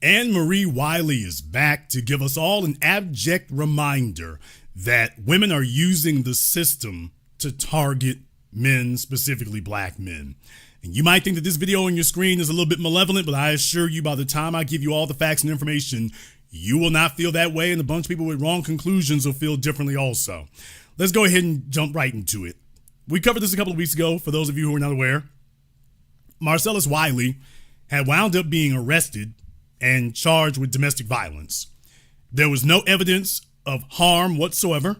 Anne-Marie Wiley is back to give us all an abject reminder that women are using the system to target men, specifically black men. And you might think that this video on your screen is a little bit malevolent, but I assure you by the time I give you all the facts and information, you will not feel that way, and a bunch of people with wrong conclusions will feel differently also. Let's go ahead and jump right into it. We covered this a couple of weeks ago, for those of you who are not aware. Marcellus Wiley had wound up being arrested and charged with domestic violence. There was no evidence of harm whatsoever.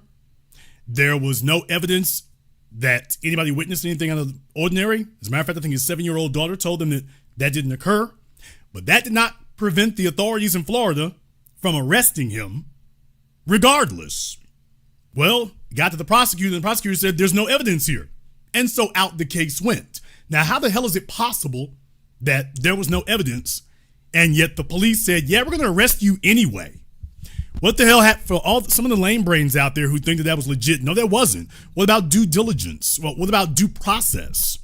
There was no evidence that anybody witnessed anything out of the ordinary. As a matter of fact, I think his 7-year-old daughter told him that that didn't occur. But that did not prevent the authorities in Florida from arresting him regardless. Well, it got to the prosecutor, and the prosecutor said there's no evidence here. And so out the case went. Now, how the hell is it possible that there was no evidence and yet the police said, yeah, we're going to arrest you anyway? What the hell happened for some of the lame brains out there who think that that was legit? No, that wasn't. What about due diligence? Well, what about due process?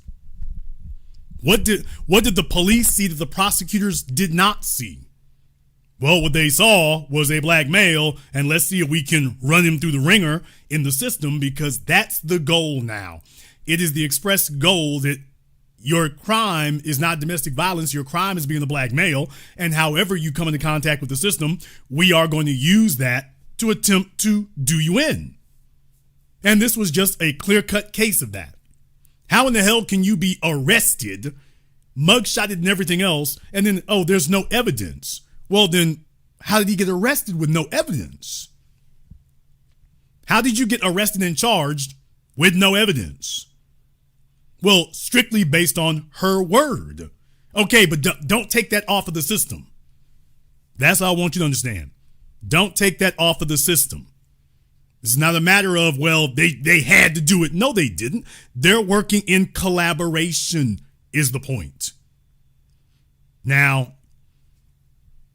What did the police see that the prosecutors did not see? Well, what they saw was a black male, and let's see if we can run him through the ringer in the system, because that's the goal now. It is the express goal that your crime is not domestic violence. Your crime is being a black male. And however you come into contact with the system, we are going to use that to attempt to do you in. And this was just a clear-cut case of that. How in the hell can you be arrested, mugshotted and everything else, and then, oh, there's no evidence? Well, then how did he get arrested with no evidence? How did you get arrested and charged with no evidence? Well, strictly based on her word. Okay, but don't take that off of the system. That's all I want you to understand. Don't take that off of the system. It's not a matter of, well, they had to do it. No, they didn't. They're working in collaboration is the point. Now,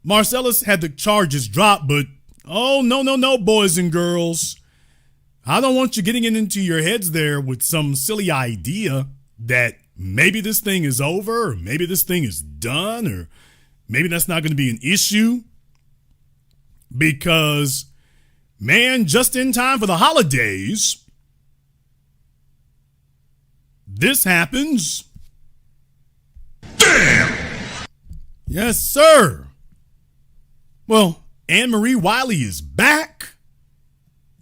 Marcellus had the charges dropped, but oh, no, boys and girls. I don't want you getting it into your heads there with some silly idea that maybe this thing is over, or maybe this thing is done, or maybe that's not going to be an issue. Because, man, just in time for the holidays, this happens. Damn! Yes, sir. Well, Anne-Marie Wiley is back.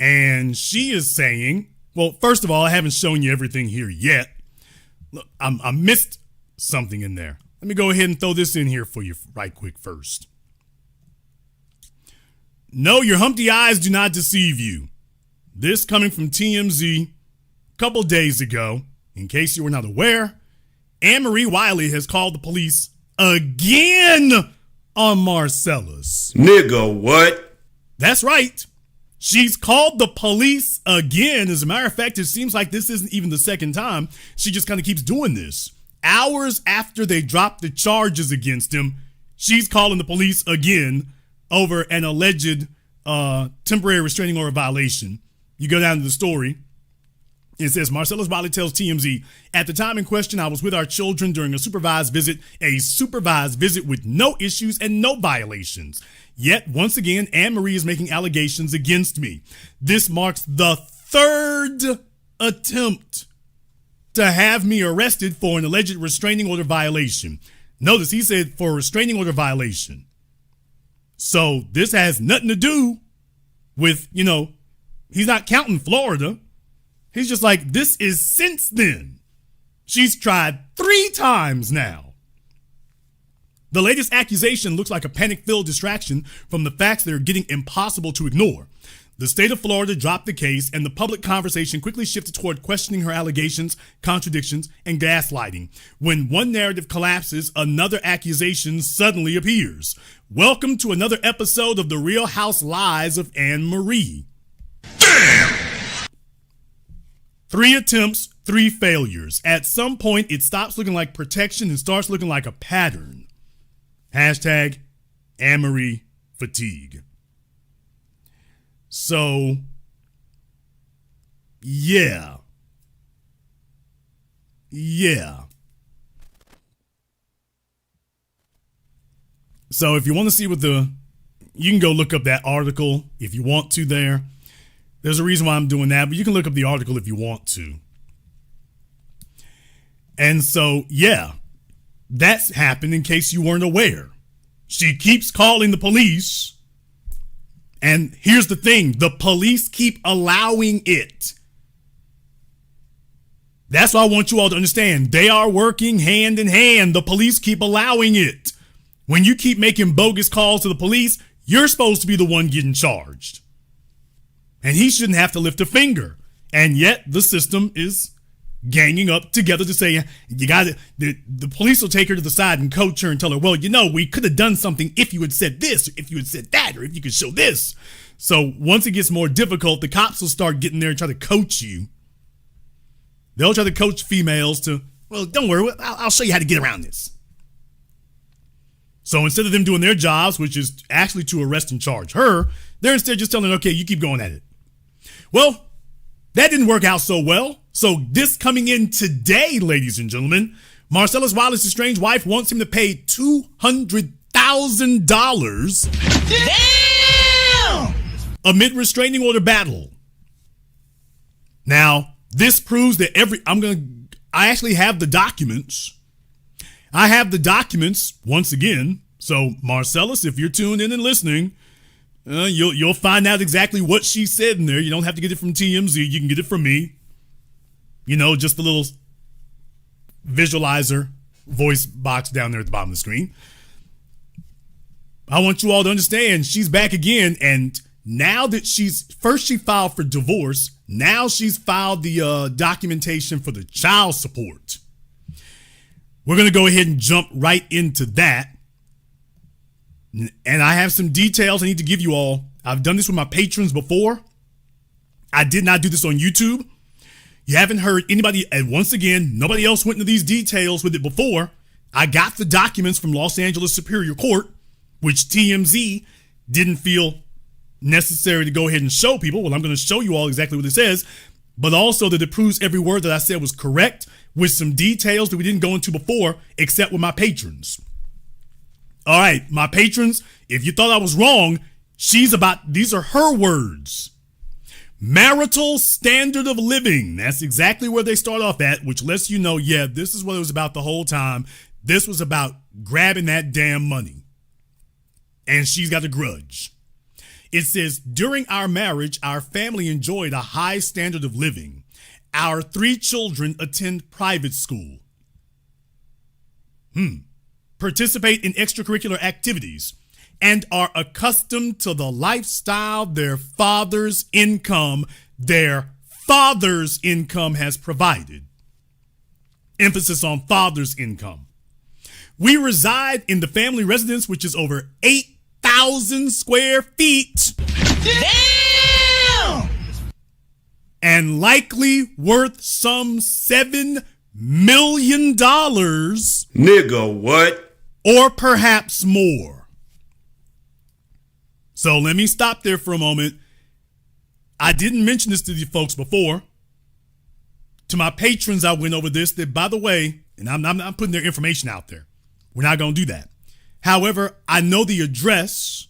And she is saying, well, first of all, I haven't shown you everything here yet. Look, I missed something in there. Let me go ahead and throw this in here for you right quick first. No, your Humpty eyes do not deceive you. This coming from TMZ a couple days ago. In case you were not aware, Anne-Marie Wiley has called the police again on Marcellus. Nigga, what? That's right. She's called the police again. As a matter of fact, it seems like this isn't even the second time. She just kind of keeps doing this. Hours after they dropped the charges against him, she's calling the police again over an alleged temporary restraining order violation. You go down to the story. It says, Marcellus Wiley tells TMZ, at the time in question, I was with our children during a supervised visit with no issues and no violations. Yet, once again, Anne-Marie is making allegations against me. This marks the third attempt to have me arrested for an alleged restraining order violation. Notice he said for a restraining order violation. So this has nothing to do with, he's not counting Florida. He's just like, this is since then. She's tried 3 times now. The latest accusation looks like a panic-filled distraction from the facts that are getting impossible to ignore. The state of Florida dropped the case, and the public conversation quickly shifted toward questioning her allegations, contradictions, and gaslighting. When one narrative collapses, another accusation suddenly appears. Welcome to another episode of The Real House Lies of Anne-Marie. Damn! 3 attempts, 3 failures. At some point, it stops looking like protection and starts looking like a pattern. Hashtag Anne-Marie fatigue. So, yeah. So if you want to see you can go look up that article if you want to there. There's a reason why I'm doing that, but you can look up the article if you want to. And so, yeah, that's happened in case you weren't aware. She keeps calling the police. And here's the thing, the police keep allowing it. That's why I want you all to understand. They are working hand in hand. The police keep allowing it. When you keep making bogus calls to the police, you're supposed to be the one getting charged. And he shouldn't have to lift a finger. And yet the system is ganging up together to say, you got it. The police will take her to the side and coach her and tell her, well, we could have done something if you had said this, or if you had said that, or if you could show this. So once it gets more difficult, the cops will start getting there and try to coach you. They'll try to coach females to, well, don't worry, I'll show you how to get around this. So instead of them doing their jobs, which is actually to arrest and charge her, they're instead just telling her, okay, you keep going at it. Well, that didn't work out so well. So this coming in today, ladies and gentlemen, Marcellus Wiley's estranged wife wants him to pay $200,000. Damn! Amid restraining order battle. Now, this proves that I actually have the documents. I have the documents once again. So Marcellus, if you're tuned in and listening, you'll find out exactly what she said in there. You don't have to get it from TMZ. You can get it from me. Just a little visualizer voice box down there at the bottom of the screen. I want you all to understand she's back again. And now that she filed for divorce, now she's filed the documentation for the child support. We're going to go ahead and jump right into that. And I have some details I need to give you all. I've done this with my patrons before. I did not do this on YouTube. You haven't heard anybody, and once again, nobody else went into these details with it before. I got the documents from Los Angeles Superior Court, which TMZ didn't feel necessary to go ahead and show people. Well, I'm going to show you all exactly what it says, but also that it proves every word that I said was correct with some details that we didn't go into before, except with my patrons. All right, my patrons, if you thought I was wrong, these are her words. Marital standard of living. That's exactly where they start off at, which lets you know, yeah, this is what it was about the whole time. This was about grabbing that damn money. And she's got a grudge. It says, during our marriage, our family enjoyed a high standard of living. Our 3 children attend private school. Participate in extracurricular activities and are accustomed to the lifestyle their father's income has provided. Emphasis on father's income. We reside in the family residence, which is over 8,000 square feet. Damn! And likely worth some $7 million. Nigga, what? Or perhaps more. So let me stop there for a moment. I didn't mention this to you folks before. To my patrons, I went over this. That, by the way, and I'm not putting their information out there. We're not going to do that. However, I know the address.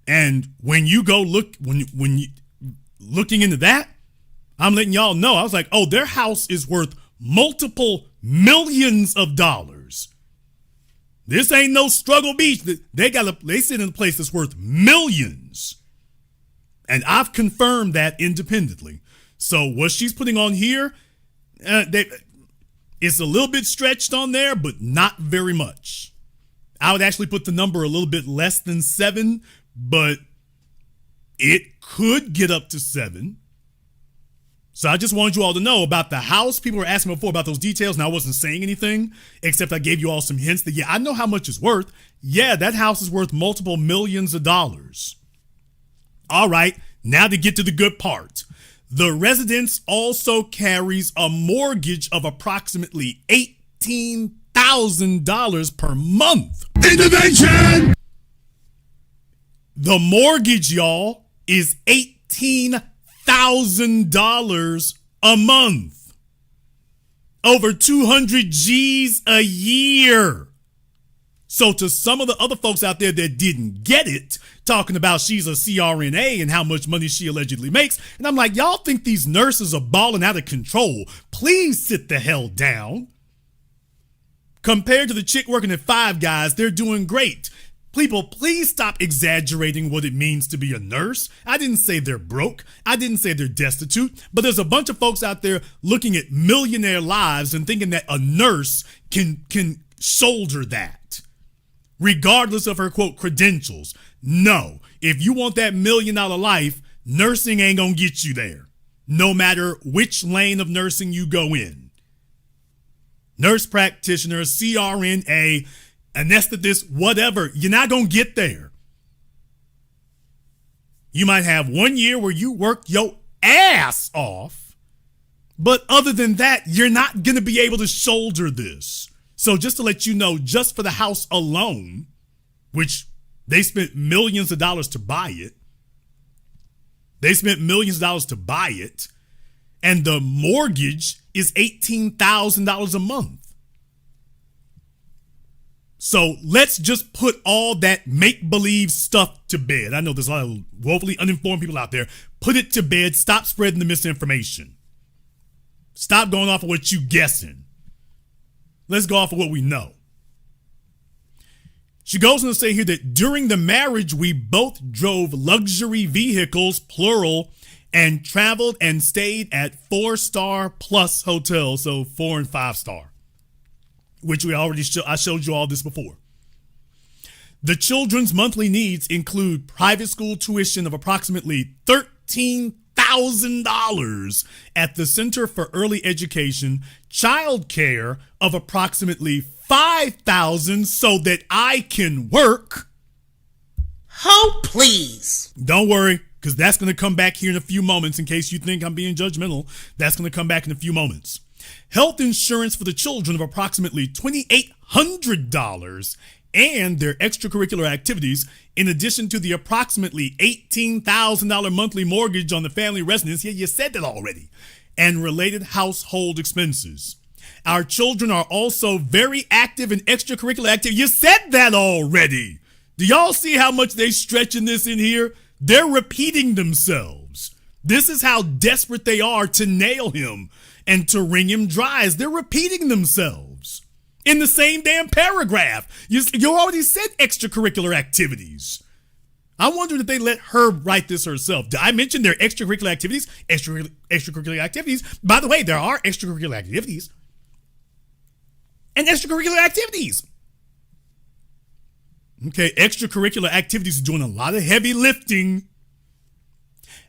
And when you go when you looking into that, I'm letting y'all know. I was like, oh, their house is worth multiple millions of dollars. This ain't no struggle beach. They sit in a place that's worth millions. And I've confirmed that independently. So what she's putting on here, it's a little bit stretched on there, but not very much. I would actually put the number a little bit less than 7, but it could get up to 7. So I just wanted you all to know about the house. People were asking before about those details, and I wasn't saying anything, except I gave you all some hints that, yeah, I know how much it's worth. Yeah, that house is worth multiple millions of dollars. All right, now to get to the good part. The residence also carries a mortgage of approximately $18,000 per month. Intervention! The mortgage, y'all, is $18,000 a month. Over 200 G's a year. So to some of the other folks out there that didn't get it, talking about she's a CRNA and how much money she allegedly makes, and I'm like, y'all think these nurses are balling out of control. Please sit the hell down. Compared to the chick working at Five Guys, they're doing great. People, please stop exaggerating what it means to be a nurse. I didn't say they're broke. I didn't say they're destitute. But there's a bunch of folks out there looking at millionaire lives and thinking that a nurse can shoulder that, regardless of her, quote, credentials. No. If you want that $1 million life, nursing ain't gonna get you there, no matter which lane of nursing you go in. Nurse practitioner, CRNA, anesthetist, whatever, you're not gonna get there. You might have 1 year where you work your ass off, but other than that, you're not gonna be able to shoulder this. So just to let you know, just for the house alone, which they spent millions of dollars to buy it, and the mortgage is $18,000 a month. So let's just put all that make-believe stuff to bed. I know there's a lot of woefully uninformed people out there. Put it to bed. Stop spreading the misinformation. Stop going off of what you guessing. Let's go off of what we know. She goes on to say here that during the marriage, we both drove luxury vehicles, plural, and traveled and stayed at 4-star plus hotels, so 4 and 5 star, which we already I showed you all this before. The children's monthly needs include private school tuition of approximately $13,000 at the Center for Early Education, child care of approximately $5,000 so that I can work. Oh, please. Don't worry, because that's going to come back here in a few moments. In case you think I'm being judgmental, that's going to come back in a few moments. Health insurance for the children of approximately $2,800 and their extracurricular activities, in addition to the approximately $18,000 monthly mortgage on the family residence. Yeah, you said that already. And related household expenses. Our children are also very active in extracurricular activity. You said that already. Do y'all see how much they stretching this in here? They're repeating themselves. This is how desperate they are to nail him and to wring him dry, as they're repeating themselves in the same damn paragraph. You already said extracurricular activities. I wondered if they let her write this herself. Did I mention their extracurricular activities? Extracurricular activities. By the way, there are extracurricular activities. And extracurricular activities. Okay, extracurricular activities is doing a lot of heavy lifting.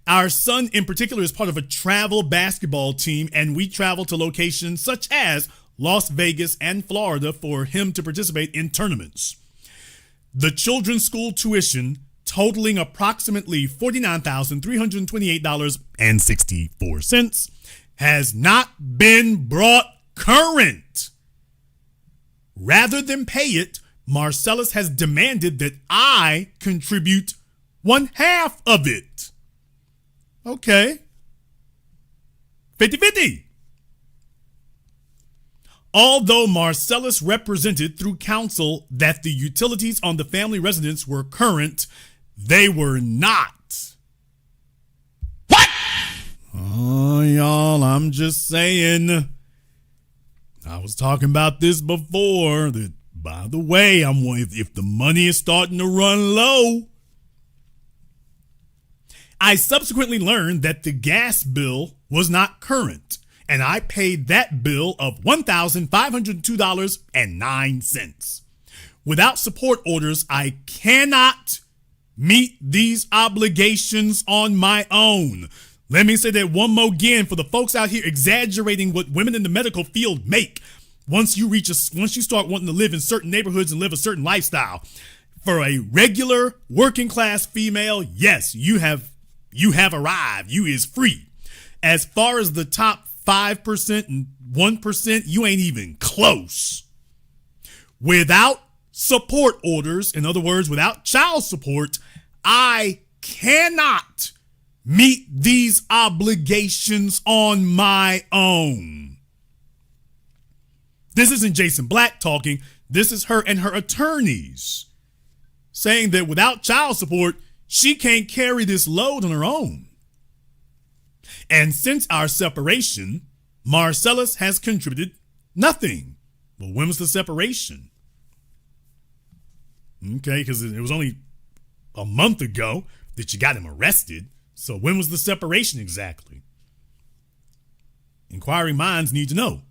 Our son in particular is part of a travel basketball team, and we travel to locations such as Las Vegas and Florida for him to participate in tournaments. The children's school tuition, totaling approximately $49,328.64, has not been brought current. Rather than pay it, Marcellus has demanded that I contribute 1/2 of it. Okay. 50-50. Although Marcellus represented through counsel that the utilities on the family residence were current, they were not. What? Oh, y'all, I'm just saying. I was talking about this before. That, by the way, if the money is starting to run low. I subsequently learned that the gas bill was not current, and I paid that bill of $1,502.09. Without support orders, I cannot meet these obligations on my own. Let me say that one more again for the folks out here exaggerating what women in the medical field make. Once you start wanting to live in certain neighborhoods and live a certain lifestyle. For a regular working class female, yes, you have arrived. You is free. As far as the top 5% and 1%, you ain't even close. Without support orders, in other words, without child support, I cannot meet these obligations on my own. This isn't Jason Black talking. This is her and her attorneys saying that without child support, she can't carry this load on her own. And since our separation, Marcellus has contributed nothing. Well, when was the separation? Okay, because it was only a month ago that you got him arrested. So when was the separation exactly? Inquiring minds need to know.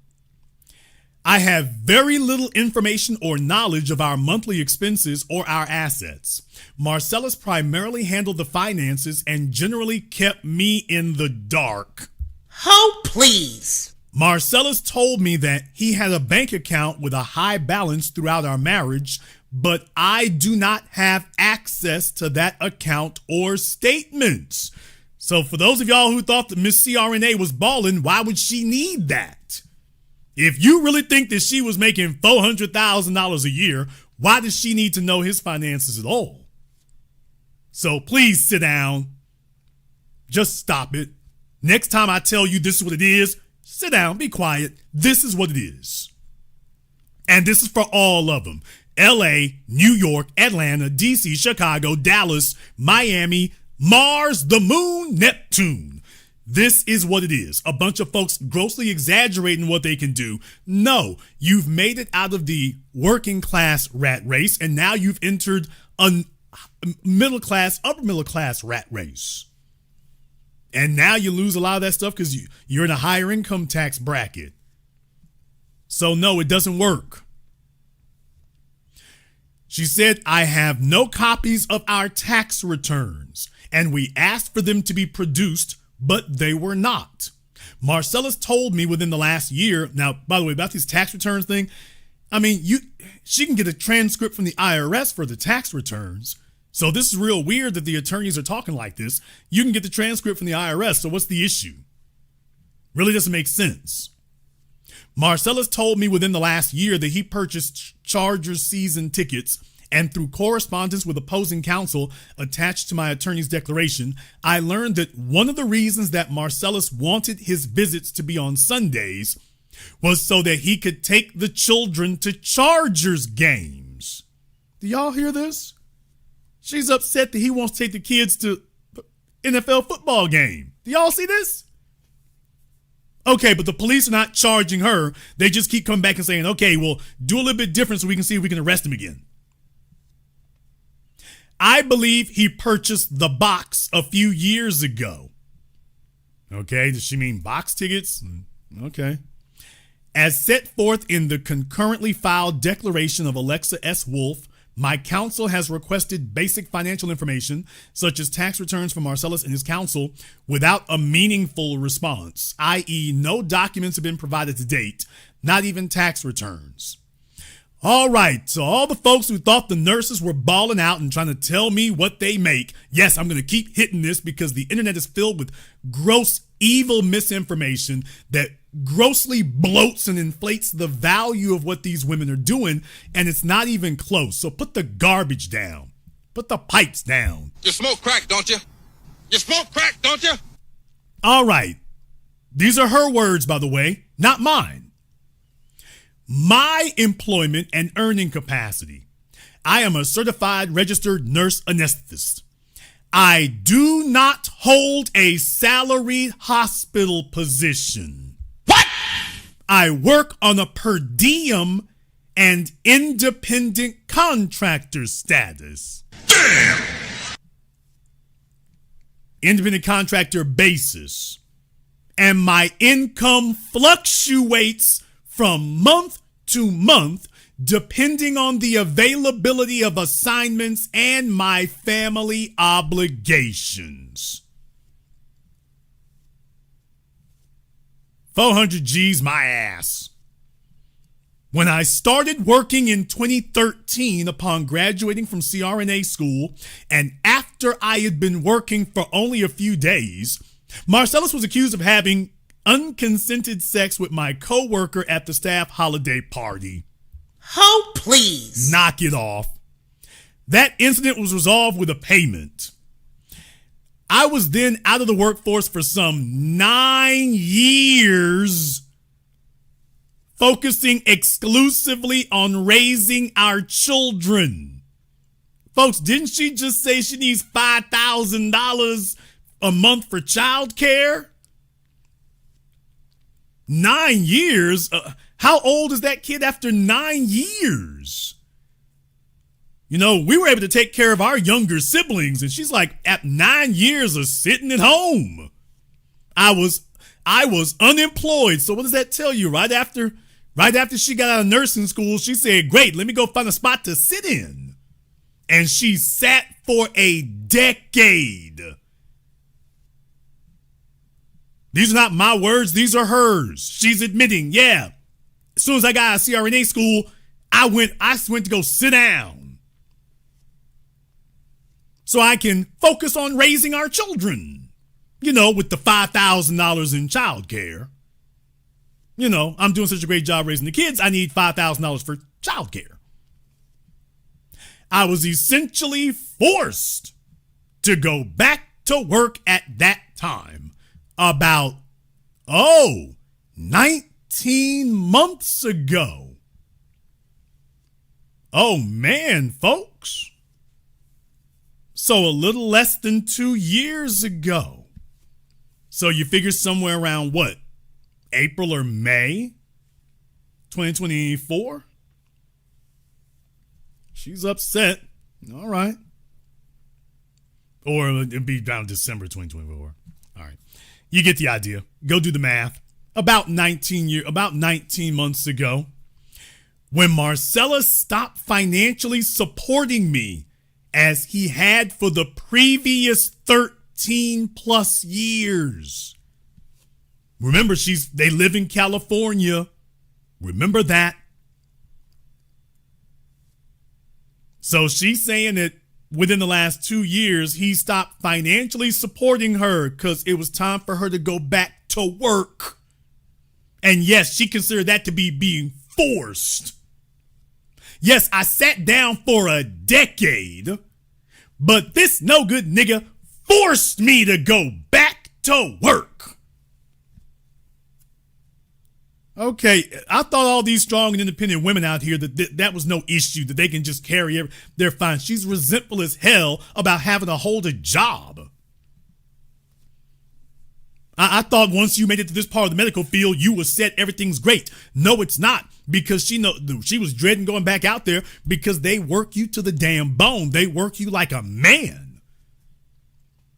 I have very little information or knowledge of our monthly expenses or our assets. Marcellus primarily handled the finances and generally kept me in the dark. Oh, please. Marcellus told me that he had a bank account with a high balance throughout our marriage, but I do not have access to that account or statements. So for those of y'all who thought that Miss CRNA was balling, why would she need that? If you really think that she was making $400,000 a year, why does she need to know his finances at all? So please sit down. Just stop it. Next time I tell you this is what it is, sit down, be quiet. This is what it is. And this is for all of them. LA, New York, Atlanta, DC, Chicago, Dallas, Miami, Mars, the moon, Neptune. This is what it is. A bunch of folks grossly exaggerating what they can do. No, you've made it out of the working class rat race, and now you've entered a middle class, upper middle class rat race. And now you lose a lot of that stuff because you're in a higher income tax bracket. So no, it doesn't work. She said, I have no copies of our tax returns, and we asked for them to be produced, but they were not. Marcellus told me within the last year. Now, by the way, about this tax returns thing, I mean, she can get a transcript from the IRS for the tax returns. So this is real weird that the attorneys are talking like this. You can get the transcript from the IRS. So what's the issue? Really doesn't make sense. Marcellus told me within the last year that he purchased Chargers season tickets, and through correspondence with opposing counsel attached to my attorney's declaration, I learned that one of the reasons that Marcellus wanted his visits to be on Sundays was so that he could take the children to Chargers games. Do y'all hear this? She's upset that he wants to take the kids to NFL football game. Do y'all see this? Okay, but the police are not charging her. They just keep coming back and saying, okay, well, do a little bit different so we can see if we can arrest him again. I believe he purchased the box a few years ago. Okay, does she mean box tickets? Okay. As set forth in the concurrently filed declaration of Alexa S. Wolf, my counsel has requested basic financial information, such as tax returns from Marcellus and his counsel, without a meaningful response, i.e. no documents have been provided to date, not even tax returns. All right, so all the folks who thought the nurses were balling out and trying to tell me what they make, yes, I'm going to keep hitting this because the internet is filled with gross, evil misinformation that grossly bloats and inflates the value of what these women are doing, and it's not even close. So put the garbage down. Put the pipes down. You smoke crack, don't you? You smoke crack, don't you? All right. These are her words, by the way, not mine. My employment and earning capacity. I am a certified registered nurse anesthetist. I do not hold a salaried hospital position. What? I work on a per diem and independent contractor status. Damn! Independent contractor basis. And my income fluctuates from month to month, depending on the availability of assignments and my family obligations. 400 G's my ass. When I started working in 2013 upon graduating from CRNA school, and after I had been working for only a few days, Marcellus was accused of having unconsented sex with my coworker at the staff holiday party. Oh, please. Knock it off. That incident was resolved with a payment. I was then out of the workforce for some 9 years focusing exclusively on raising our children. Folks, didn't she just say she needs $5,000 a month for childcare? 9 years? How old is that kid after 9 years? You know, we were able to take care of our younger siblings, and she's like, at 9 years of sitting at home. I was unemployed. So what does that tell you? Right after she got out of nursing school, she said, great, let me go find a spot to sit in. And she sat for a decade. These are not my words. These are hers. She's admitting, yeah. As soon as I got out of CRNA school, I went to go sit down so I can focus on raising our children. You know, with the $5,000 in childcare. You know, I'm doing such a great job raising the kids, I need $5,000 for childcare. I was essentially forced to go back to work at that time about, 19 months ago. Oh man, folks. So a little less than 2 years ago. So you figure somewhere around what? April or May 2024? She's upset. All right. Or it'd be down December 2024. All right. You get the idea. Go do the math. About 19 months ago, when Marcellus stopped financially supporting me as he had for the previous 13 plus years. Remember, they live in California. Remember that. So she's saying that within the last 2 years, he stopped financially supporting her because it was time for her to go back to work. And yes, she considered that to be being forced. Yes, I sat down for a decade, but this no good nigga forced me to go back to work. Okay, I thought all these strong and independent women out here that was no issue, that they can just carry they're fine. She's resentful as hell about having to hold a job. I thought once you made it to this part of the medical field, you was set, everything's great. No, it's not, because she was dreading going back out there because they work you to the damn bone. They work you like a man.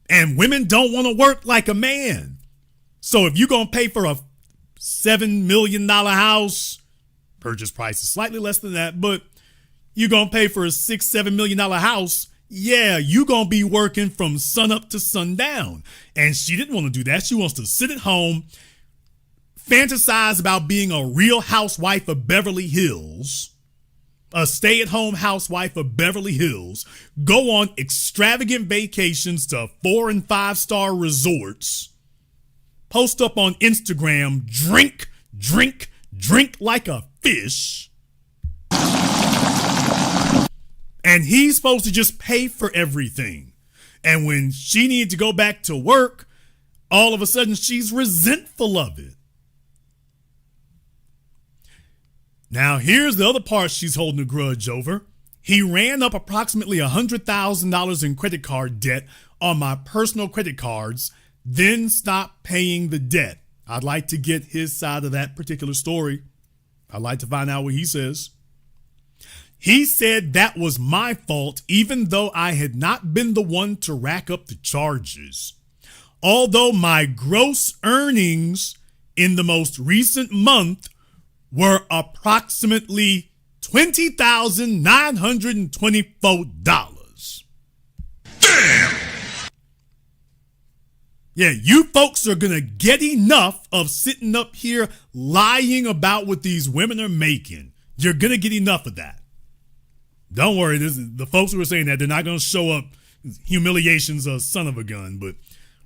And women don't want to work like a man. So if you're going to pay for a $7 million house, purchase price is slightly less than that, but you're going to pay for a $6-7 million house, yeah, you're going to be working from sun up to sundown. And she didn't want to do that. She wants to sit at home, fantasize about being a real housewife of Beverly Hills, a stay-at-home housewife of Beverly Hills, go on extravagant vacations to 4- and 5-star resorts, post up on Instagram, drink like a fish. And he's supposed to just pay for everything. And when she needed to go back to work, all of a sudden she's resentful of it. Now, here's the other part she's holding a grudge over. He ran up approximately $100,000 in credit card debt on my personal credit cards, then stopped paying the debt. I'd like to get his side of that particular story. I'd like to find out what he says. He said that was my fault, even though I had not been the one to rack up the charges. Although my gross earnings in the most recent month were approximately $20,924. Damn! Yeah, you folks are going to get enough of sitting up here lying about what these women are making. You're going to get enough of that. Don't worry, the folks who are saying that, they're not going to show up humiliation's a son of a gun. But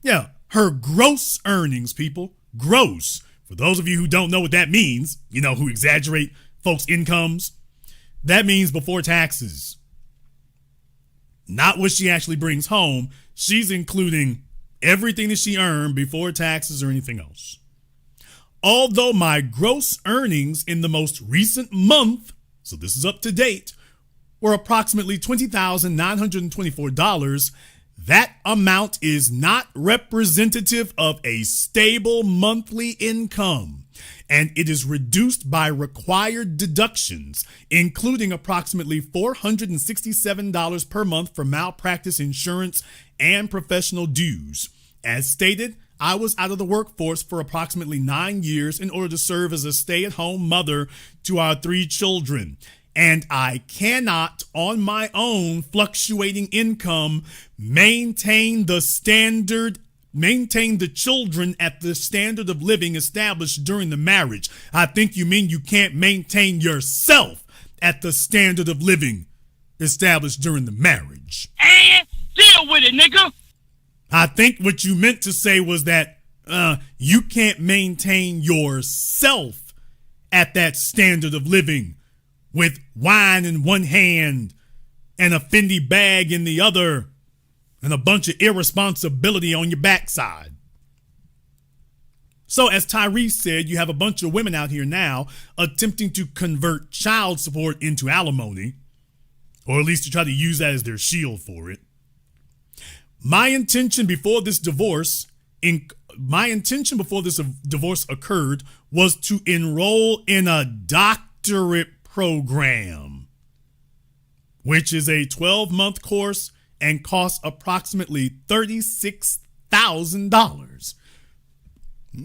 yeah, her gross earnings, people, gross. For those of you who don't know what that means, who exaggerate folks' incomes, that means before taxes. Not what she actually brings home. She's including everything that she earned before taxes or anything else. Although my gross earnings in the most recent month, so this is up to date, were approximately $20,924, that amount is not representative of a stable monthly income, and it is reduced by required deductions, including approximately $467 per month for malpractice insurance and professional dues. As stated, I was out of the workforce for approximately 9 years in order to serve as a stay-at-home mother to our 3 children. And I cannot, on my own fluctuating income, maintain the children at the standard of living established during the marriage. I think you mean you can't maintain yourself at the standard of living established during the marriage. And deal with it, nigga. I think what you meant to say was that you can't maintain yourself at that standard of living with wine in one hand and a Fendi bag in the other and a bunch of irresponsibility on your backside. So as Tyrese said, you have a bunch of women out here now attempting to convert child support into alimony, or at least to try to use that as their shield for it. My intention before this divorce occurred was to enroll in a doctorate program, which is a 12-month course and costs approximately $36,000.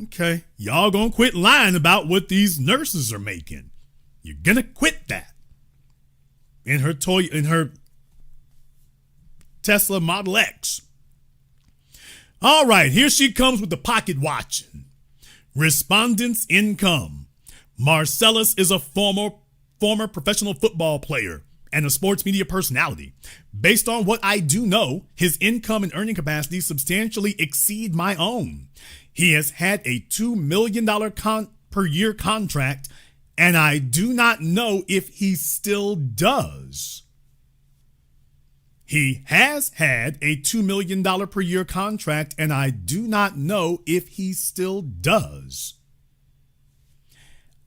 Okay, y'all gonna quit lying about what these nurses are making. You're gonna quit that. In her Tesla Model X. All right, here she comes with the pocket watching. Respondents' income. Marcellus is a former professional football player and a sports media personality. Based on what I do know, his income and earning capacity substantially exceed my own. He has had a $2 million per year contract, and I do not know if he still does. He has had a $2 million per year contract, and I do not know if he still does.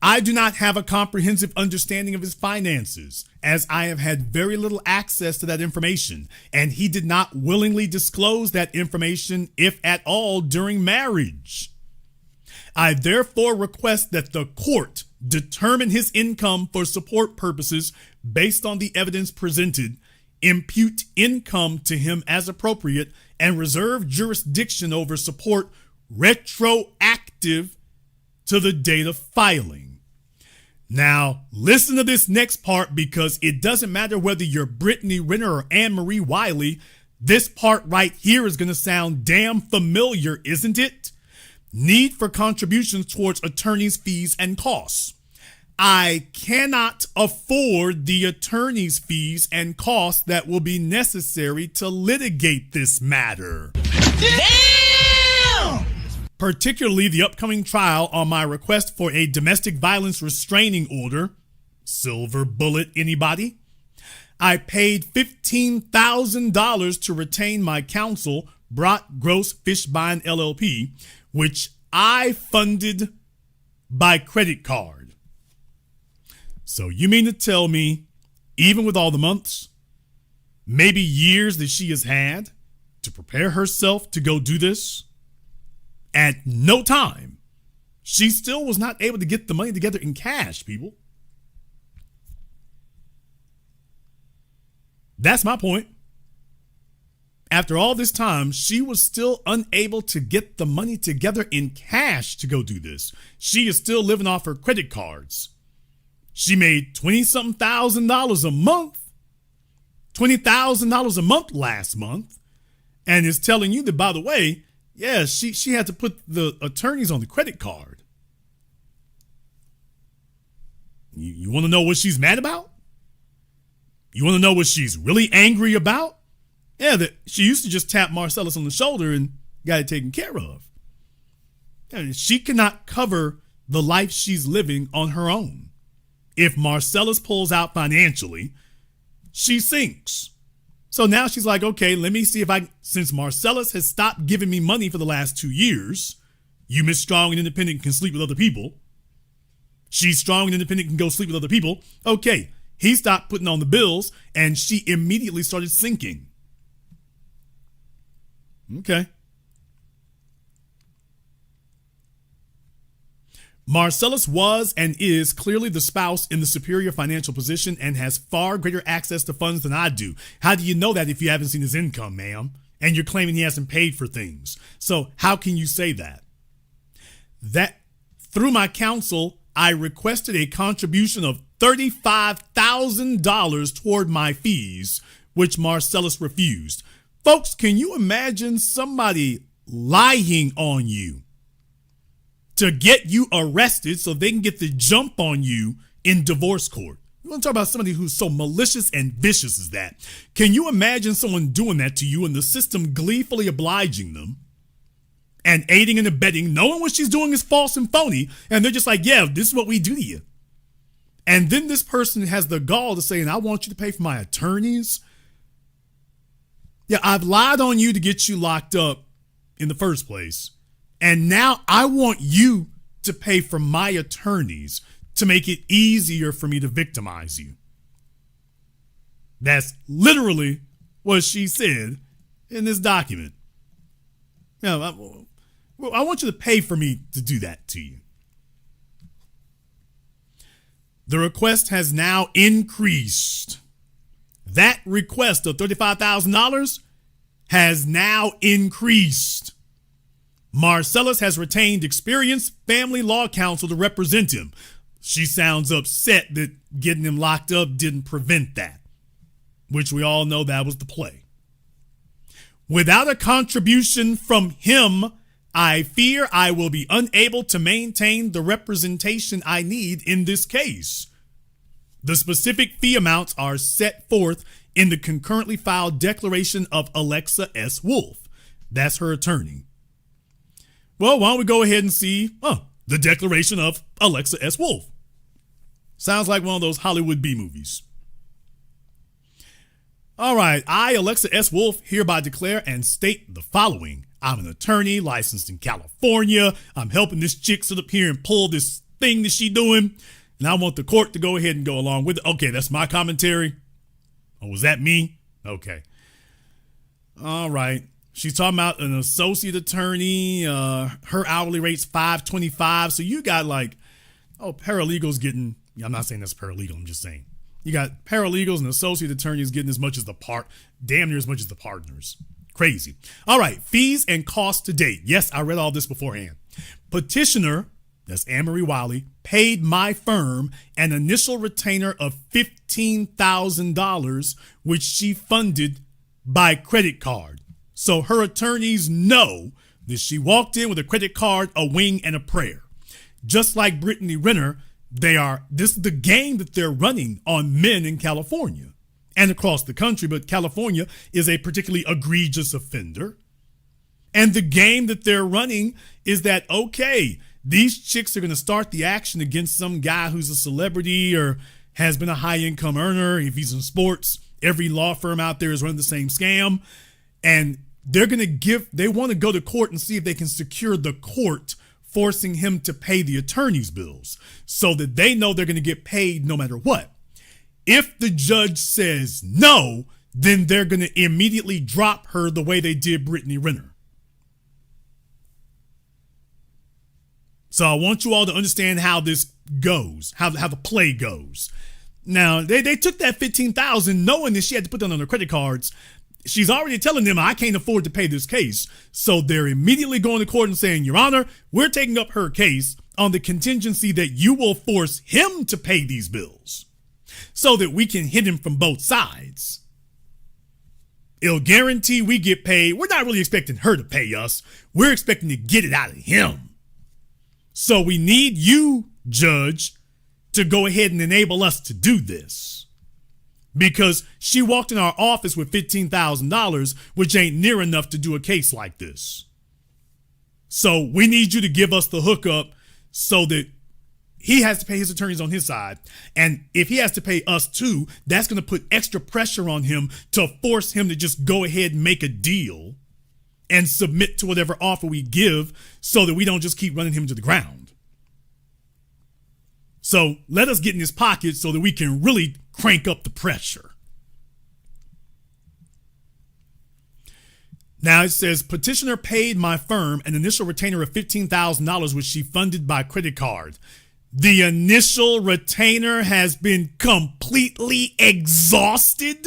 I do not have a comprehensive understanding of his finances, as I have had very little access to that information, and he did not willingly disclose that information, if at all, during marriage. I therefore request that the court determine his income for support purposes based on the evidence presented, impute income to him as appropriate, and reserve jurisdiction over support retroactive to the date of filing. Now, listen to this next part, because it doesn't matter whether you're Brittany Renner or Anne-Marie Wiley. This part right here is going to sound damn familiar, isn't it? Need for contributions towards attorney's fees and costs. I cannot afford the attorney's fees and costs that will be necessary to litigate this matter. Damn! Particularly the upcoming trial on my request for a domestic violence restraining order. Silver bullet, anybody? I paid $15,000 to retain my counsel, Brock Gross Fishbein LLP, which I funded by credit card. So you mean to tell me, even with all the months, maybe years that she has had to prepare herself to go do this, at no time, she still was not able to get the money together in cash, people? That's my point. After all this time, she was still unable to get the money together in cash to go do this. She is still living off her credit cards. She made $20-something thousand a month, $20,000 a month last month, and is telling you that, by the way, yeah, she had to put the attorneys on the credit card. You want to know what she's mad about? You want to know what she's really angry about? Yeah, that she used to just tap Marcellus on the shoulder and got it taken care of. And she cannot cover the life she's living on her own. If Marcellus pulls out financially, she sinks. So now she's like, okay, let me see if since Marcellus has stopped giving me money for the last 2 years, You, Miss Strong and Independent, can sleep with other people. She's strong and independent, can go sleep with other people. Okay, he stopped putting on the bills, and she immediately started sinking. Okay. Marcellus was and is clearly the spouse in the superior financial position and has far greater access to funds than I do. How do you know that if you haven't seen his income, ma'am? And you're claiming he hasn't paid for things. So how can you say that? That through my counsel, I requested a contribution of $35,000 toward my fees, which Marcellus refused. Folks, can you imagine somebody lying on you to get you arrested so they can get the jump on you in divorce court? You want to talk about somebody who's so malicious and vicious as that? Can you imagine someone doing that to you and the system gleefully obliging them and aiding and abetting, knowing what she's doing is false and phony, and they're just like, yeah, this is what we do to you. And then this person has the gall to say, and I want you to pay for my attorneys. Yeah, I've lied on you to get you locked up in the first place. And now I want you to pay for my attorneys to make it easier for me to victimize you. That's literally what she said in this document. Now, I want you to pay for me to do that to you. The request has now increased. That request of $35,000 has now increased. Marcellus has retained experienced family law counsel to represent him. She sounds upset that getting him locked up didn't prevent that, which we all know that was the play. Without a contribution from him, I fear I will be unable to maintain the representation I need in this case. The specific fee amounts are set forth in the concurrently filed declaration of Alexa S. Wolf. That's her attorney. Well, why don't we go ahead and see the declaration of Alexa S. Wolf. Sounds like one of those Hollywood B movies. All right, I, Alexa S. Wolf, hereby declare and state the following. I'm an attorney licensed in California. I'm helping this chick sit up here and pull this thing that she's doing. And I want the court to go ahead and go along with it. Okay, that's my commentary. Oh, was that me? Okay. All right. She's talking about an associate attorney. Her hourly rate's $5.25. So you got paralegals getting, I'm not saying that's paralegal, I'm just saying. You got paralegals and associate attorneys getting as much as damn near as much as the partners. Crazy. All right, fees and costs to date. Yes, I read all this beforehand. Petitioner, that's Marcellus Wiley, paid my firm an initial retainer of $15,000, which she funded by credit card. So her attorneys know that she walked in with a credit card, a wing, and a prayer. Just like Brittany Renner, this is the game that they're running on men in California and across the country, but California is a particularly egregious offender. And the game that they're running is that, okay, these chicks are going to start the action against some guy who's a celebrity or has been a high income earner. If he's in sports, every law firm out there is running the same scam. And they want to go to court and see if they can secure the court, forcing him to pay the attorney's bills so that they know they're going to get paid no matter what. If the judge says no, then they're going to immediately drop her the way they did Brittany Renner. So I want you all to understand how this goes, how the play goes. Now, they took that $15,000 knowing that she had to put that on her credit cards. She's already telling them, I can't afford to pay this case. So they're immediately going to court and saying, Your Honor, we're taking up her case on the contingency that you will force him to pay these bills so that we can hit him from both sides. It'll guarantee we get paid. We're not really expecting her to pay us. We're expecting to get it out of him. So we need you, Judge, to go ahead and enable us to do this. Because she walked in our office with $15,000, which ain't near enough to do a case like this. So we need you to give us the hookup so that he has to pay his attorneys on his side. And if he has to pay us too, that's going to put extra pressure on him to force him to just go ahead and make a deal and submit to whatever offer we give so that we don't just keep running him to the ground. So let us get in his pocket so that we can really crank up the pressure. Now it says, petitioner paid my firm an initial retainer of $15,000, which she funded by credit card. The initial retainer has been completely exhausted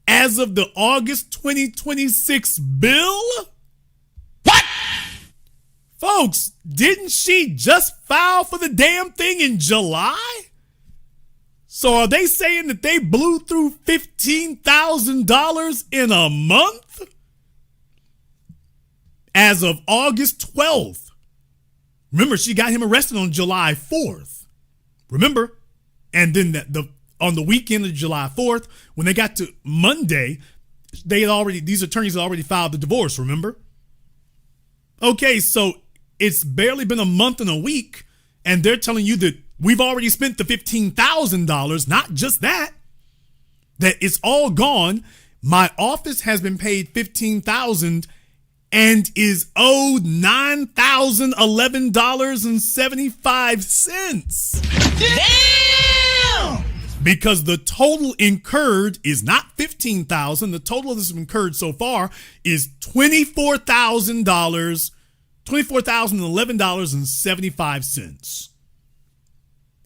as of the August 2026 bill? What? Folks, didn't she just file for the damn thing in July? So are they saying that they blew through $15,000 in a month? As of August 12th. Remember, she got him arrested on July 4th. Remember? And then on the weekend of July 4th, when they got to Monday, these attorneys had already filed the divorce, remember? Okay, so it's barely been a month and a week, and they're telling you that we've already spent the $15,000, not just that it's all gone. My office has been paid $15,000 and is owed $9,011.75. Damn! Because the total incurred is not $15,000. The total of this incurred so far is $24,000, $24,011.75.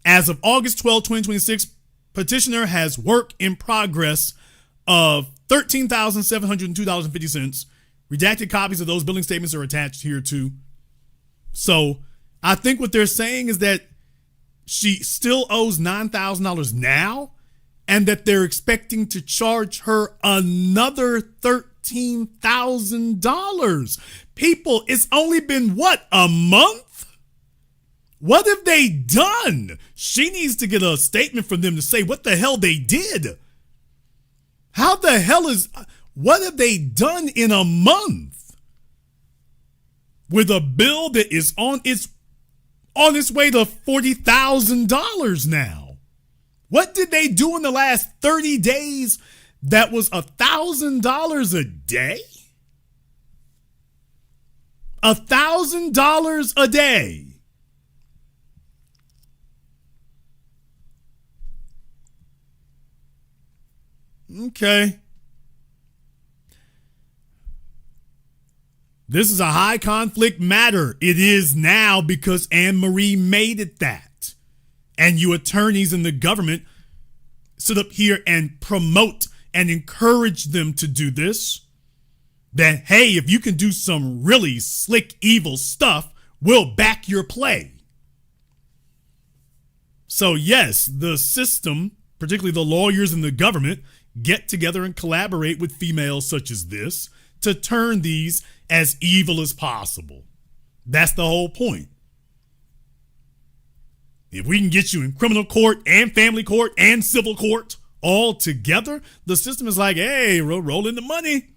As of August 12, 2026, petitioner has work in progress of $13,702.50. Redacted copies of those billing statements are attached here too. So I think what they're saying is that she still owes $9,000 now, and that they're expecting to charge her another $13,000. People, it's only been a month? What have they done? She needs to get a statement from them to say what the hell they did. What have they done in a month with a bill that is on its way to $40,000 now? What did they do in the last 30 days that was $1,000 a day? $1,000 a day. Okay. This is a high conflict matter. It is now because Anne Marie made it that. And you attorneys in the government sit up here and promote and encourage them to do this. That, hey, if you can do some really slick, evil stuff, we'll back your play. So yes, the system, particularly the lawyers in the government, get together and collaborate with females such as this to turn these as evil as possible. That's the whole point. If we can get you in criminal court and family court and civil court all together, the system is like, hey, roll in the money.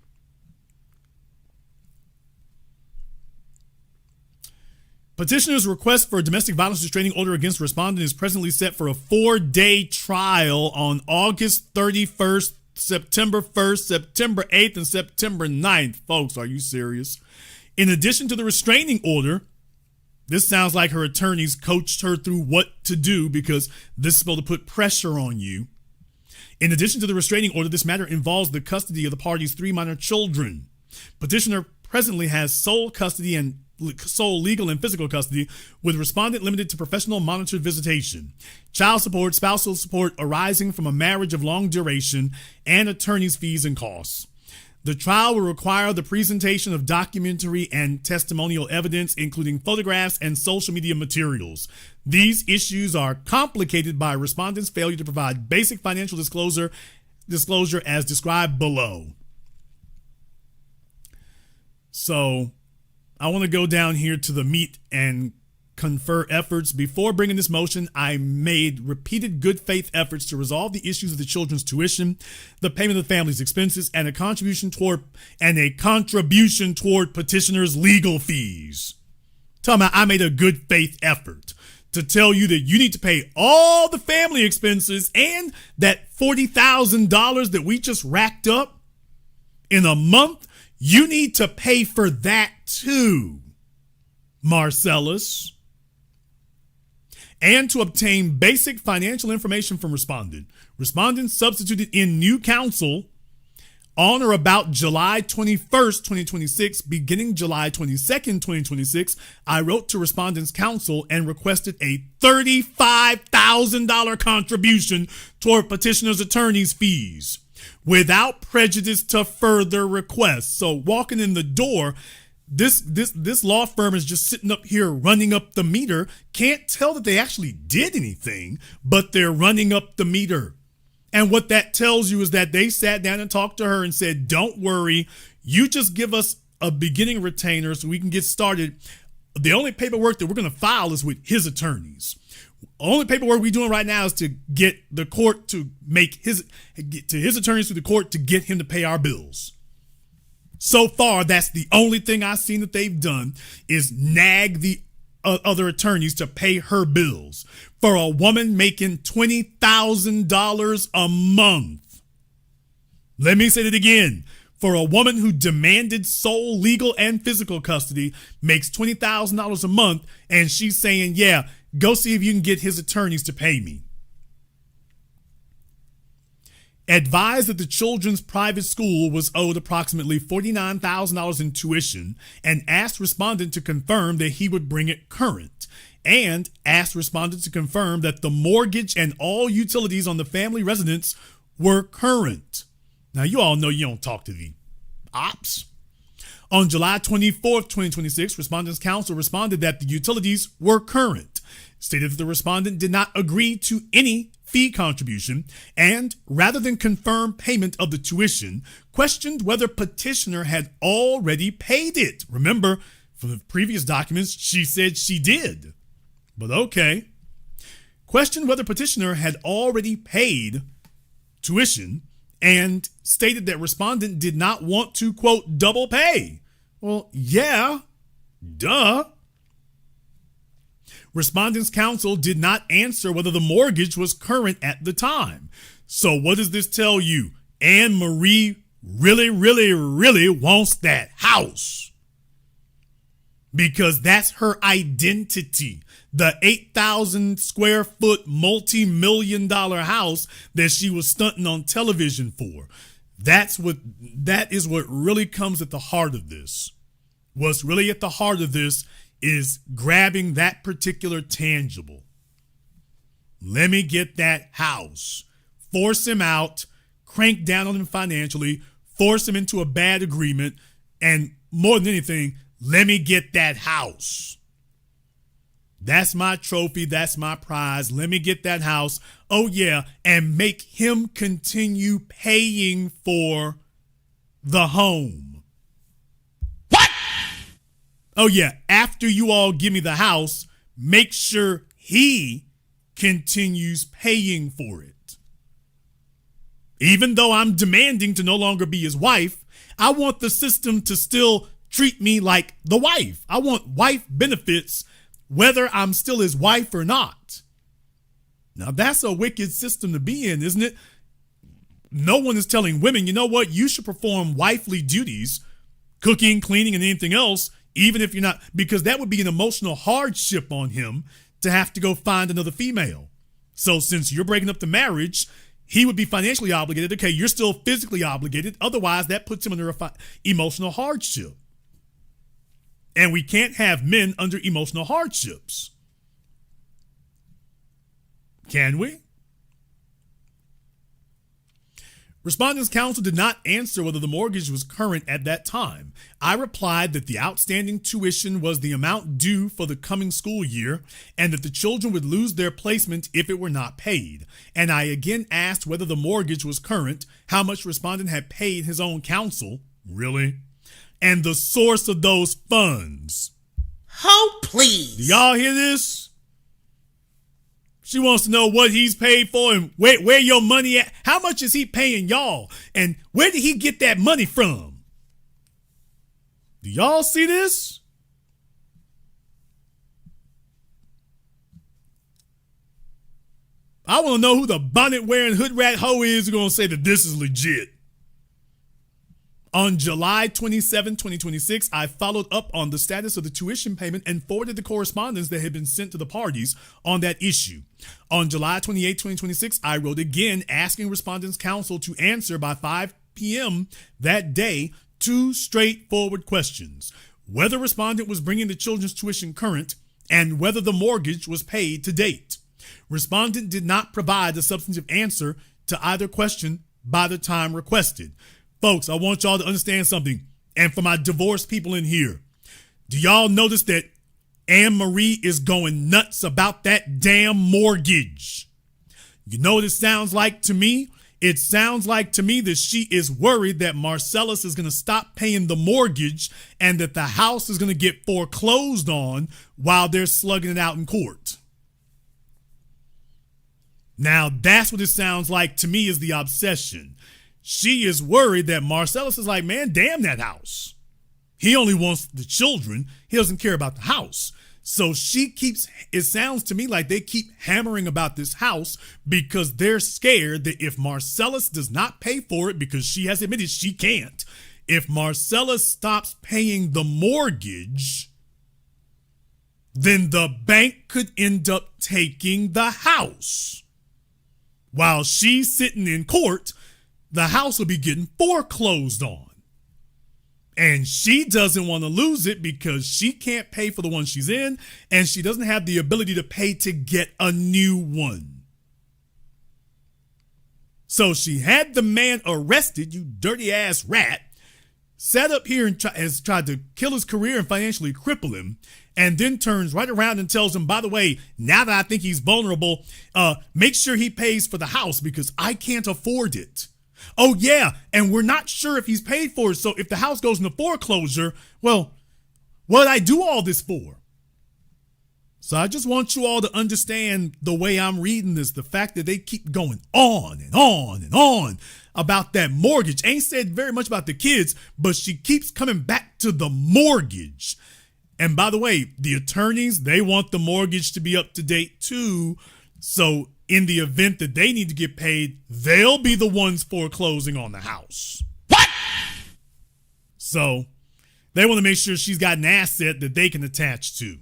Petitioner's request for a domestic violence restraining order against respondent is presently set for a 4-day trial on August 31st, September 1st, September 8th, and September 9th. Folks, are you serious? In addition to the restraining order, this sounds like her attorneys coached her through what to do because this is supposed to put pressure on you. In addition to the restraining order, this matter involves the custody of the party's 3 minor children. Petitioner presently has sole custody and sole legal and physical custody, with respondent limited to professional monitored visitation, child support, spousal support arising from a marriage of long duration, and attorney's fees and costs. The trial will require the presentation of documentary and testimonial evidence, including photographs and social media materials. These issues are complicated by respondent's failure to provide basic financial disclosure as described below. So I want to go down here to the meat and confer efforts. Before bringing this motion, I made repeated good faith efforts to resolve the issues of the children's tuition, the payment of the family's expenses, and a contribution toward petitioner's legal fees. Tell me, I made a good faith effort to tell you that you need to pay all the family expenses and that $40,000 that we just racked up in a month. You need to pay for that too, Marcellus. And to obtain basic financial information from respondent. Respondent substituted in new counsel on or about July 21st, 2026, beginning July 22nd, 2026, I wrote to respondent's counsel and requested a $35,000 contribution toward petitioner's attorney's fees without prejudice to further requests. So walking in the door, this law firm is just sitting up here running up the meter. Can't tell that they actually did anything, but they're running up the meter. And what that tells you is that they sat down and talked to her and said, don't worry, you just give us a beginning retainer so we can get started. The only paperwork that we're going to file is with his attorneys. Only paperwork we're doing right now is to get the court to get to his attorneys through the court to get him to pay our bills. So far, that's the only thing I've seen that they've done is nag the other attorneys to pay her bills for a woman making $20,000 a month. Let me say it again. For a woman who demanded sole legal and physical custody, makes $20,000 a month, and she's saying, yeah, go see if you can get his attorneys to pay me. Advised that the children's private school was owed approximately $49,000 in tuition and asked respondent to confirm that he would bring it current, and asked respondent to confirm that the mortgage and all utilities on the family residence were current. Now, you all know you don't talk to the ops. On July 24th, 2026, respondent's counsel responded that the utilities were current, stated that the respondent did not agree to any fee contribution, and rather than confirm payment of the tuition, questioned whether petitioner had already paid it. Remember, from the previous documents, she said she did. But okay. Questioned whether petitioner had already paid tuition and stated that respondent did not want to, quote, double pay. Well, yeah, duh. Respondent's counsel did not answer whether the mortgage was current at the time. So what does this tell you? Anne Marie really, really, really wants that house because that's her identity. The 8,000 square foot multi-million dollar house that she was stunting on television for. That is what really comes at the heart of this. What's really at the heart of this is grabbing that particular tangible. Let me get that house. Force him out, crank down on him financially, force him into a bad agreement, and more than anything, let me get that house. That's my trophy. That's my prize. Let me get that house. Oh, yeah. And make him continue paying for the home. What? Oh, yeah. After you all give me the house, make sure he continues paying for it. Even though I'm demanding to no longer be his wife, I want the system to still treat me like the wife. I want wife benefits whether I'm still his wife or not. Now, that's a wicked system to be in, isn't it? No one is telling women, you know what, you should perform wifely duties, cooking, cleaning, and anything else, even if you're not, because that would be an emotional hardship on him to have to go find another female. So since you're breaking up the marriage, he would be financially obligated. Okay, you're still physically obligated. Otherwise, that puts him under emotional hardship. And we can't have men under emotional hardships. Can we? Respondent's counsel did not answer whether the mortgage was current at that time. I replied that the outstanding tuition was the amount due for the coming school year and that the children would lose their placement if it were not paid. And I again asked whether the mortgage was current, how much respondent had paid his own counsel. Really? And the source of those funds. Oh, please. Do y'all hear this? She wants to know what he's paid for and where your money at. How much is he paying y'all? And where did he get that money from? Do y'all see this? I want to know who the bonnet wearing hood rat hoe is who's going to say that this is legit. On July 27, 2026, I followed up on the status of the tuition payment and forwarded the correspondence that had been sent to the parties on that issue. On July 28, 2026, I wrote again asking respondents' counsel to answer by 5 p.m. that day 2 straightforward questions: whether respondent was bringing the children's tuition current and whether the mortgage was paid to date. Respondent did not provide a substantive answer to either question by the time requested. Folks, I want y'all to understand something. And for my divorced people in here, do y'all notice that Anne Marie is going nuts about that damn mortgage? You know what it sounds like to me? It sounds like to me that she is worried that Marcellus is going to stop paying the mortgage and that the house is going to get foreclosed on while they're slugging it out in court. Now, that's what it sounds like to me is the obsession. She is worried that Marcellus is like, man, damn that house. He only wants the children. He doesn't care about the house. So she keeps, it sounds to me like they keep hammering about this house because they're scared that if Marcellus does not pay for it, because she has admitted she can't, if Marcellus stops paying the mortgage, then the bank could end up taking the house. While she's sitting in court, the house will be getting foreclosed on. And she doesn't want to lose it because she can't pay for the one she's in, and she doesn't have the ability to pay to get a new one. So she had the man arrested, you dirty ass rat, sat up here and has tried to kill his career and financially cripple him, and then turns right around and tells him, by the way, now that I think he's vulnerable, make sure he pays for the house because I can't afford it. Oh, yeah, and we're not sure if he's paid for it, so if the house goes into foreclosure, well, what did I do all this for? So I just want you all to understand the way I'm reading this, the fact that they keep going on and on and on about that mortgage. Ain't said very much about the kids, but she keeps coming back to the mortgage. And by the way, the attorneys, they want the mortgage to be up to date too, so in the event that they need to get paid, they'll be the ones foreclosing on the house. What? So they want to make sure she's got an asset that they can attach to.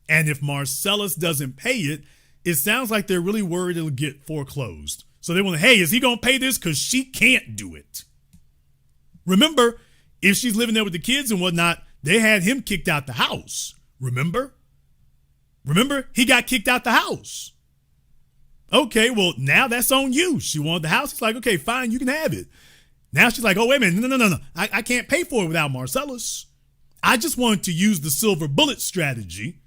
And if Marcellus doesn't pay it, it sounds like they're really worried it'll get foreclosed. So they want to, hey, is he going to pay this? Because she can't do it. Remember, if she's living there with the kids and whatnot, they had him kicked out the house. Remember? He got kicked out the house. Okay, well, now that's on you. She wanted the house. It's like, okay, fine, you can have it. Now she's like, oh, wait a minute. No. I can't pay for it without Marcellus. I just wanted to use the silver bullet strategy.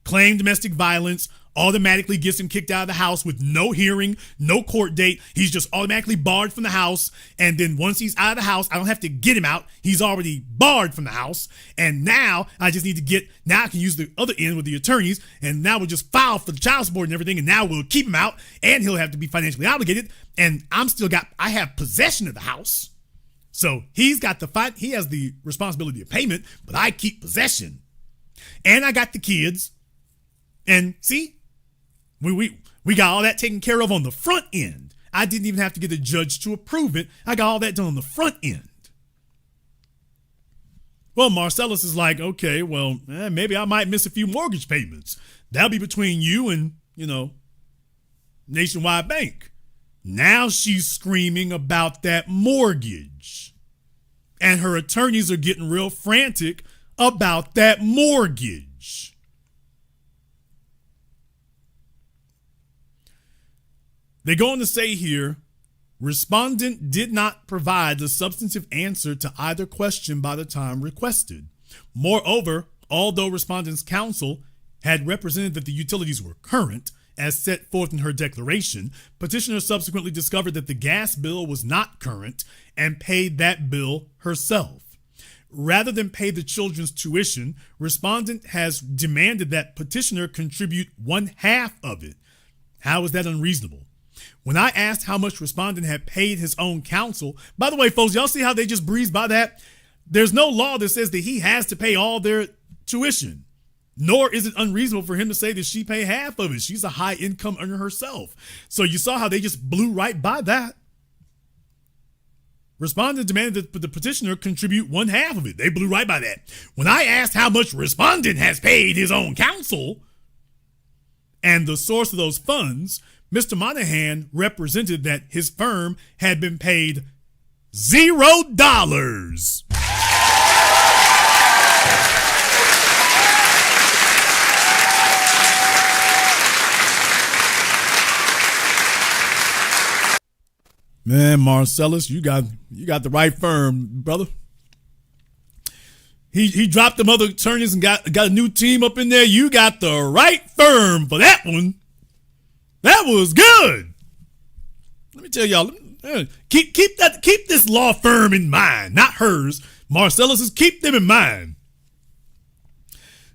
Claim domestic violence, automatically gets him kicked out of the house with no hearing, no court date. He's just automatically barred from the house. And then once he's out of the house, I don't have to get him out. He's already barred from the house. And now I just need to now I can use the other end with the attorneys. And now we'll just file for the child support and everything. And now we'll keep him out and he'll have to be financially obligated. And I have possession of the house. So he has the responsibility of payment, but I keep possession. And I got the kids. And see, we got all that taken care of on the front end. I didn't even have to get a judge to approve it. I got all that done on the front end. Well, Marcellus is like, okay, well, maybe I might miss a few mortgage payments. That'll be between you and, Nationwide Bank. Now she's screaming about that mortgage. And her attorneys are getting real frantic about that mortgage. They go on to say here, respondent did not provide the substantive answer to either question by the time requested. Moreover, although respondent's counsel had represented that the utilities were current, as set forth in her declaration, petitioner subsequently discovered that the gas bill was not current and paid that bill herself. Rather than pay the children's tuition, respondent has demanded that petitioner contribute 1/2 of it. How is that unreasonable? When I asked how much respondent had paid his own counsel, by the way, folks, y'all see how they just breezed by that? There's no law that says that he has to pay all their tuition, nor is it unreasonable for him to say that she pay half of it. She's a high income earner herself. So you saw how they just blew right by that. Respondent demanded that the petitioner contribute one half of it. They blew right by that. When I asked how much respondent has paid his own counsel and the source of those funds, Mr. Monahan represented that his firm had been paid $0. Man, Marcellus, you got the right firm, brother. He dropped them other attorneys and got a new team up in there. You got the right firm for that one. That was good. Let me tell y'all, keep this law firm in mind, not hers. Marcellus's, keep them in mind.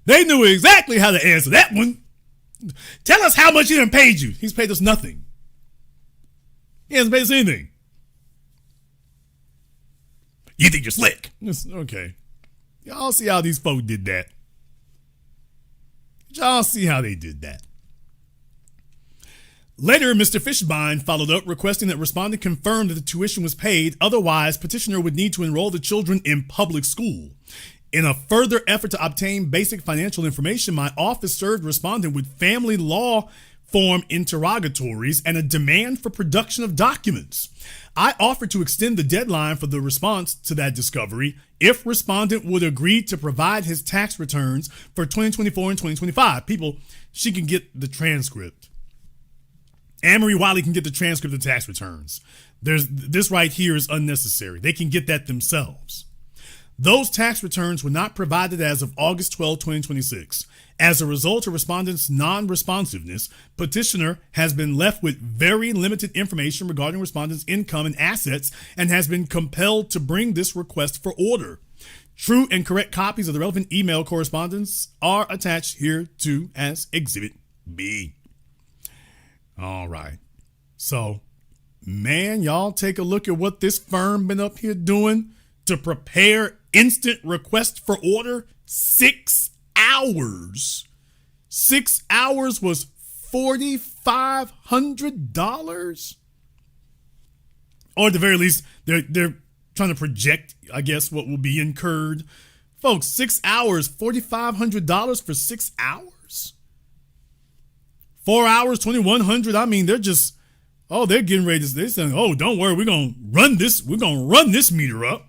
They knew exactly how to answer that one. Tell us how much he done paid you. He's paid us nothing. He hasn't paid us anything. You think you're slick? Okay. Y'all see how these folks did that. Y'all see how they did that. Later, Mr. Fishbein followed up, requesting that respondent confirm that the tuition was paid. Otherwise, petitioner would need to enroll the children in public school. In a further effort to obtain basic financial information, my office served respondent with family law form interrogatories and a demand for production of documents. I offered to extend the deadline for the response to that discovery if respondent would agree to provide his tax returns for 2024 and 2025. People, she can get the transcript. Anne-Marie Wiley can get the transcript of tax returns. This right here is unnecessary. They can get that themselves. Those tax returns were not provided as of August 12, 2026. As a result of respondent's non-responsiveness, petitioner has been left with very limited information regarding respondent's income and assets and has been compelled to bring this request for order. True and correct copies of the relevant email correspondence are attached here to as Exhibit B. All right. So, man, y'all take a look at what this firm been up here doing to prepare instant request for order. 6 hours. 6 hours was $4,500. Or at the very least, they're trying to project, I guess, what will be incurred. Folks, 6 hours, $4,500 for 6 hours. 4 hours, $2,100. I mean, they're just, they're getting ready to, they're saying, don't worry, we're gonna run this meter up.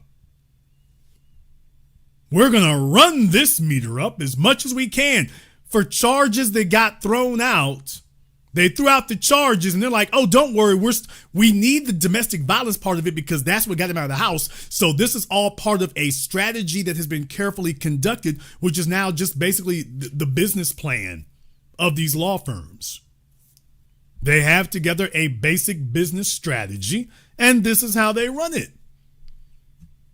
We're going to run this meter up as much as we can for charges that got thrown out. They threw out the charges and they're like, don't worry. We need the domestic violence part of it because that's what got them out of the house. So this is all part of a strategy that has been carefully conducted, which is now just basically the business plan of these law firms. They have together a basic business strategy and this is how they run it.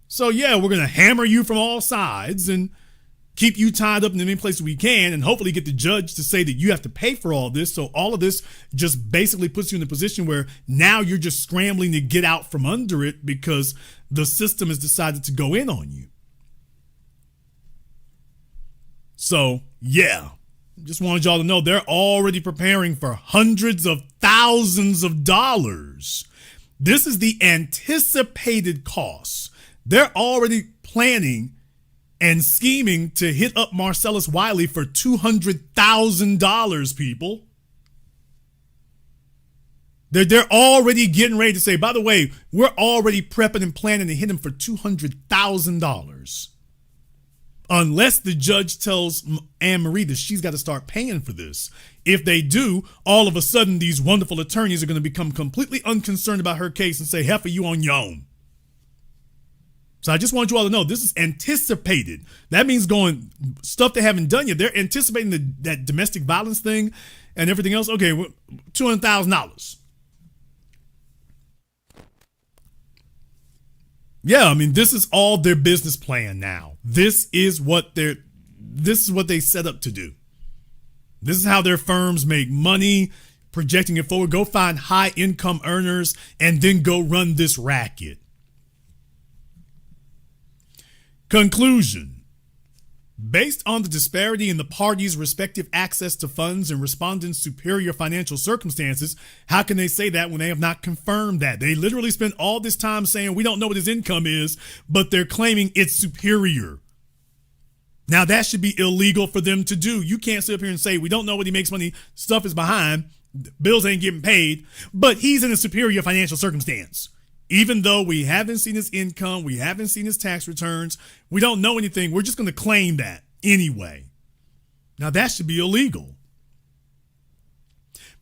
So yeah, we're going to hammer you from all sides and keep you tied up in any place we can and hopefully get the judge to say that you have to pay for all this. So all of this just basically puts you in a position where now you're just scrambling to get out from under it because the system has decided to go in on you. So yeah, just wanted y'all to know they're already preparing for hundreds of thousands of dollars. This is the anticipated costs. They're already planning and scheming to hit up Marcellus Wiley for $200,000, people. They're already getting ready to say, by the way, we're already prepping and planning to hit him for $200,000. Unless the judge tells Anne-Marie that she's got to start paying for this. If they do, all of a sudden, these wonderful attorneys are going to become completely unconcerned about her case and say, heifer, you on your own. So I just want you all to know this is anticipated. That means going stuff they haven't done yet. They're anticipating that domestic violence thing and everything else. Okay, $200,000. Yeah, I mean, this is all their business plan now. This is what they set up to do. This is how their firms make money, projecting it forward. Go find high income earners and then go run this racket. Conclusion. Based on the disparity in the parties' respective access to funds and respondents' superior financial circumstances, how can they say that when they have not confirmed that? They literally spent all this time saying we don't know what his income is, but they're claiming it's superior. Now that should be illegal for them to do. You can't sit up here and say we don't know what he makes money, stuff is behind, bills ain't getting paid, but he's in a superior financial circumstance. Even though we haven't seen his income, we haven't seen his tax returns, we don't know anything, we're just going to claim that anyway. Now that should be illegal.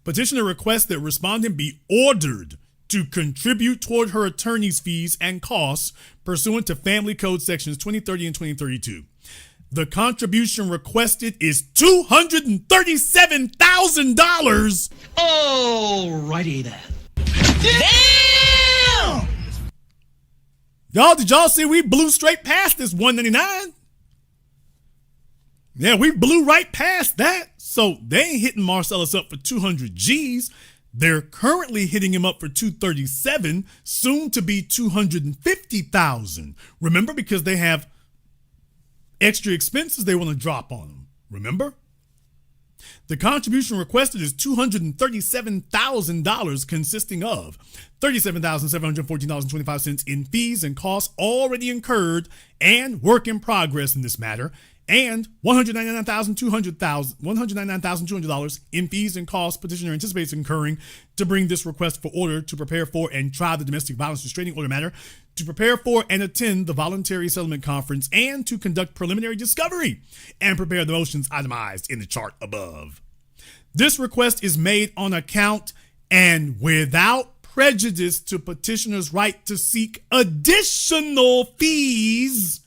Petitioner requests that respondent be ordered to contribute toward her attorney's fees and costs pursuant to Family Code sections 2030 and 2032. The contribution requested is $237,000. Alrighty then. Damn! Y'all, did y'all see we blew straight past this $199? Yeah, we blew right past that. So they ain't hitting Marcellus up for 200 G's. They're currently hitting him up for 237, soon to be 250,000. Remember, because they have extra expenses they want to drop on him. Remember? The contribution requested is $237,000, consisting of $37,714.25 in fees and costs already incurred and work in progress in this matter, and $199,200 in fees and costs petitioner anticipates incurring to bring this request for order to prepare for and try the domestic violence restraining order matter, to prepare for and attend the voluntary settlement conference, and to conduct preliminary discovery and prepare the motions itemized in the chart above. This request is made on account and without prejudice to petitioner's right to seek additional fees.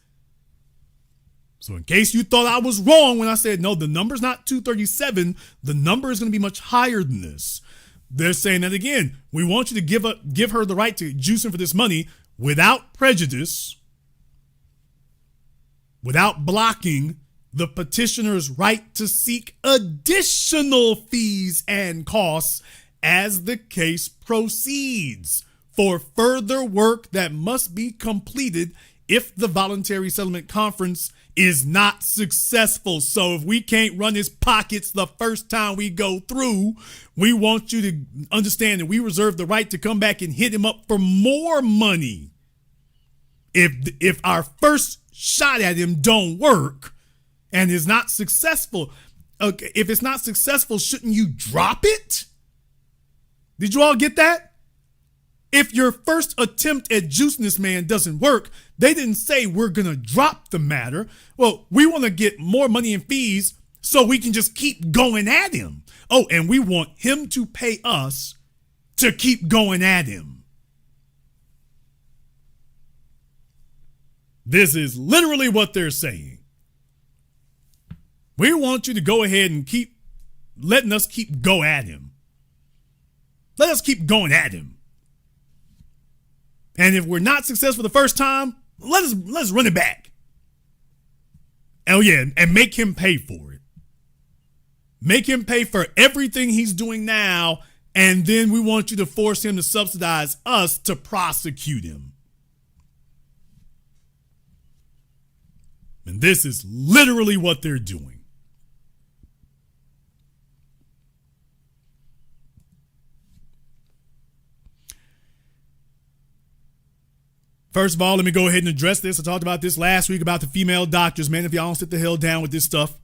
So in case you thought I was wrong when I said, no, the number's not 237, the number is going to be much higher than this. They're saying that again, we want you to give her the right to juice in for this money without prejudice, without blocking the petitioner's right to seek additional fees and costs as the case proceeds for further work that must be completed if the voluntary settlement conference is not successful. So if we can't run his pockets the first time we go through, we want you to understand that we reserve the right to come back and hit him up for more money. If our first shot at him don't work and is not successful, okay, if it's not successful, shouldn't you drop it? Did you all get that? If your first attempt at juicing this man doesn't work, they didn't say we're going to drop the matter. Well, we want to get more money in fees so we can just keep going at him. Oh, and we want him to pay us to keep going at him. This is literally what they're saying. We want you to go ahead and keep letting us keep go at him. Let us keep going at him. And if we're not successful the first time, let's run it back. Oh yeah, and make him pay for it. Make him pay for everything he's doing now, and then we want you to force him to subsidize us to prosecute him. And this is literally what they're doing. First of all, let me go ahead and address this. I talked about this last week about the female doctors. Man, if y'all don't sit the hell down with this stuff.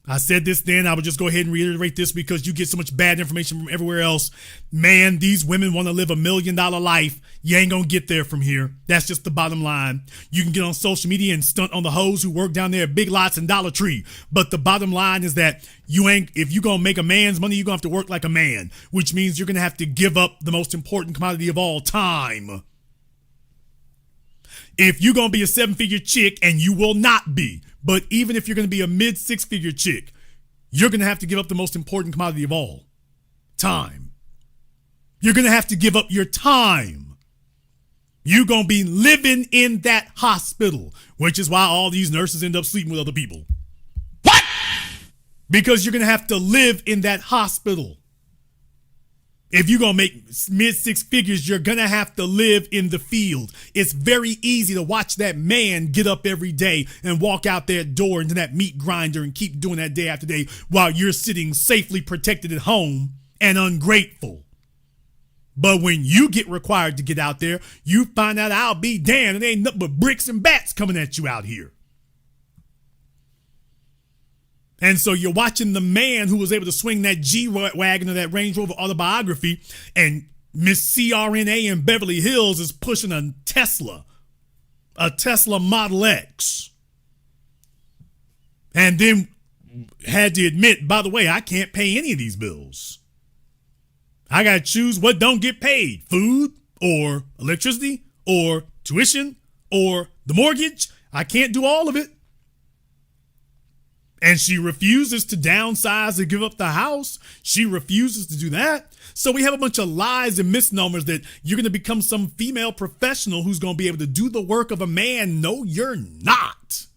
I said this then. I would just go ahead and reiterate this because you get so much bad information from everywhere else. Man, these women want to live $1 million life. You ain't going to get there from here. That's just the bottom line. You can get on social media and stunt on the hoes who work down there at Big Lots and Dollar Tree. But the bottom line is that if you're going to make a man's money, you're going to have to work like a man, which means you're going to have to give up the most important commodity of all time. If you're going to be a 7-figure chick, and you will not be, but even if you're going to be a mid-6-figure chick, you're going to have to give up the most important commodity of all, time. You're going to have to give up your time. You're going to be living in that hospital, which is why all these nurses end up sleeping with other people. What? Because you're going to have to live in that hospital. If you're going to make mid six figures, you're going to have to live in the field. It's very easy to watch that man get up every day and walk out that door into that meat grinder and keep doing that day after day while you're sitting safely protected at home and ungrateful. But when you get required to get out there, you find out I'll be damned. It ain't nothing but bricks and bats coming at you out here. And so you're watching the man who was able to swing that G-Wagon or that Range Rover Autobiography, and Miss CRNA in Beverly Hills is pushing a Tesla Model X. And then had to admit, by the way, I can't pay any of these bills. I got to choose what don't get paid: food or electricity or tuition or the mortgage. I can't do all of it. And she refuses to downsize and give up the house. She refuses to do that. So we have a bunch of lies and misnomers that you're going to become some female professional who's going to be able to do the work of a man. No, you're not.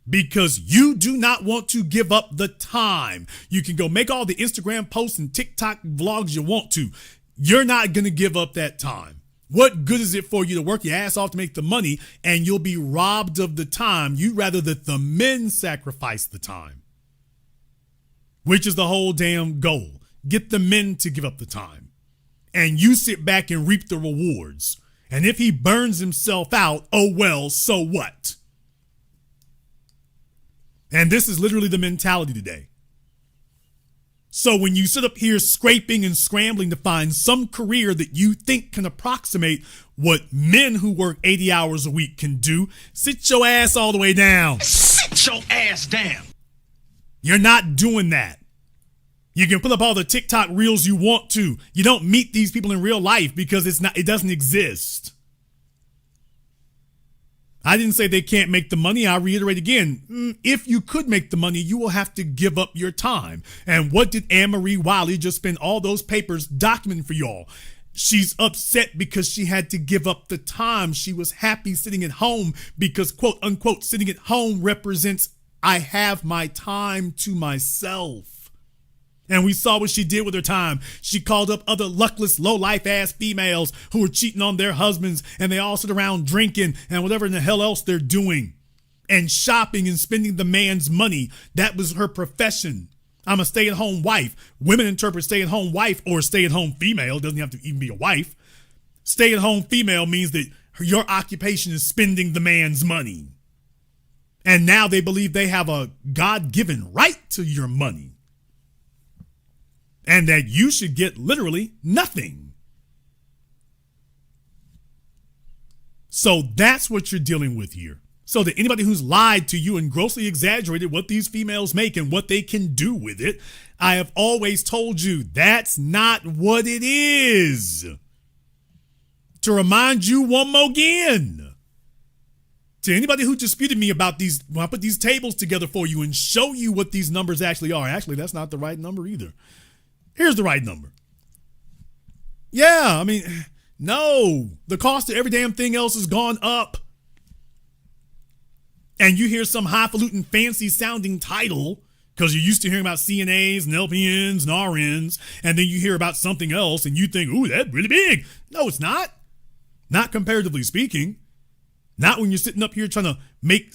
Because you do not want to give up the time. You can go make all the Instagram posts and TikTok vlogs you want to. You're not going to give up that time. What good is it for you to work your ass off to make the money and you'll be robbed of the time? You'd rather that the men sacrifice the time, which is the whole damn goal. Get the men to give up the time and you sit back and reap the rewards. And if he burns himself out, oh well, so what? And this is literally the mentality today. So when you sit up here scraping and scrambling to find some career that you think can approximate what men who work 80 hours a week can do, sit your ass all the way down. Sit your ass down. You're not doing that. You can put up all the TikTok reels you want to. You don't meet these people in real life because it doesn't exist. I didn't say they can't make the money. I reiterate again, if you could make the money, you will have to give up your time. And what did Anne-Marie Wiley just spend all those papers documenting for y'all? She's upset because she had to give up the time. She was happy sitting at home because, quote unquote, sitting at home represents I have my time to myself. And we saw what she did with her time. She called up other luckless, low-life ass females who were cheating on their husbands, and they all sit around drinking and whatever in the hell else they're doing and shopping and spending the man's money. That was her profession. I'm a stay-at-home wife. Women interpret stay-at-home wife or stay-at-home female. It doesn't have to even be a wife. Stay-at-home female means that your occupation is spending the man's money. And now they believe they have a God-given right to your money. And that you should get literally nothing. So that's what you're dealing with here. So that anybody who's lied to you and grossly exaggerated what these females make and what they can do with it, I have always told you that's not what it is. To remind you one more again. To anybody who disputed me about these, when I put these tables together for you and show you what these numbers actually are. Actually, that's not the right number either. Here's the right number. Yeah, I mean, no. The cost of every damn thing else has gone up. And you hear some highfalutin fancy sounding title because you're used to hearing about CNAs and LPNs and RNs, and then you hear about something else and you think, ooh, that's really big. No, it's not. Not comparatively speaking. Not when you're sitting up here trying to make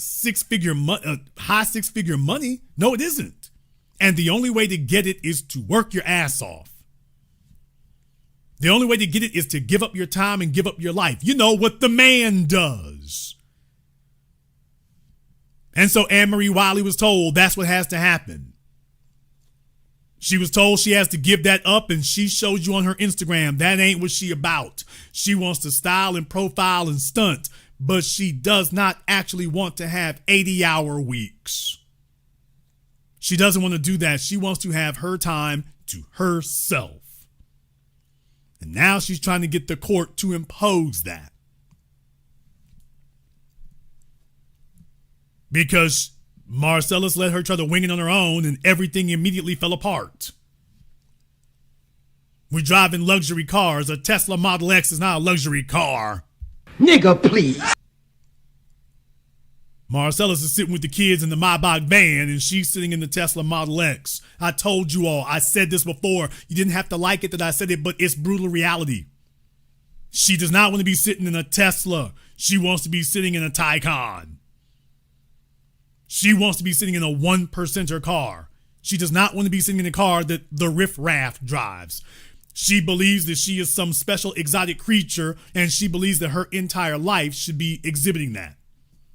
high six-figure money. No, it isn't. And the only way to get it is to work your ass off. The only way to get it is to give up your time and give up your life. You know what the man does. And so Anne-Marie Wiley was told that's what has to happen. She was told she has to give that up, and she showed you on her Instagram that ain't what she about. She wants to style and profile and stunt, but she does not actually want to have 80-hour weeks. She doesn't want to do that. She wants to have her time to herself. And now she's trying to get the court to impose that. Because Marcellus let her try to wing it on her own and everything immediately fell apart. We're driving luxury cars. A Tesla Model X is not a luxury car. Nigga, please. Marcellus is sitting with the kids in the Maybach van and she's sitting in the Tesla Model X. I told you all, I said this before. You didn't have to like it that I said it, but it's brutal reality. She does not want to be sitting in a Tesla. She wants to be sitting in a Taycan. She wants to be sitting in a 1%er car. She does not want to be sitting in a car that the riffraff drives. She believes that she is some special exotic creature, and she believes that her entire life should be exhibiting that.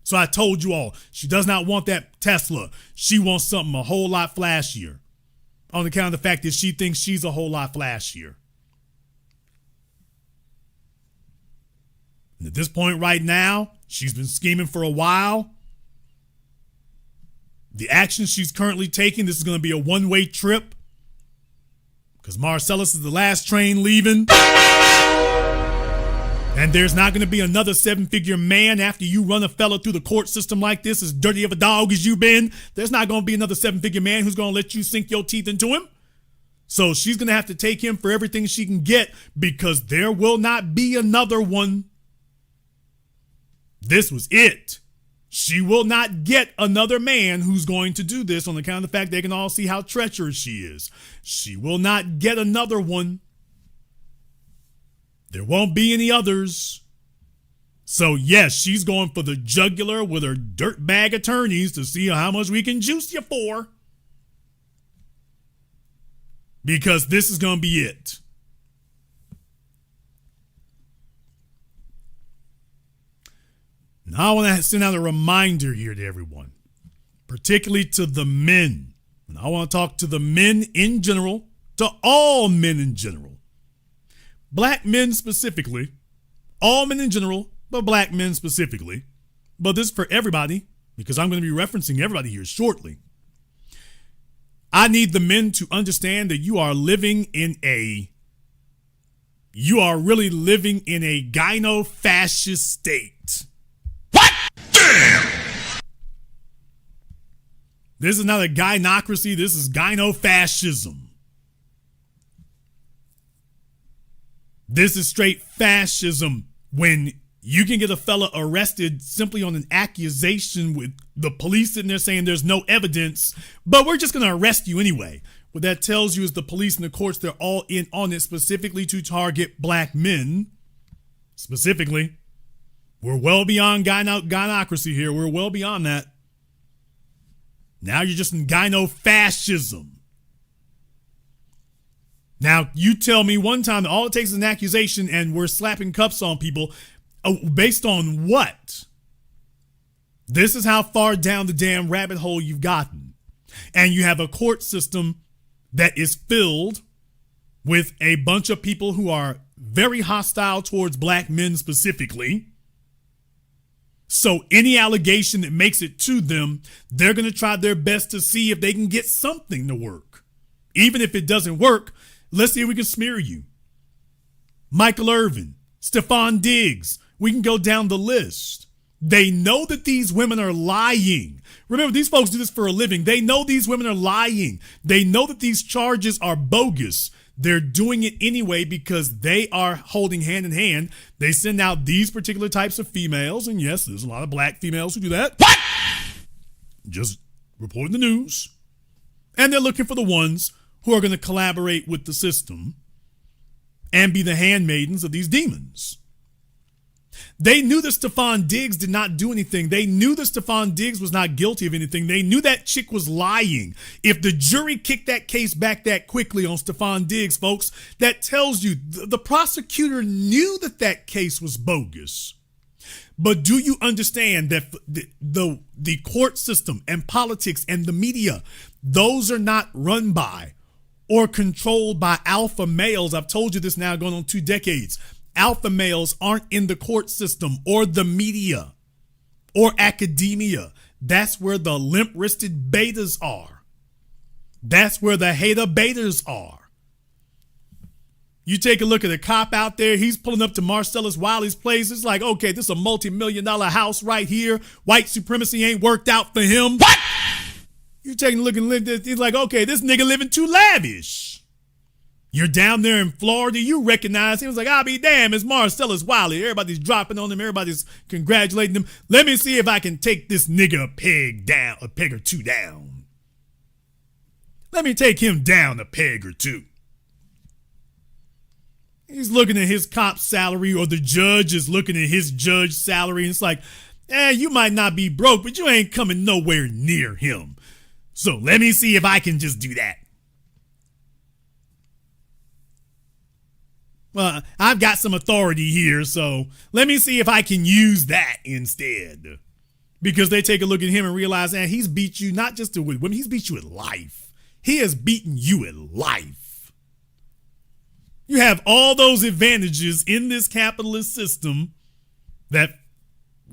So I told you all, she does not want that Tesla. She wants something a whole lot flashier, on account of the fact that she thinks she's a whole lot flashier. And at this point right now, she's been scheming for a while. The action she's currently taking, this is going to be a one-way trip, because Marcellus is the last train leaving. And there's not going to be another 7-figure man after you run a fella through the court system like this, as dirty of a dog as you've been. There's not going to be another 7-figure man who's going to let you sink your teeth into him. So she's going to have to take him for everything she can get, because there will not be another one. This was it. She will not get another man who's going to do this, on account of the fact they can all see how treacherous she is. She will not get another one. There won't be any others. So yes, she's going for the jugular with her dirtbag attorneys to see how much we can juice you for. Because this is going to be it. Now I want to send out a reminder here to everyone, particularly to the men. And I want to talk to the men in general, to all men in general. Black men specifically, all men in general, but black men specifically. But this is for everybody, because I'm going to be referencing everybody here shortly. I need the men to understand that you are really living in a gyno-fascist state. What? Damn! This is not a gynocracy, this is gyno-fascism. This is straight fascism, when you can get a fella arrested simply on an accusation with the police sitting there saying there's no evidence, but we're just going to arrest you anyway. What that tells you is the police and the courts, they're all in on it specifically to target black men. Specifically. We're well beyond gynocracy here. We're well beyond that. Now you're just in gyno-fascism. Now, you tell me one time that all it takes is an accusation and we're slapping cuffs on people. Based on what? This is how far down the damn rabbit hole you've gotten. And you have a court system that is filled with a bunch of people who are very hostile towards black men specifically. So any allegation that makes it to them, they're going to try their best to see if they can get something to work. Even if it doesn't work, let's see if we can smear you. Michael Irvin, Stephon Diggs, we can go down the list. They know that these women are lying. Remember, these folks do this for a living. They know these women are lying. They know that these charges are bogus. They're doing it anyway because they are holding hand in hand. They send out these particular types of females. And yes, there's a lot of black females who do that. What? Just reporting the news. And they're looking for the ones who are going to collaborate with the system and be the handmaidens of these demons. They knew that Stephon Diggs did not do anything. They knew that Stephon Diggs was not guilty of anything. They knew that chick was lying. If the jury kicked that case back that quickly on Stephon Diggs, folks, that tells you the prosecutor knew that that case was bogus. But do you understand that the court system and politics and the media, those are not run by or controlled by alpha males? I've told you this now going on 2 decades. Alpha males aren't in the court system or the media or academia. That's where the limp-wristed betas are. That's where the hater betas are. You take a look at a cop out there, he's pulling up to Marcellus Wiley's place. It's like, okay, this is a multi-million-dollar house right here. White supremacy ain't worked out for him. What? You're taking a look and he's like, okay, this nigga living too lavish. You're down there in Florida. You recognize him. He was like, I'll be damned, it's Marcellus Wiley. Everybody's dropping on him. Everybody's congratulating him. Let me see if I can take this nigga a peg or two down. Let me take him down a peg or two. He's looking at his cop salary, or the judge is looking at his judge salary, and it's like, you might not be broke, but you ain't coming nowhere near him. So let me see if I can just do that. Well, I've got some authority here, so let me see if I can use that instead. Because they take a look at him and realize that he's beat you not just with women, he's beat you at life. He has beaten you at life. You have all those advantages in this capitalist system that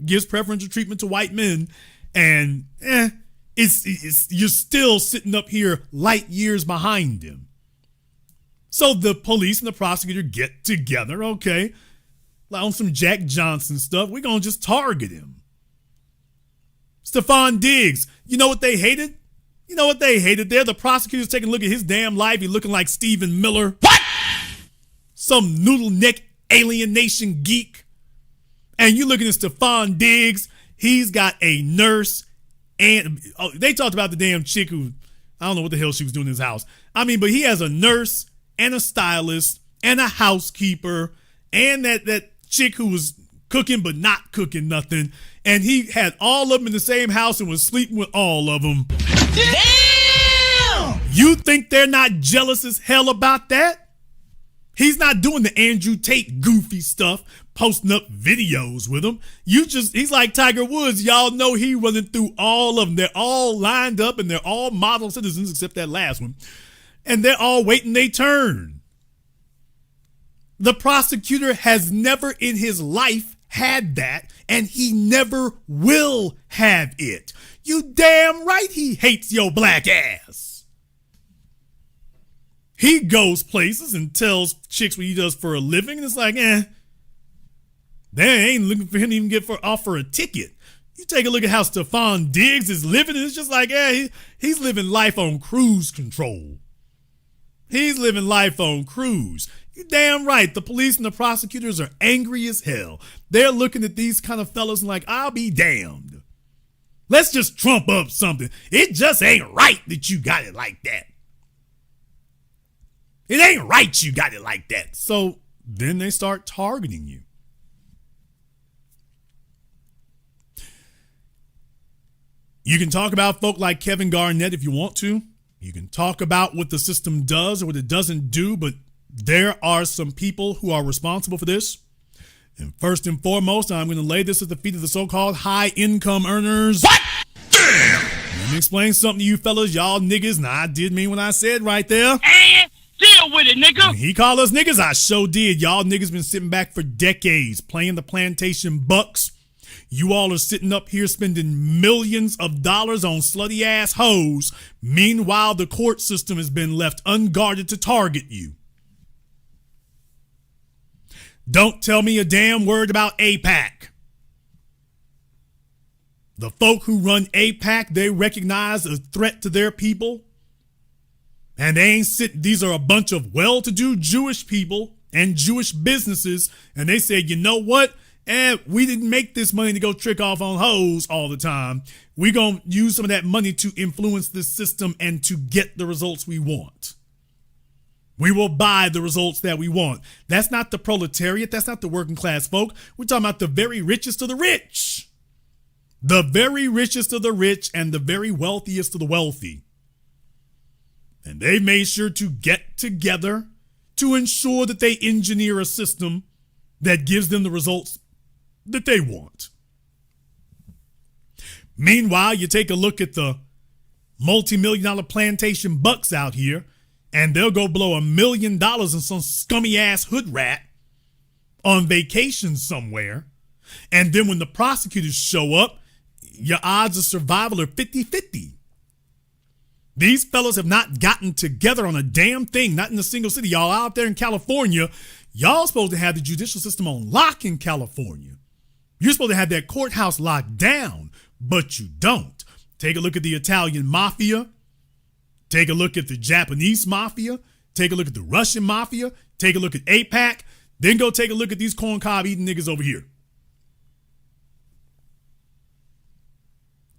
gives preferential treatment to white men, and you're still sitting up here light years behind him. So the police and the prosecutor get together, okay, on some Jack Johnson stuff. We're going to just target him. Stephon Diggs, you know what they hated? You know what they hated there? The prosecutor's taking a look at his damn life. He's looking like Stephen Miller. What? Some noodle neck alienation geek. And you looking at Stephon Diggs. He's got a nurse. And they talked about the damn chick who, I don't know what the hell she was doing in his house. I mean, but he has a nurse and a stylist and a housekeeper and that chick who was cooking but not cooking nothing. And he had all of them in the same house and was sleeping with all of them. Damn! You think they're not jealous as hell about that? He's not doing the Andrew Tate goofy stuff, posting up videos with them. He's like Tiger Woods. Y'all know he running through all of them. They're all lined up and they're all model citizens except that last one. And they're all waiting their turn. The prosecutor has never in his life had that, and he never will have it. You damn right he hates your black ass. He goes places and tells chicks what he does for a living, and it's like, they ain't looking for him to even offer a ticket. You take a look at how Stephon Diggs is living, and it's just like, he's living life on cruise control. He's living life on cruise. You're damn right. The police and the prosecutors are angry as hell. They're looking at these kind of fellas and like, I'll be damned. Let's just trump up something. It just ain't right that you got it like that. It ain't right you got it like that. So then they start targeting you. You can talk about folk like Kevin Garnett if you want to. You can talk about what the system does or what it doesn't do, but there are some people who are responsible for this. And first and foremost, I'm going to lay this at the feet of the so-called high income earners. What? Damn! Let me explain something to you fellas, y'all niggas. Now, I did mean what I said right there. And deal with it, nigga. When he called us niggas, I sure did. Y'all niggas been sitting back for decades playing the plantation bucks. You all are sitting up here spending millions of dollars on slutty ass hoes. Meanwhile, the court system has been left unguarded to target you. Don't tell me a damn word about AIPAC. The folk who run AIPAC, they recognize a threat to their people. And they ain't sitting, these are a bunch of well-to-do Jewish people and Jewish businesses. And they said, you know what? We didn't make this money to go trick off on hoes all the time. We're going to use some of that money to influence this system and to get the results we want. We will buy the results that we want. That's not the proletariat. That's not the working class folk. We're talking about the very richest of the rich. The very richest of the rich and the very wealthiest of the wealthy. And they made sure to get together to ensure that they engineer a system that gives them the results that they want. Meanwhile, you take a look at the multi-million-dollar plantation bucks out here, and they'll go blow $1 million on some scummy ass hood rat on vacation somewhere. And then when the prosecutors show up, your odds of survival are 50-50. These fellas have not gotten together on a damn thing, not in a single city. Y'all out there in California, y'all supposed to have the judicial system on lock in California. You're supposed to have that courthouse locked down, but you don't. Take a look at the Italian mafia. Take a look at the Japanese mafia. take a look at the Russian mafia, take a look at AIPAC, then go take a look at these corn cob eating niggas over here.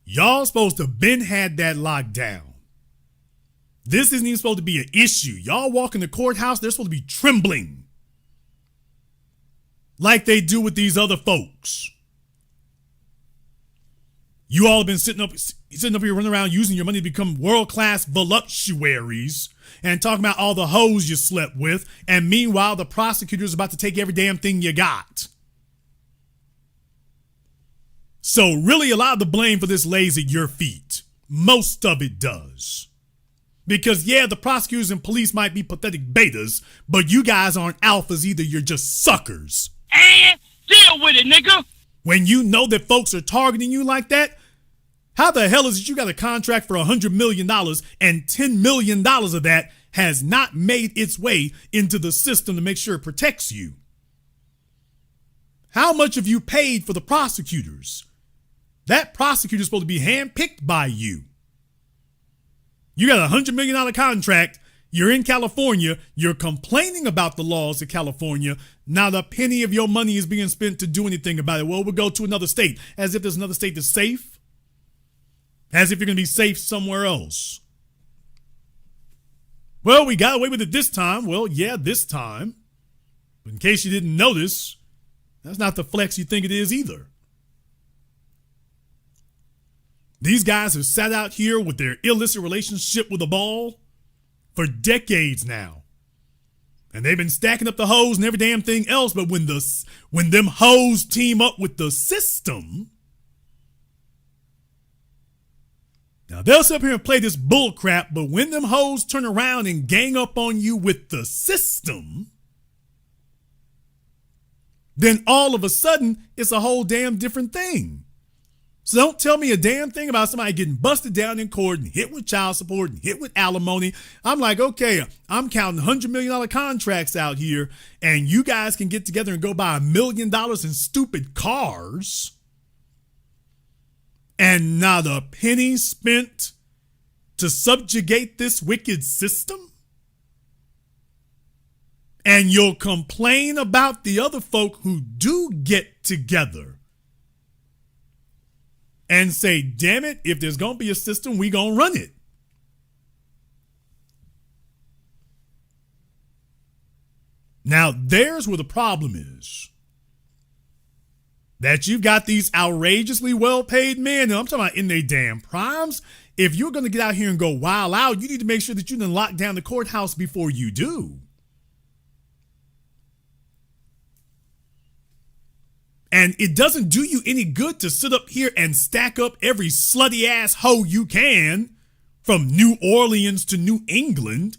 Y'all supposed to have been had that locked down. This isn't even supposed to be an issue. Y'all walk in the courthouse, they're supposed to be trembling. Like they do with these other folks. You all have been sitting up here running around using your money to become world-class voluptuaries and talking about all the hoes you slept with, and meanwhile the prosecutor's about to take every damn thing you got. So really a lot of the blame for this lays at your feet. Most of it does. Because yeah, the prosecutors and police might be pathetic betas, but you guys aren't alphas either, you're just suckers. And deal with it, nigga. When you know that folks are targeting you like that, how the hell is it you got a contract for $100 million and $10 million of that has not made its way into the system to make sure it protects you? How much have you paid for the prosecutors? That prosecutor's supposed to be handpicked by you. You got a $100 million contract. You're in California. You're complaining about the laws of California. Not a penny of your money is being spent to do anything about it. Well, we'll go to another state. As if there's another state that's safe. As if you're going to be safe somewhere else. Well, we got away with it this time. Well, yeah, this time. But in case you didn't notice, that's not the flex you think it is either. These guys have sat out here with their illicit relationship with a ball for decades now. And they've been stacking up the hoes and every damn thing else. But when them hoes team up with the system, now they'll sit up here and play this bull crap, but when them hoes turn around and gang up on you with the system, then all of a sudden it's a whole damn different thing. So don't tell me a damn thing about somebody getting busted down in court and hit with child support and hit with alimony. I'm like, okay, I'm counting $100 million contracts out here, and you guys can get together and go buy $1 million in stupid cars, and not a penny spent to subjugate this wicked system? And you'll complain about the other folk who do get together and say, damn it, if there's going to be a system, we going to run it. Now, there's where the problem is. That you've got these outrageously well-paid men, and I'm talking about in their damn primes. If you're going to get out here and go wild out, you need to make sure that you done lock down the courthouse before you do. And it doesn't do you any good to sit up here and stack up every slutty ass hoe you can from New Orleans to New England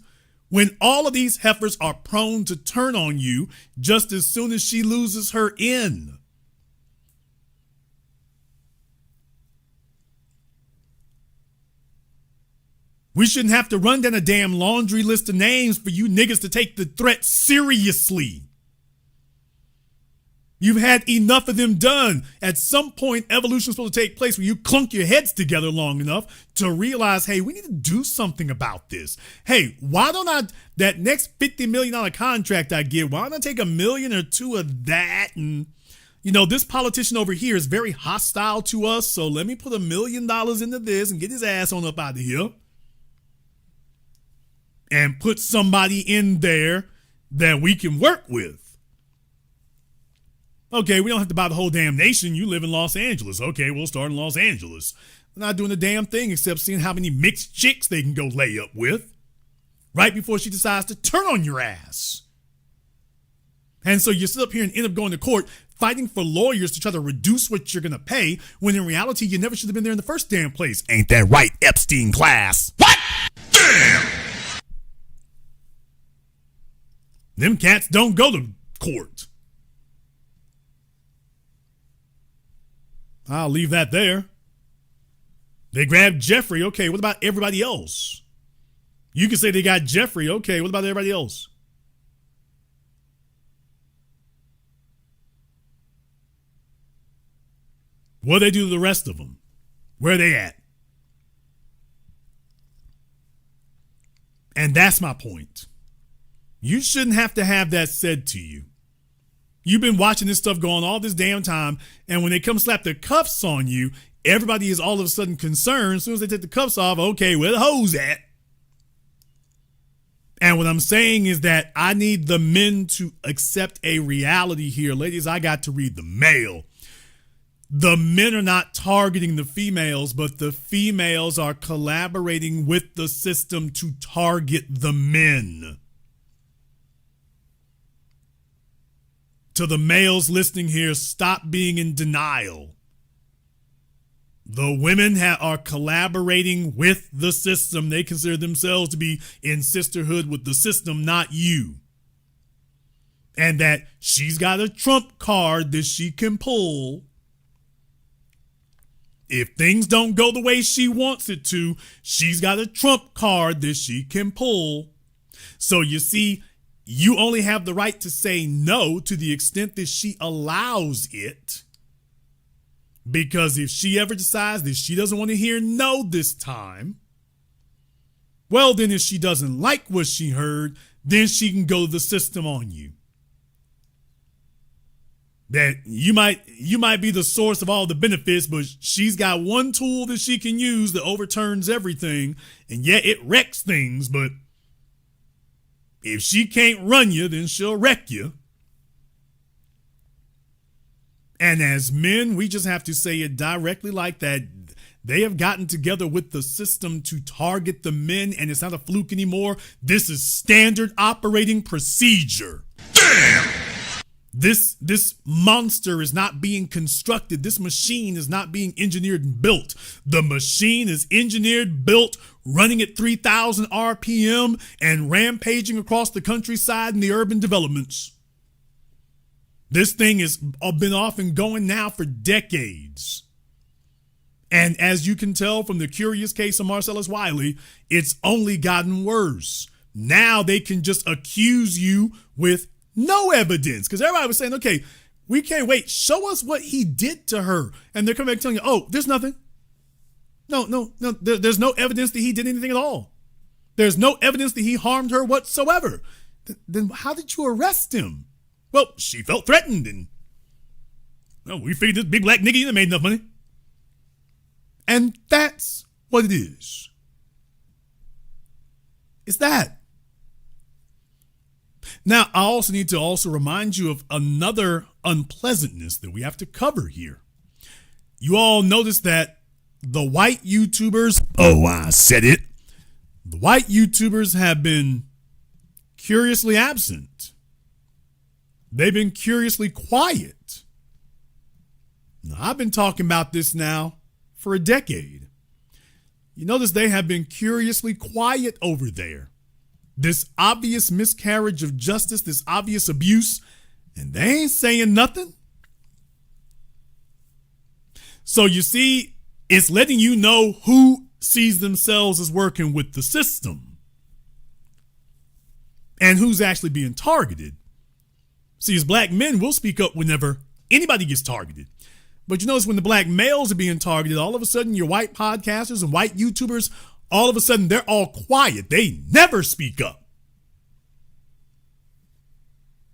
when all of these heifers are prone to turn on you just as soon as she loses her in. We shouldn't have to run down a damn laundry list of names for you niggas to take the threat seriously. You've had enough of them done. At some point, evolution is supposed to take place where you clunk your heads together long enough to realize, hey, we need to do something about this. Hey, why don't I, that next $50 million contract I get, why don't I take $1 million or $2 million of that? And, you know, this politician over here is very hostile to us, so let me put $1 million into this and get his ass on up out of here. And put somebody in there that we can work with. Okay, we don't have to buy the whole damn nation. You live in Los Angeles. Okay, we'll start in Los Angeles. They're not doing a damn thing except seeing how many mixed chicks they can go lay up with right before she decides to turn on your ass. And so you sit up here and end up going to court fighting for lawyers to try to reduce what you're going to pay when in reality you never should have been there in the first damn place. Ain't that right, Epstein class? What? Damn! Them cats don't go to court. I'll leave that there. They grabbed Jeffrey. Okay, what about everybody else? You can say they got Jeffrey. Okay, what about everybody else? What do they do to the rest of them? Where are they at? And that's my point. You shouldn't have to have that said to you. You've been watching this stuff going all this damn time, and when they come slap the cuffs on you, everybody is all of a sudden concerned. As soon as they take the cuffs off, okay, where the hoes at? And what I'm saying is that I need the men to accept a reality here. Ladies, I got to read the mail. The men are not targeting the females, but the females are collaborating with the system to target the men. To the males listening here, stop being in denial. The women are collaborating with the system. They consider themselves to be in sisterhood with the system, not you. And that she's got a trump card that she can pull. If things don't go the way she wants it to, she's got a trump card that she can pull. So you see, you only have the right to say no to the extent that she allows it. Because if she ever decides that she doesn't want to hear no this time, well, then if she doesn't like what she heard, then she can go to the system on you. That you might be the source of all the benefits, but she's got one tool that she can use that overturns everything, and yeah, it wrecks things, but if she can't run you, then she'll wreck you. And as men, we just have to say it directly like that. They have gotten together with the system to target the men, and it's not a fluke anymore. This is standard operating procedure. Damn! This monster is not being constructed. This machine is not being engineered and built. The machine is engineered, built, running at 3,000 RPM and rampaging across the countryside and the urban developments. This thing has been off and going now for decades. And as you can tell from the curious case of Marcellus Wiley, it's only gotten worse. Now they can just accuse you with no evidence, because everybody was saying, okay, we can't wait. Show us what he did to her. And they're coming back telling you, oh, there's nothing. No. There's no evidence that he did anything at all. There's no evidence that he harmed her whatsoever. Then how did you arrest him? Well, she felt threatened, and we figured this big black nigga that made enough money. And that's what it is. It's that. Now, I also need to remind you of another unpleasantness that we have to cover here. You all notice that the white YouTubers, I said it. The white YouTubers have been curiously absent. They've been curiously quiet. Now, I've been talking about this now for a decade. You notice they have been curiously quiet over there. This obvious miscarriage of justice, this obvious abuse, and they ain't saying nothing. So you see, it's letting you know who sees themselves as working with the system and who's actually being targeted. See, as black men, we'll speak up whenever anybody gets targeted. But you notice when the black males are being targeted, all of a sudden your white podcasters and white YouTubers, all of a sudden they're all quiet. They never speak up.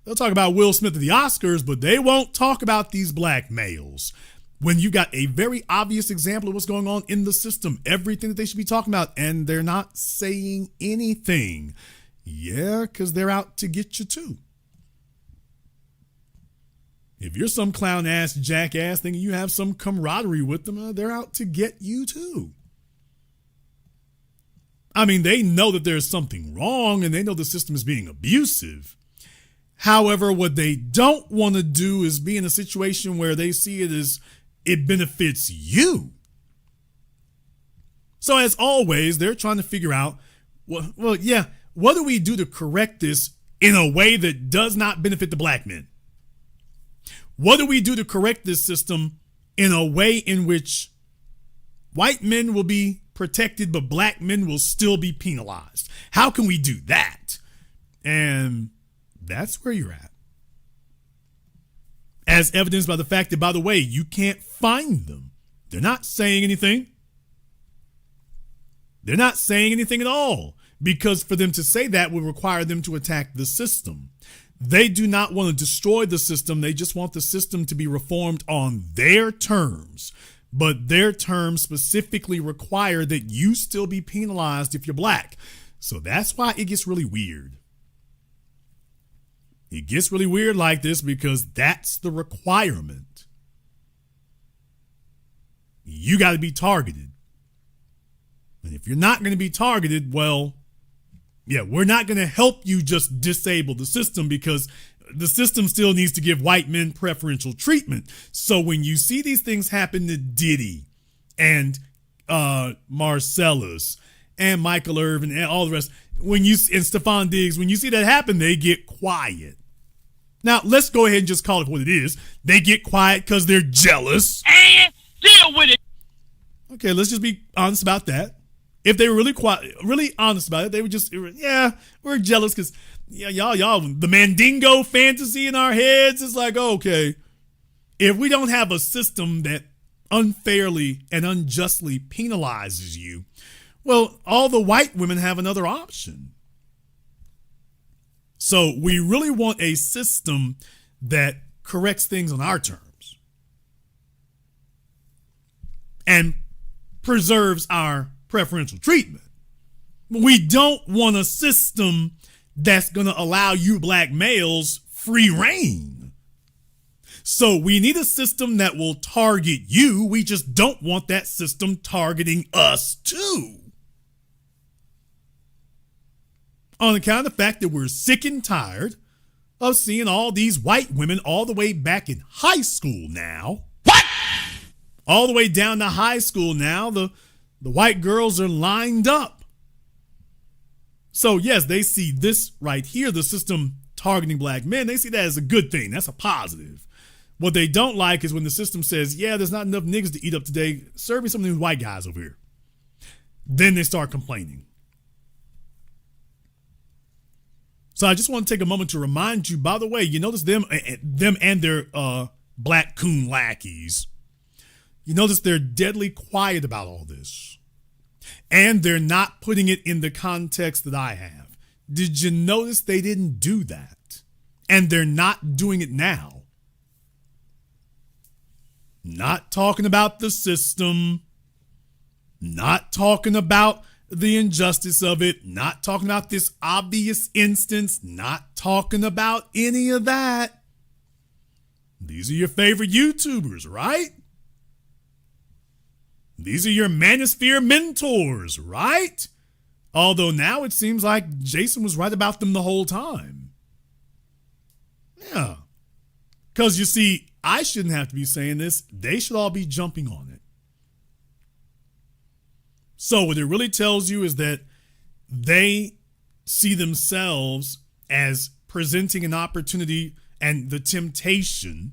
They'll talk about Will Smith at the Oscars, but they won't talk about these black males. When you got a very obvious example of what's going on in the system, everything that they should be talking about, and they're not saying anything. Yeah, because they're out to get you too. If you're some clown ass jackass thinking you have some camaraderie with them, they're out to get you too. I mean, they know that there's something wrong and they know the system is being abusive. However, what they don't want to do is be in a situation where they see it as it benefits you. So as always, they're trying to figure out, what do we do to correct this in a way that does not benefit the black men? What do we do to correct this system in a way in which white men will be protected, but black men will still be penalized? How can we do that? And that's where you're at. As evidenced by the fact that, by the way, you can't find them. They're not saying anything. They're not saying anything at all. because for them to say that would require them to attack the system. They do not want to destroy the system. They just want the system to be reformed on their terms. But their terms specifically require that you still be penalized if you're black. So that's why it gets really weird. It gets really weird like this because that's the requirement. You got to be targeted. And if you're not going to be targeted, well, yeah, we're not going to help you just disable the system because the system still needs to give white men preferential treatment. So when you see these things happen to Diddy and Marcellus and Michael Irvin and all the rest, and Stephon Diggs, when you see that happen, they get quiet. Now, let's go ahead and just call it what it is. They get quiet because they're jealous. And deal with it. Okay, let's just be honest about that. If they were really quiet, really honest about it, they would just, yeah, we're jealous because y'all, the Mandingo fantasy in our heads is like, okay, if we don't have a system that unfairly and unjustly penalizes you, well, all the white women have another option. So we really want a system that corrects things on our terms and preserves our preferential treatment. We don't want a system that's going to allow you black males free reign. So we need a system that will target you. We just don't want that system targeting us too. On account of the fact that we're sick and tired of seeing all these white women all the way back in high school now. What? All the way down to high school now, the white girls are lined up. So yes, they see this right here, the system targeting black men. They see that as a good thing. That's a positive. What they don't like is when the system says, yeah, there's not enough niggas to eat up today. Serve me some of these white guys over here. Then they start complaining. So I just want to take a moment to remind you, by the way, you notice them and their black coon lackeys. You notice they're deadly quiet about all this. And they're not putting it in the context that I have. Did you notice they didn't do that? And they're not doing it now. Not talking about the system. Not talking about the injustice of it, not talking about this obvious instance, not talking about any of that. These are your favorite YouTubers, right? These are your manosphere mentors, right? Although now it seems like Jason was right about them the whole time. Yeah. Because you see, I shouldn't have to be saying this. They should all be jumping on it. So what it really tells you is that they see themselves as presenting an opportunity and the temptation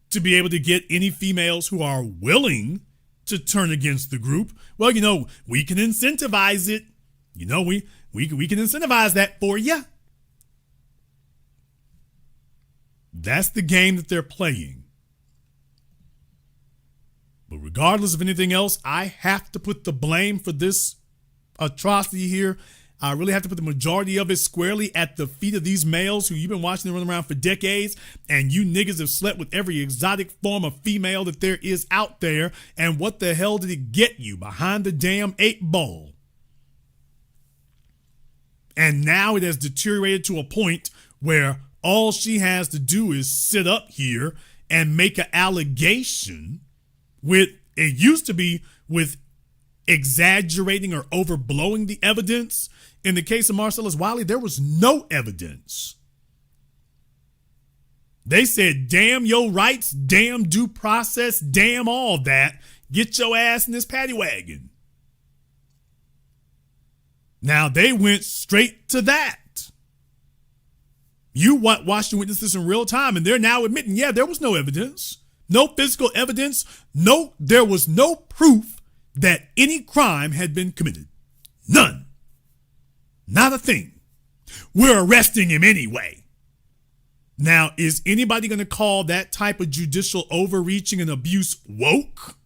to be able to get any females who are willing to turn against the group. Well, we can incentivize it. We can incentivize that for you. That's the game that they're playing. But regardless of anything else, I have to put the blame for this atrocity here. I really have to put the majority of it squarely at the feet of these males who you've been watching them run around for decades. And you niggas have slept with every exotic form of female that there is out there. And what the hell did it get you behind the damn 8 ball? And now it has deteriorated to a point where all she has to do is sit up here and make an allegation with, it used to be with exaggerating or overblowing the evidence. In the case of Marcellus Wiley, there was no evidence. They said, damn your rights, damn due process, damn all that. Get your ass in this paddy wagon. Now they went straight to that. You watched and witnessed this in real time, and they're now admitting, yeah, there was no evidence. No physical evidence. No, there was no proof that any crime had been committed. None. Not a thing. We're arresting him anyway. Now, is anybody going to call that type of judicial overreaching and abuse woke?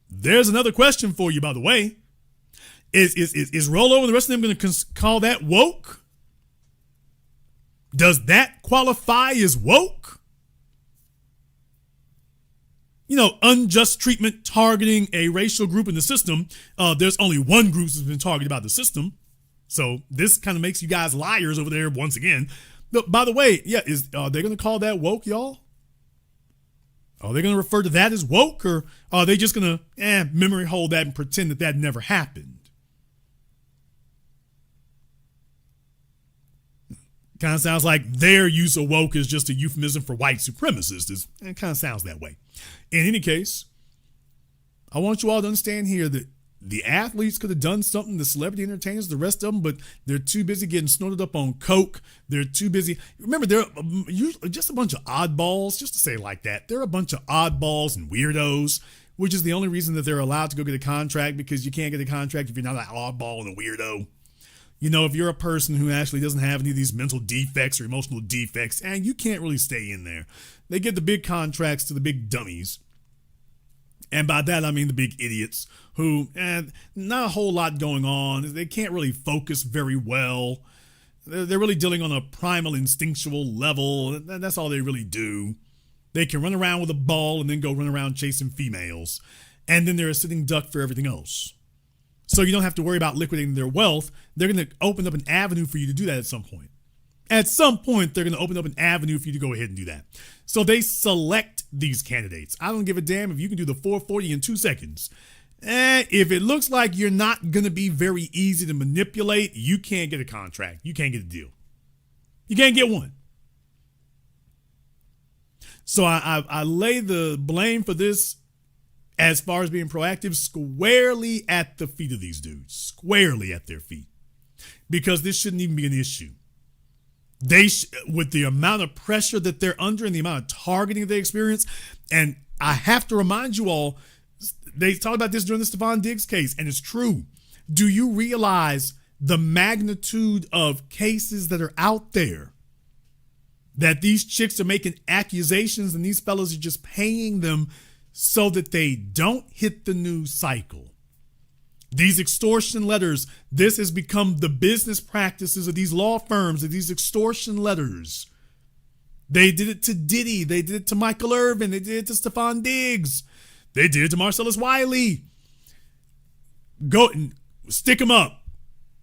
There's another question for you, by the way. Is Rolo and the rest of them going to call that woke? Does that qualify as woke? You know, unjust treatment targeting a racial group in the system. There's only one group that's been targeted by the system. So this kind of makes you guys liars over there once again. But by the way, yeah, are they going to call that woke, y'all? Are they going to refer to that as woke, or are they just going to memory hold that and pretend that never happened? Kind of sounds like their use of woke is just a euphemism for white supremacists. It kind of sounds that way. In any case, I want you all to understand here that the athletes could have done something, the celebrity entertainers, the rest of them, but they're too busy getting snorted up on coke. They're too busy. Remember, they're usually just a bunch of oddballs, just to say it like that. They're a bunch of oddballs and weirdos, which is the only reason that they're allowed to go get a contract, because you can't get a contract if you're not an oddball and a weirdo. You know, if you're a person who actually doesn't have any of these mental defects or emotional defects, and you can't really stay in there. They get the big contracts to the big dummies. And by that, I mean the big idiots who, not a whole lot going on. They can't really focus very well. They're really dealing on a primal instinctual level. That's all they really do. They can run around with a ball and then go run around chasing females. And then they're a sitting duck for everything else. So you don't have to worry about liquidating their wealth. They're going to open up an avenue for you to do that at some point. At some point, they're going to open up an avenue for you to go ahead and do that. So they select these candidates. I don't give a damn if you can do the 440 in 2 seconds. If it looks like you're not going to be very easy to manipulate, you can't get a contract. You can't get a deal. You can't get one. So I lay the blame for this, as far as being proactive, squarely at the feet of these dudes. Squarely at their feet. Because this shouldn't even be an issue. With the amount of pressure that they're under and the amount of targeting they experience, and I have to remind you all, they talked about this during the Stephon Diggs case, and it's true. Do you realize the magnitude of cases that are out there? That these chicks are making accusations and these fellas are just paying them so that they don't hit the news cycle. These extortion letters, this has become the business practices of these law firms, of these extortion letters. They did it to Diddy. They did it to Michael Irvin. They did it to Stephon Diggs. They did it to Marcellus Wiley. Go and stick them up.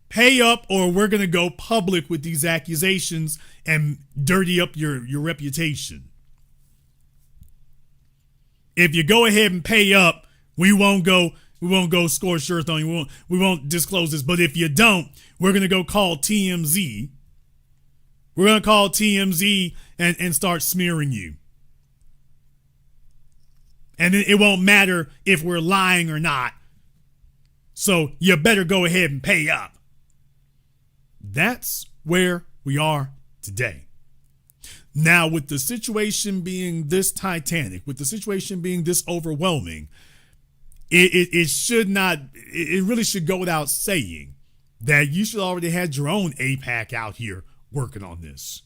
Pay up, or we're going to go public with these accusations and dirty up your reputation. If you go ahead and pay up, we won't go scorched earth on you. We won't disclose this. But if you don't, we're going to go call TMZ. We're going to call TMZ and start smearing you. And then it won't matter if we're lying or not. So you better go ahead and pay up. That's where we are today. Now, with the situation being this titanic, with the situation being this overwhelming, it should not, it really should go without saying that you should already had your own APAC out here working on this.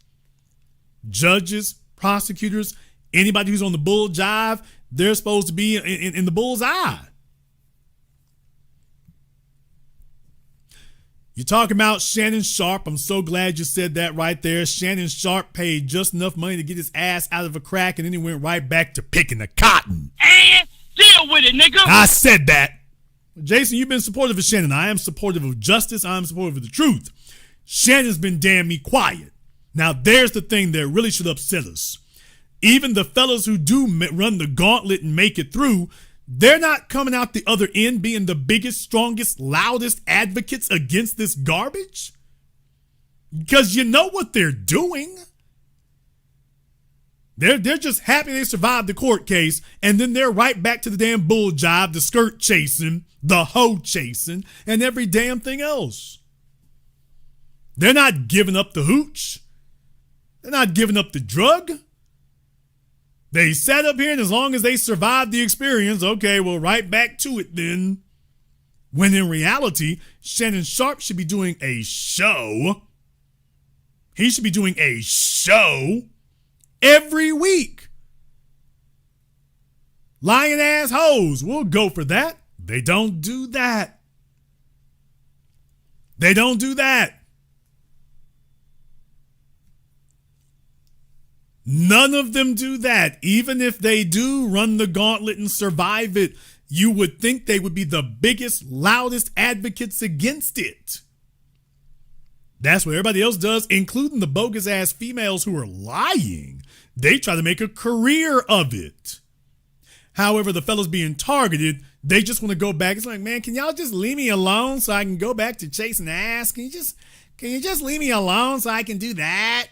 Judges, prosecutors, anybody who's on the bull jive, they're supposed to be in the bull's eye. You're talking about Shannon Sharpe. I'm so glad you said that right there. Shannon Sharpe paid just enough money to get his ass out of a crack, and then he went right back to picking the cotton. And deal with it, nigga. I said that. Jason, you've been supportive of Shannon. I am supportive of justice. I am supportive of the truth. Shannon's been damn me quiet. Now, there's the thing that really should upset us. Even the fellas who do run the gauntlet and make it through, they're not coming out the other end being the biggest, strongest, loudest advocates against this garbage. Because you know what they're doing. They're just happy they survived the court case, and then they're right back to the damn bull jive, the skirt chasing, the hoe chasing, and every damn thing else. They're not giving up the hooch. They're not giving up the drug. They sat up here, and as long as they survived the experience, okay, well, right back to it then. When in reality, Shannon Sharpe should be doing a show. He should be doing a show every week. Lying ass hoes. We'll go for that. They don't do that. They don't do that. None of them do that. Even if they do run the gauntlet and survive it, you would think they would be the biggest, loudest advocates against it. That's what everybody else does, including the bogus ass females who are lying. They try to make a career of it. However, the fellas being targeted, they just want to go back. It's like, man, can y'all just leave me alone so I can go back to chasing ass? Can you just leave me alone so I can do that?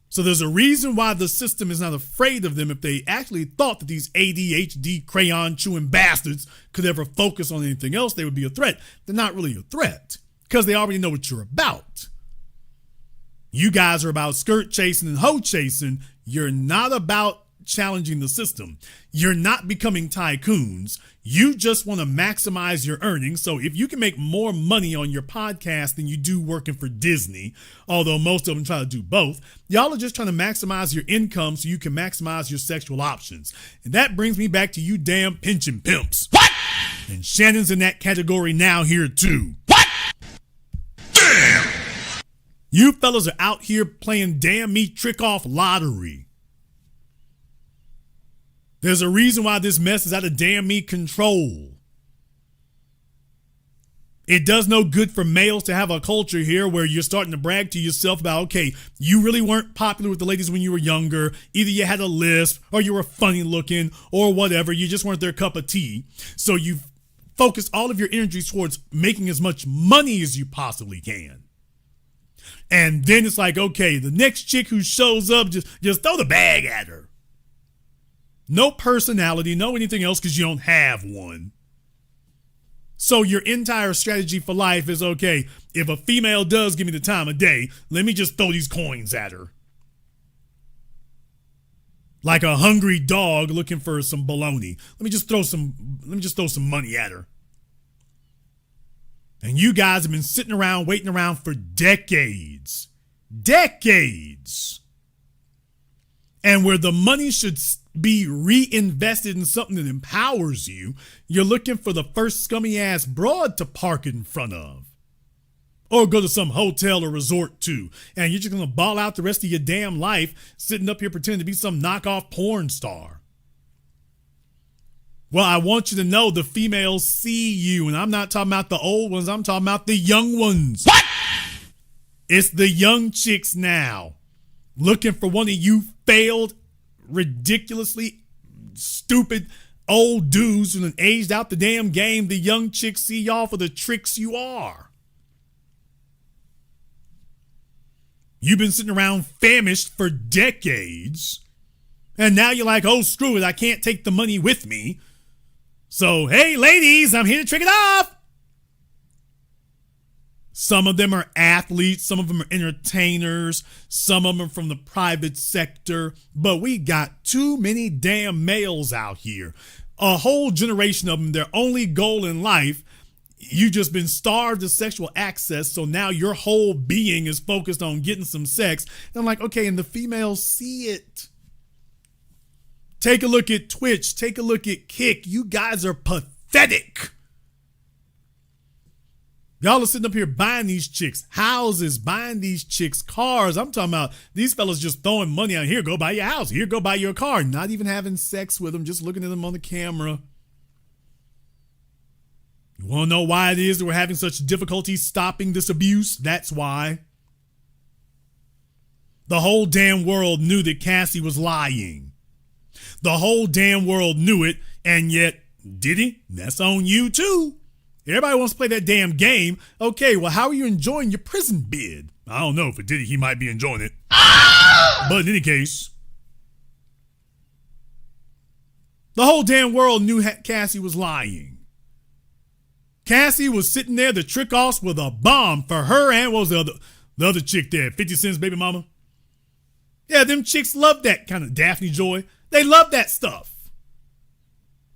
So there's a reason why the system is not afraid of them if they actually thought that these ADHD crayon-chewing bastards could ever focus on anything else, they would be a threat. They're not really a threat because they already know what you're about. You guys are about skirt chasing and hoe chasing. You're not about challenging the system. You're not becoming tycoons. You just want to maximize your earnings. So if you can make more money on your podcast than you do working for Disney, although most of them try to do both, y'all are just trying to maximize your income so you can maximize your sexual options. And that brings me back to you damn pension pimps. What? And Shannon's in that category now here too. What? Damn! You fellas are out here playing damn me trick off lottery. There's a reason why this mess is out of damn me control. It does no good for males to have a culture here where you're starting to brag to yourself about, okay, you really weren't popular with the ladies when you were younger. Either you had a lisp or you were funny looking or whatever. You just weren't their cup of tea. So you focus all of your energy towards making as much money as you possibly can. And then it's like, okay, the next chick who shows up, just throw the bag at her. No personality, no anything else because you don't have one. So your entire strategy for life is, okay, if a female does give me the time of day, let me just throw these coins at her. Like a hungry dog looking for some bologna. Let me just throw some money at her. And you guys have been sitting around, waiting around for decades. Decades. And where the money should be reinvested in something that empowers you, you're looking for the first scummy ass broad to park in front of. Or go to some hotel or resort to. And you're just going to ball out the rest of your damn life sitting up here pretending to be some knockoff porn star. Well, I want you to know the females see you. And I'm not talking about the old ones. I'm talking about the young ones. What? It's the young chicks now. Looking for one of you failed, ridiculously stupid old dudes who done aged out the damn game. The young chicks see y'all for the tricks you are. You've been sitting around famished for decades. And now you're like, oh, screw it. I can't take the money with me. So, hey, ladies, I'm here to trick it off. Some of them are athletes. Some of them are entertainers. Some of them are from the private sector. But we got too many damn males out here. A whole generation of them, their only goal in life, you just been starved of sexual access. So now your whole being is focused on getting some sex. And I'm like, okay, and the females see it. Take a look at Twitch. Take a look at Kick. You guys are pathetic. Y'all are sitting up here buying these chicks houses, buying these chicks cars. I'm talking about these fellas just throwing money out here. Go buy your house. Here, go buy your car. Not even having sex with them, just looking at them on the camera. You want to know why it is that we're having such difficulty stopping this abuse? That's why. The whole damn world knew that Cassie was lying. The whole damn world knew it, and yet, did he? That's on you too. Everybody wants to play that damn game. Okay, well, how are you enjoying your prison bid? I don't know. For Diddy, he might be enjoying it. But in any case, the whole damn world knew Cassie was lying. Cassie was sitting there, the trick-offs with a bomb for her and what was the other chick there, 50 Cent's baby mama? Yeah, them chicks love that kind of Daphne Joy. They love that stuff.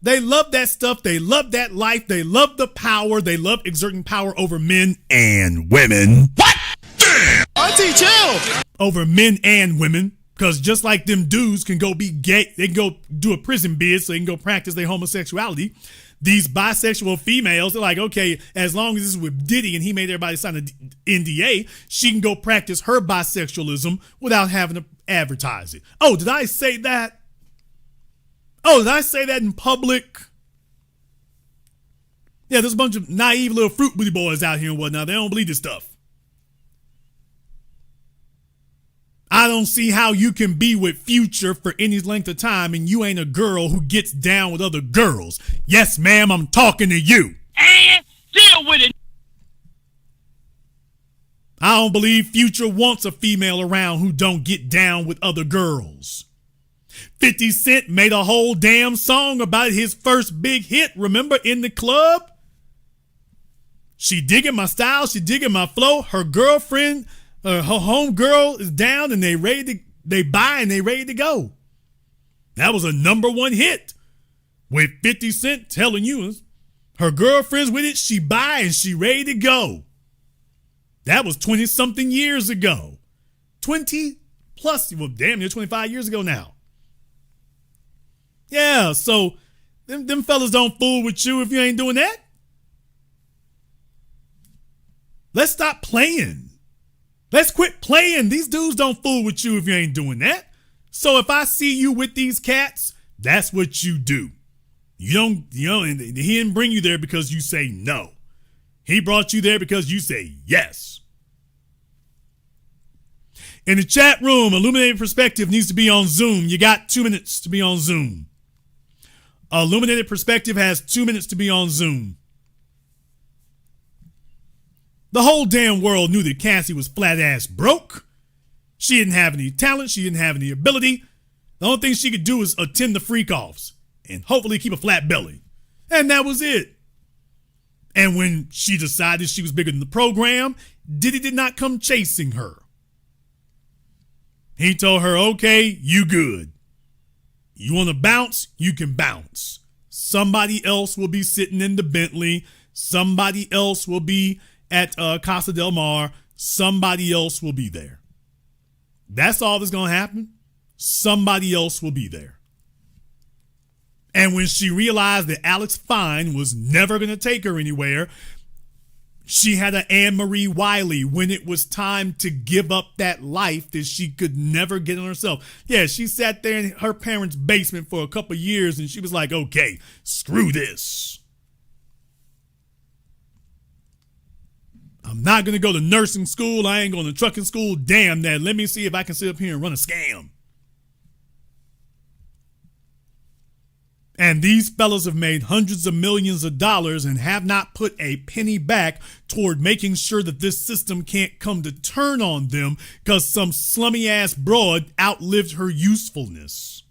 They love that stuff. They love that life. They love the power. They love exerting power over men and women. What? Damn! Auntie, chill! Over men and women. Because just like them dudes can go be gay, they can go do a prison bid so they can go practice their homosexuality. These bisexual females, they're like, okay, as long as this is with Diddy and he made everybody sign an NDA, she can go practice her bisexualism without having to advertise it. Oh, did I say that? Oh, did I say that in public? Yeah, there's a bunch of naive little fruit booty boys out here and whatnot. They don't believe this stuff. I don't see how you can be with Future for any length of time and you ain't a girl who gets down with other girls. Yes, ma'am, I'm talking to you. And deal with it. I don't believe Future wants a female around who don't get down with other girls. 50 Cent made a whole damn song about his first big hit, remember, In the Club? She digging my style, she digging my flow. Her girlfriend, her home girl is down and they buy and they ready to go. That was a #1 hit with 50 Cent telling you her girlfriend's with it, she buy and she ready to go. That was 20 something years ago. 20 plus, well, damn near 25 years ago now. Yeah, so them fellas don't fool with you if you ain't doing that. Let's stop playing. Let's quit playing. These dudes don't fool with you if you ain't doing that. So if I see you with these cats, that's what you do. You don't, and he didn't bring you there because you say no. He brought you there because you say yes. In the chat room, Illuminated Perspective needs to be on Zoom. You got 2 minutes to be on Zoom. Illuminated Perspective has 2 minutes to be on Zoom. The whole damn world knew that Cassie was flat ass broke. She didn't have any talent. She didn't have any ability. The only thing she could do was attend the freak offs and hopefully keep a flat belly. And that was it. And when she decided she was bigger than the program, Diddy did not come chasing her. He told her, okay, you good. You want to bounce? You can bounce. Somebody else will be sitting in the Bentley. Somebody else will be at Casa del Mar. Somebody else will be there. That's all that's going to happen. Somebody else will be there. And when she realized that Alex Fine was never going to take her anywhere, she had an Anne-Marie Wiley when it was time to give up that life that she could never get on herself. Yeah, she sat there in her parents' basement for a couple years and she was like, okay, screw this. I'm not going to go to nursing school. I ain't going to trucking school. Damn that. Let me see if I can sit up here and run a scam. And these fellas have made hundreds of millions of dollars and have not put a penny back toward making sure that this system can't come to turn on them because some slummy ass broad outlived her usefulness.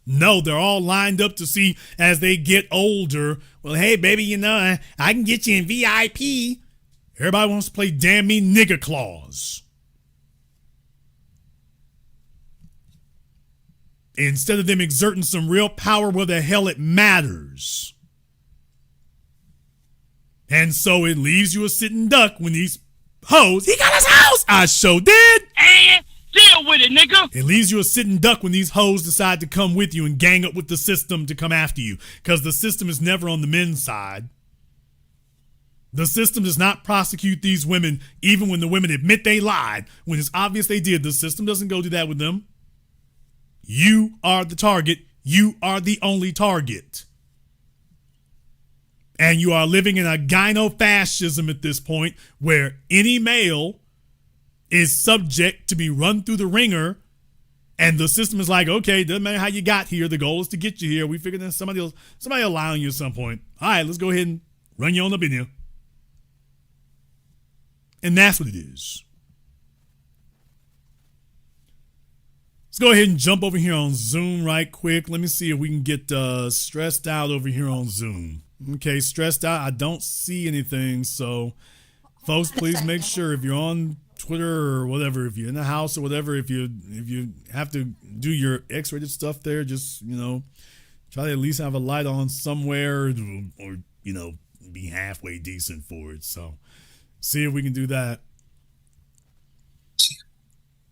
No, they're all lined up to see as they get older. Well, hey, baby, you know, I can get you in VIP. Everybody wants to play damn me nigga clause. Instead of them exerting some real power where the hell it matters. And so it leaves you a sitting duck when these hoes, he got his house, I sure did. And deal with it, nigga. It leaves you a sitting duck when these hoes decide to come with you and gang up with the system to come after you. Because the system is never on the men's side. The system does not prosecute these women even when the women admit they lied. When it's obvious they did, the system doesn't go do that with them. You are the target. You are the only target. And you are living in a gynofascism at this point where any male is subject to be run through the ringer. And the system is like, okay, doesn't matter how you got here. The goal is to get you here. We figured that somebody will allow you at some point. All right, let's go ahead and run you on up in here. And that's what it is. Let's go ahead and jump over here on Zoom right quick. Let me see if we can get Stressed Out over here on Zoom. Okay, Stressed Out, I don't see anything. So, folks, please make sure if you're on Twitter or whatever, if you're in the house or whatever, if you have to do your X-rated stuff there, just, you know, try to at least have a light on somewhere or you know, be halfway decent for it. So, see if we can do that.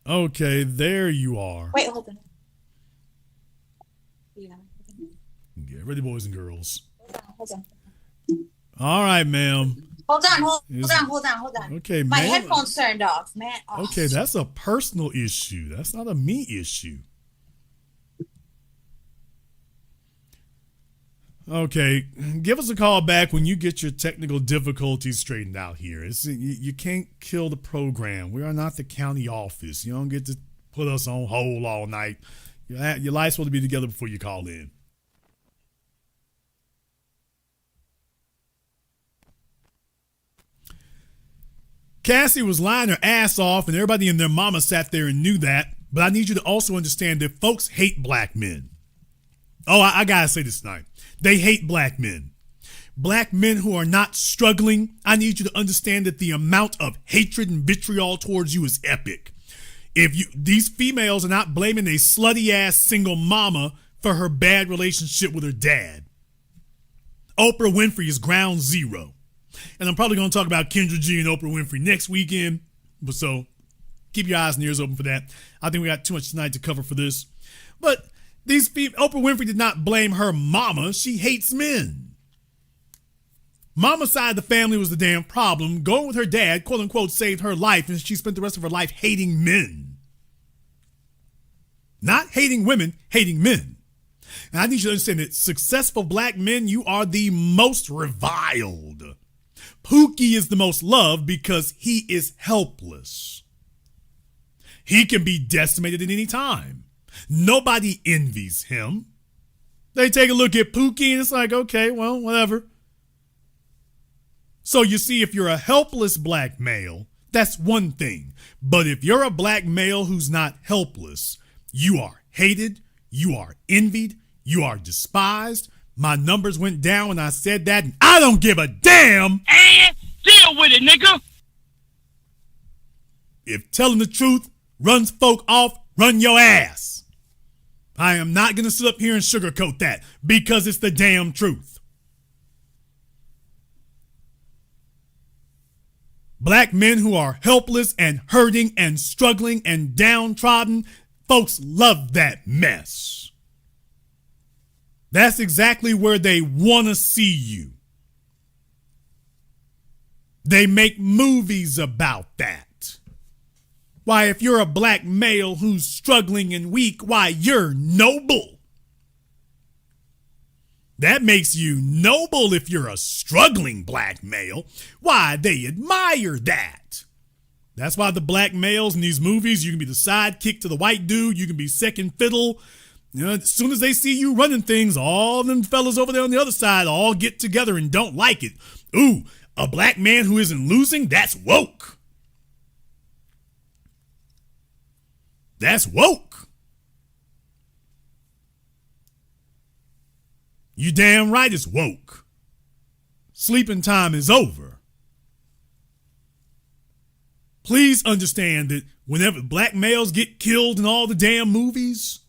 Okay, there you are. Wait, hold on. Yeah. Get ready, boys and girls. All right, ma'am. Hold on. Okay, My ma'am. headphones turned off, man. Oh. Okay, that's a personal issue. That's not a me issue. Okay, give us a call back when you get your technical difficulties straightened out here. You can't kill the program. We are not the county office. You don't get to put us on hold all night. Your life's supposed to be together before you call in. Cassie was lying her ass off, and everybody and their mama sat there and knew that. But I need you to also understand that folks hate black men. Oh, I gotta say this tonight. They hate black men. Black men who are not struggling, I need you to understand that the amount of hatred and vitriol towards you is epic. These females are not blaming a slutty ass single mama for her bad relationship with her dad. Oprah Winfrey is ground zero. And I'm probably going to talk about Kendra G and Oprah Winfrey next weekend. But so keep your eyes and ears open for that. I think we got too much tonight to cover for this. But Oprah Winfrey did not blame her mama. She hates men. Mama's side of the family was the damn problem. Going with her dad, quote unquote, saved her life, and she spent the rest of her life hating men. Not hating women, hating men. And I need you to understand that successful black men, you are the most reviled. Pookie is the most loved because he is helpless. He can be decimated at any time. Nobody envies him. They take a look at Pookie and it's like, okay, well, whatever. So you see, if you're a helpless black male, that's one thing. But if you're a black male who's not helpless, you are hated, you are envied, you are despised. My numbers went down when I said that, and I don't give a damn. And deal with it, nigga. If telling the truth runs folk off, run your ass. I am not going to sit up here and sugarcoat that because it's the damn truth. Black men who are helpless and hurting and struggling and downtrodden, folks love that mess. That's exactly where they want to see you. They make movies about that. Why, if you're a black male who's struggling and weak, why, you're noble. That makes you noble if you're a struggling black male. Why, they admire that. That's why the black males in these movies, you can be the sidekick to the white dude, you can be second fiddle. You know, as soon as they see you running things, all them fellas over there on the other side all get together and don't like it. Ooh, a black man who isn't losing, that's woke. That's woke. You damn right it's woke. Sleeping time is over. Please understand that whenever black males get killed in all the damn movies,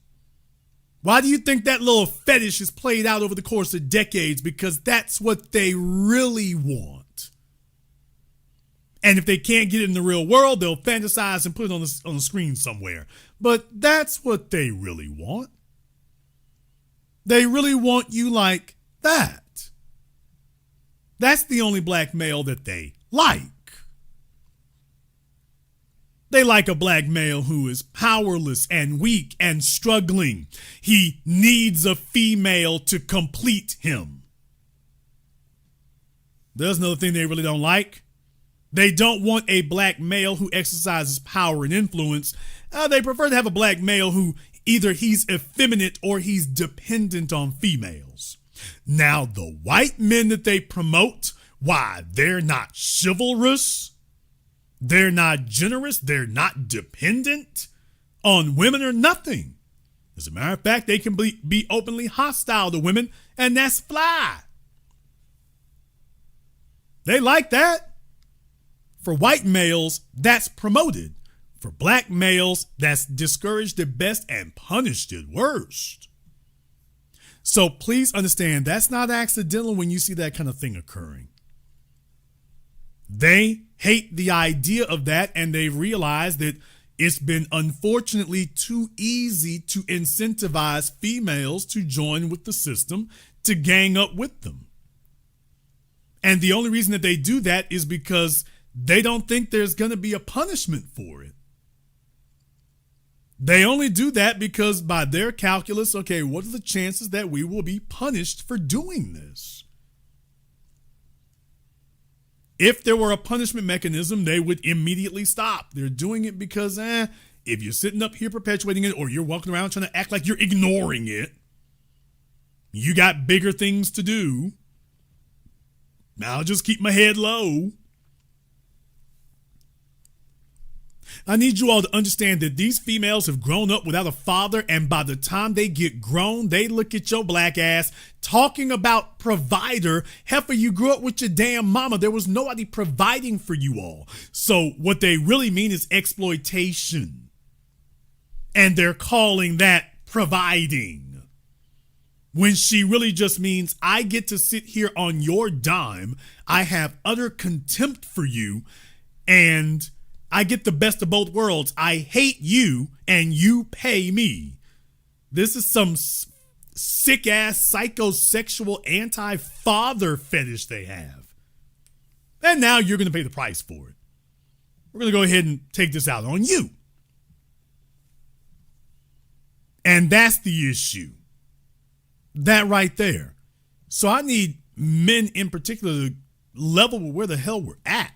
why do you think that little fetish is played out over the course of decades? Because that's what they really want. And if they can't get it in the real world, they'll fantasize and put it on the screen somewhere. But that's what they really want. They really want you like that. That's the only black male that they like. They like a black male who is powerless and weak and struggling. He needs a female to complete him. There's another thing they really don't like. They don't want a black male who exercises power and influence. They prefer to have a black male who either he's effeminate or he's dependent on females. Now, the white men that they promote, why, they're not chivalrous. They're not generous. They're not dependent on women or nothing. As a matter of fact, they can be openly hostile to women, and that's fly. They like that. For white males, that's promoted. For black males, that's discouraged at best and punished at worst. So please understand, that's not accidental when you see that kind of thing occurring. They hate the idea of that, and they've realized that it's been unfortunately too easy to incentivize females to join with the system, to gang up with them. And the only reason that they do that is because they don't think there's going to be a punishment for it. They only do that because by their calculus, okay, what are the chances that we will be punished for doing this? If there were a punishment mechanism, they would immediately stop. They're doing it because, if you're sitting up here perpetuating it or you're walking around trying to act like you're ignoring it, you got bigger things to do. I'll just keep my head low. I need you all to understand that these females have grown up without a father, and by the time they get grown, they look at your black ass talking about provider. Heifer, you grew up with your damn mama. There was nobody providing for you all. So what they really mean is exploitation. And they're calling that providing. When she really just means, I get to sit here on your dime. I have utter contempt for you, and I get the best of both worlds. I hate you and you pay me. This is some sick ass psychosexual anti-father fetish they have. And now you're going to pay the price for it. We're going to go ahead and take this out on you. And that's the issue. That right there. So I need men in particular to level with where the hell we're at.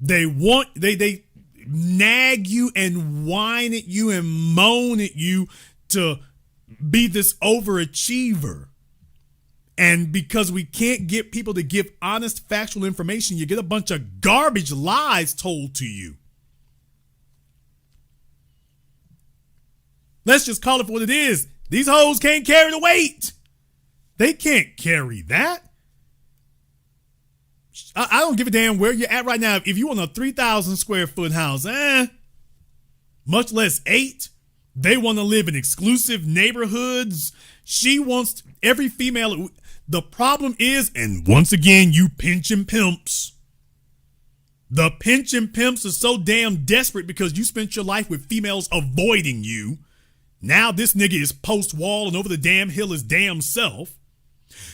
They nag you and whine at you and moan at you to be this overachiever. And because we can't get people to give honest, factual information, you get a bunch of garbage lies told to you. Let's just call it for what it is. These hoes can't carry the weight. They can't carry that. I don't give a damn where you're at right now. If you want a 3,000 square foot house, much less 8, they want to live in exclusive neighborhoods. She wants every female. The problem is, and once again, you pension pimps. The pension pimps are so damn desperate because you spent your life with females avoiding you. Now this nigga is post-wall and over the damn hill his damn self.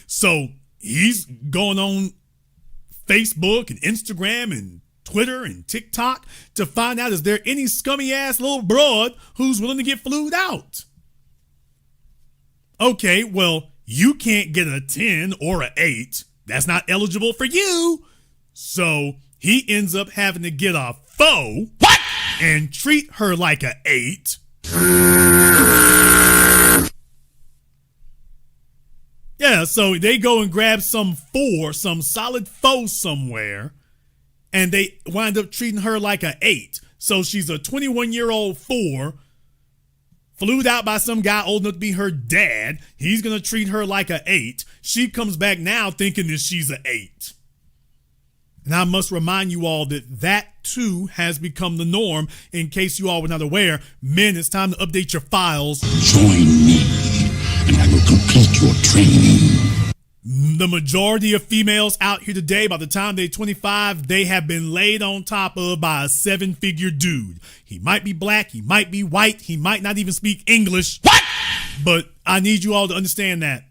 So he's going on Facebook and Instagram and Twitter and TikTok to find out, is there any scummy ass little broad who's willing to get flued out? Okay, well, you can't get a 10 or a 8. That's not eligible for you. So he ends up having to get a foe and treat her like a 8. Yeah, so they go and grab some solid foe somewhere, and they wind up treating her like a 8. So she's a 21-year-old 4, flued out by some guy old enough to be her dad. He's going to treat her like a 8. She comes back now thinking that she's a 8. And I must remind you all that that too has become the norm. In case you all were not aware, men, it's time to update your files. Join me, and I will complete your training. The majority of females out here today, by the time they're 25, they have been laid on top of by a 7-figure dude. He might be black, he might be white, he might not even speak English. What? But I need you all to understand that.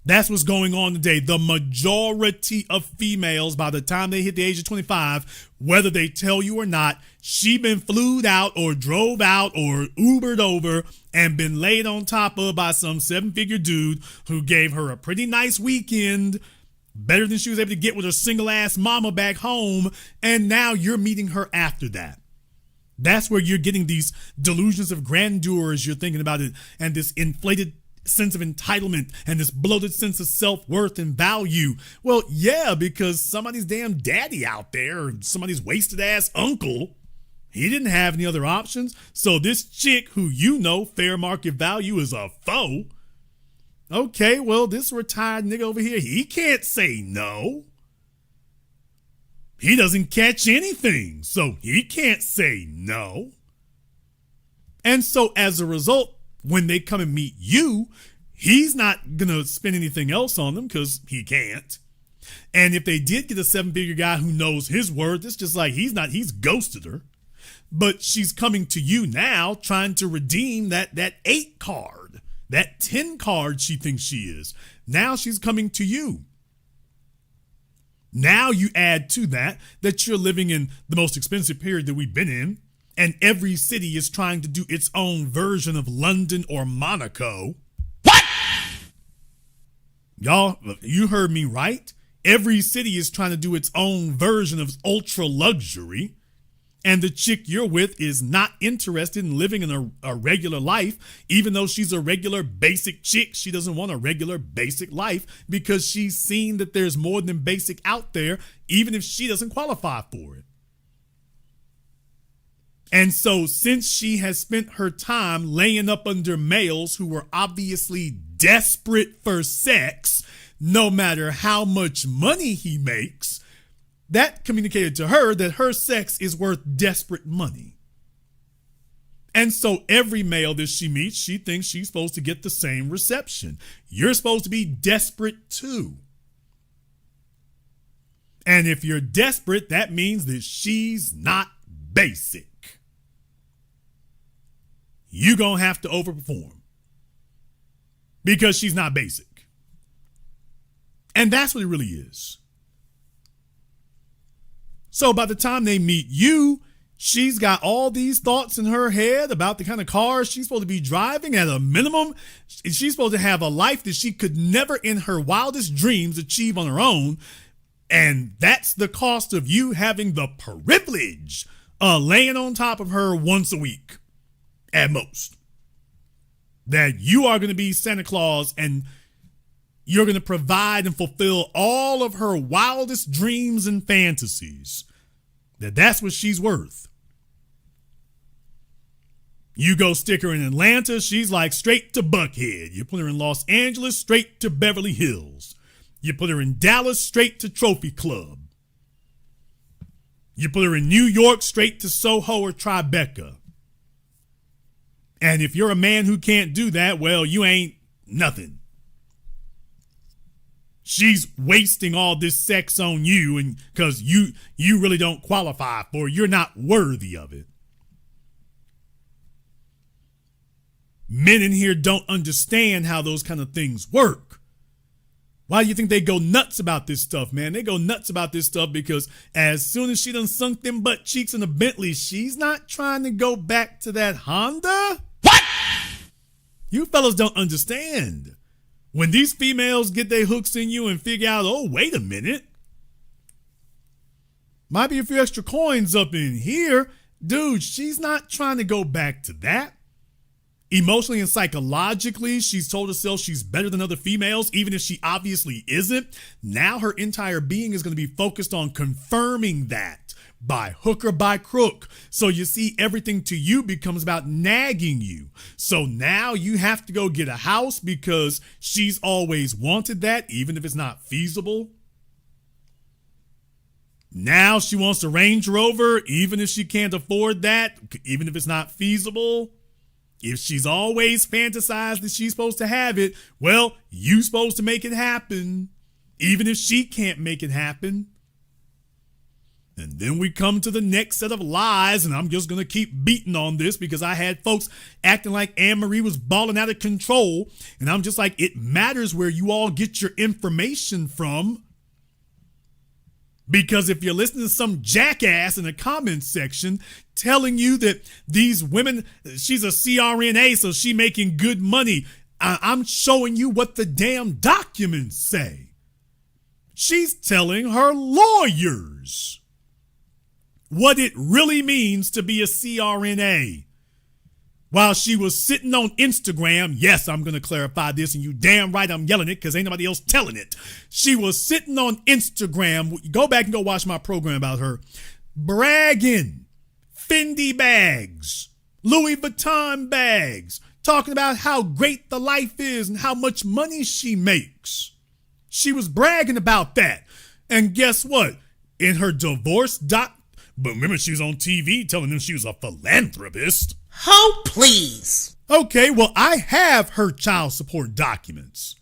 That's what's going on today. The majority of females, by the time they hit the age of 25, whether they tell you or not, she been flued out or drove out or Ubered over and been laid on top of by some 7-figure dude who gave her a pretty nice weekend, better than she was able to get with her single ass mama back home. And now you're meeting her after that. That's where you're getting these delusions of grandeur as you're thinking about it, and this inflated sense of entitlement and this bloated sense of self-worth and value. Well, yeah, because somebody's damn daddy out there, or somebody's wasted ass uncle, he didn't have any other options. So this chick who you know fair market value is a foe. Okay, well, this retired nigga over here, he can't say no. He doesn't catch anything, so he can't say no. And so as a result, when they come and meet you, he's not going to spend anything else on them because he can't. And if they did get a 7-figure guy who knows his worth, it's just like he's ghosted her. But she's coming to you now trying to redeem that 8 card, that 10 card she thinks she is. Now she's coming to you. Now you add to that you're living in the most expensive period that we've been in, and every city is trying to do its own version of London or Monaco. What? Y'all, you heard me right. Every city is trying to do its own version of ultra luxury. And the chick you're with is not interested in living in a regular life. Even though she's a regular basic chick, she doesn't want a regular basic life because she's seen that there's more than basic out there, even if she doesn't qualify for it. And so since she has spent her time laying up under males who were obviously desperate for sex, no matter how much money he makes, that communicated to her that her sex is worth desperate money. And so every male that she meets, she thinks she's supposed to get the same reception. You're supposed to be desperate too. And if you're desperate, that means that she's not basic. You're going to have to overperform because she's not basic. And that's what it really is. So by the time they meet you, she's got all these thoughts in her head about the kind of cars she's supposed to be driving. At a minimum, she's supposed to have a life that she could never in her wildest dreams achieve on her own. And that's the cost of you having the privilege of laying on top of her once a week at most. That you are going to be Santa Claus and you're going to provide and fulfill all of her wildest dreams and fantasies. That's what she's worth. You go stick her in Atlanta, she's like straight to Buckhead. You put her in Los Angeles, straight to Beverly Hills. You put her in Dallas, straight to Trophy Club. You put her in New York, straight to Soho or Tribeca. And if you're a man who can't do that, well, you ain't nothing. She's wasting all this sex on you and because you really don't qualify for it. You're not worthy of it. Men in here don't understand how those kind of things work. Why do you think they go nuts about this stuff, man? They go nuts about this stuff because as soon as she done sunk them butt cheeks in a Bentley, she's not trying to go back to that Honda. What? You fellas don't understand. When these females get their hooks in you and figure out, oh, wait a minute, might be a few extra coins up in here. Dude, she's not trying to go back to that. Emotionally and psychologically, she's told herself she's better than other females, even if she obviously isn't. Now her entire being is going to be focused on confirming that by hook or by crook. So you see, everything to you becomes about nagging you. So now you have to go get a house because she's always wanted that, even if it's not feasible. Now she wants a Range Rover, even if she can't afford that, even if it's not feasible. If she's always fantasized that she's supposed to have it, well, you're supposed to make it happen, even if she can't make it happen. And then we come to the next set of lies, and I'm just going to keep beating on this because I had folks acting like Anne-Marie was balling out of control, and I'm just like, it matters where you all get your information from. Because if you're listening to some jackass in the comments section telling you that these women, she's a CRNA, so she making good money, I'm showing you what the damn documents say. She's telling her lawyers what it really means to be a CRNA. While she was sitting on Instagram, yes, I'm going to clarify this, and you damn right I'm yelling it because ain't nobody else telling it. She was sitting on Instagram, go back and go watch my program about her, bragging, Fendi bags, Louis Vuitton bags, talking about how great the life is and how much money she makes. She was bragging about that. And guess what? In her divorce but remember, she was on TV telling them she was a philanthropist. Oh, please. Okay, well, I have her child support documents.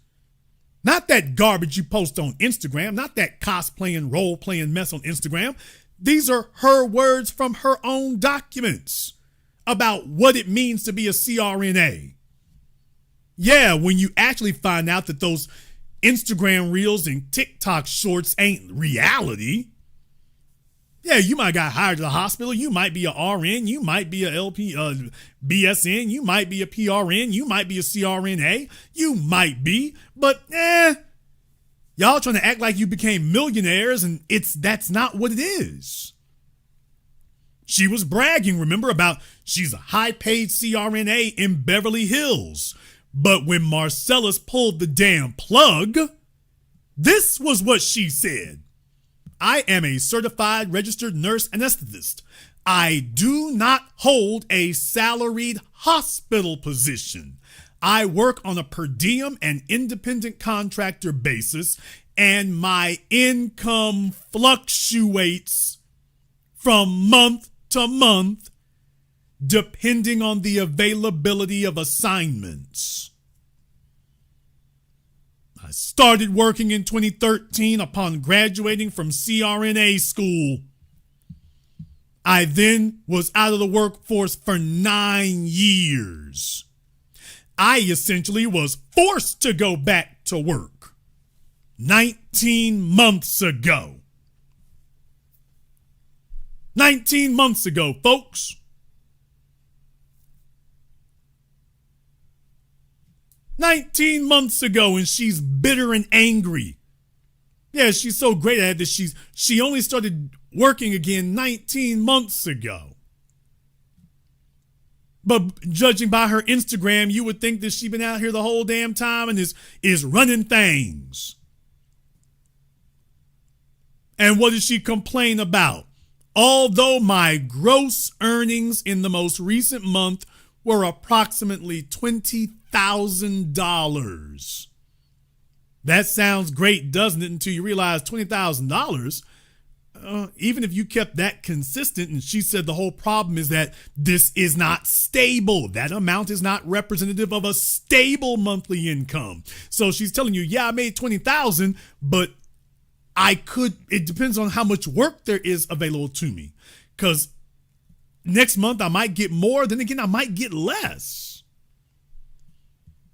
Not that garbage you post on Instagram, not that cosplaying, role-playing mess on Instagram. These are her words from her own documents about what it means to be a CRNA. Yeah, when you actually find out that those Instagram reels and TikTok shorts ain't reality. Yeah, you might got hired to the hospital. You might be a RN. You might be a BSN. You might be a PRN. You might be a CRNA. You might be, but y'all trying to act like you became millionaires, and that's not what it is. She was bragging, remember, about she's a high-paid CRNA in Beverly Hills. But when Marcellus pulled the damn plug, this was what she said. I am a certified registered nurse anesthetist. I do not hold a salaried hospital position. I work on a per diem and independent contractor basis, and my income fluctuates from month to month depending on the availability of assignments. I started working in 2013 upon graduating from CRNA school. I then was out of the workforce for 9 years. I essentially was forced to go back to work 19 months ago. 19 months ago, folks. 19 months ago, and she's bitter and angry. Yeah, she's so great at it that she only started working again 19 months ago. But judging by her Instagram, you would think that she's been out here the whole damn time and is running things. And what does she complain about? Although my gross earnings in the most recent month were approximately $20,000. That sounds great, doesn't it? Until you realize $20,000, even if you kept that consistent, and she said the whole problem is that this is not stable. That amount is not representative of a stable monthly income. So she's telling you, yeah, I made $20,000, but it depends on how much work there is available to me. Because next month I might get more, then again, I might get less.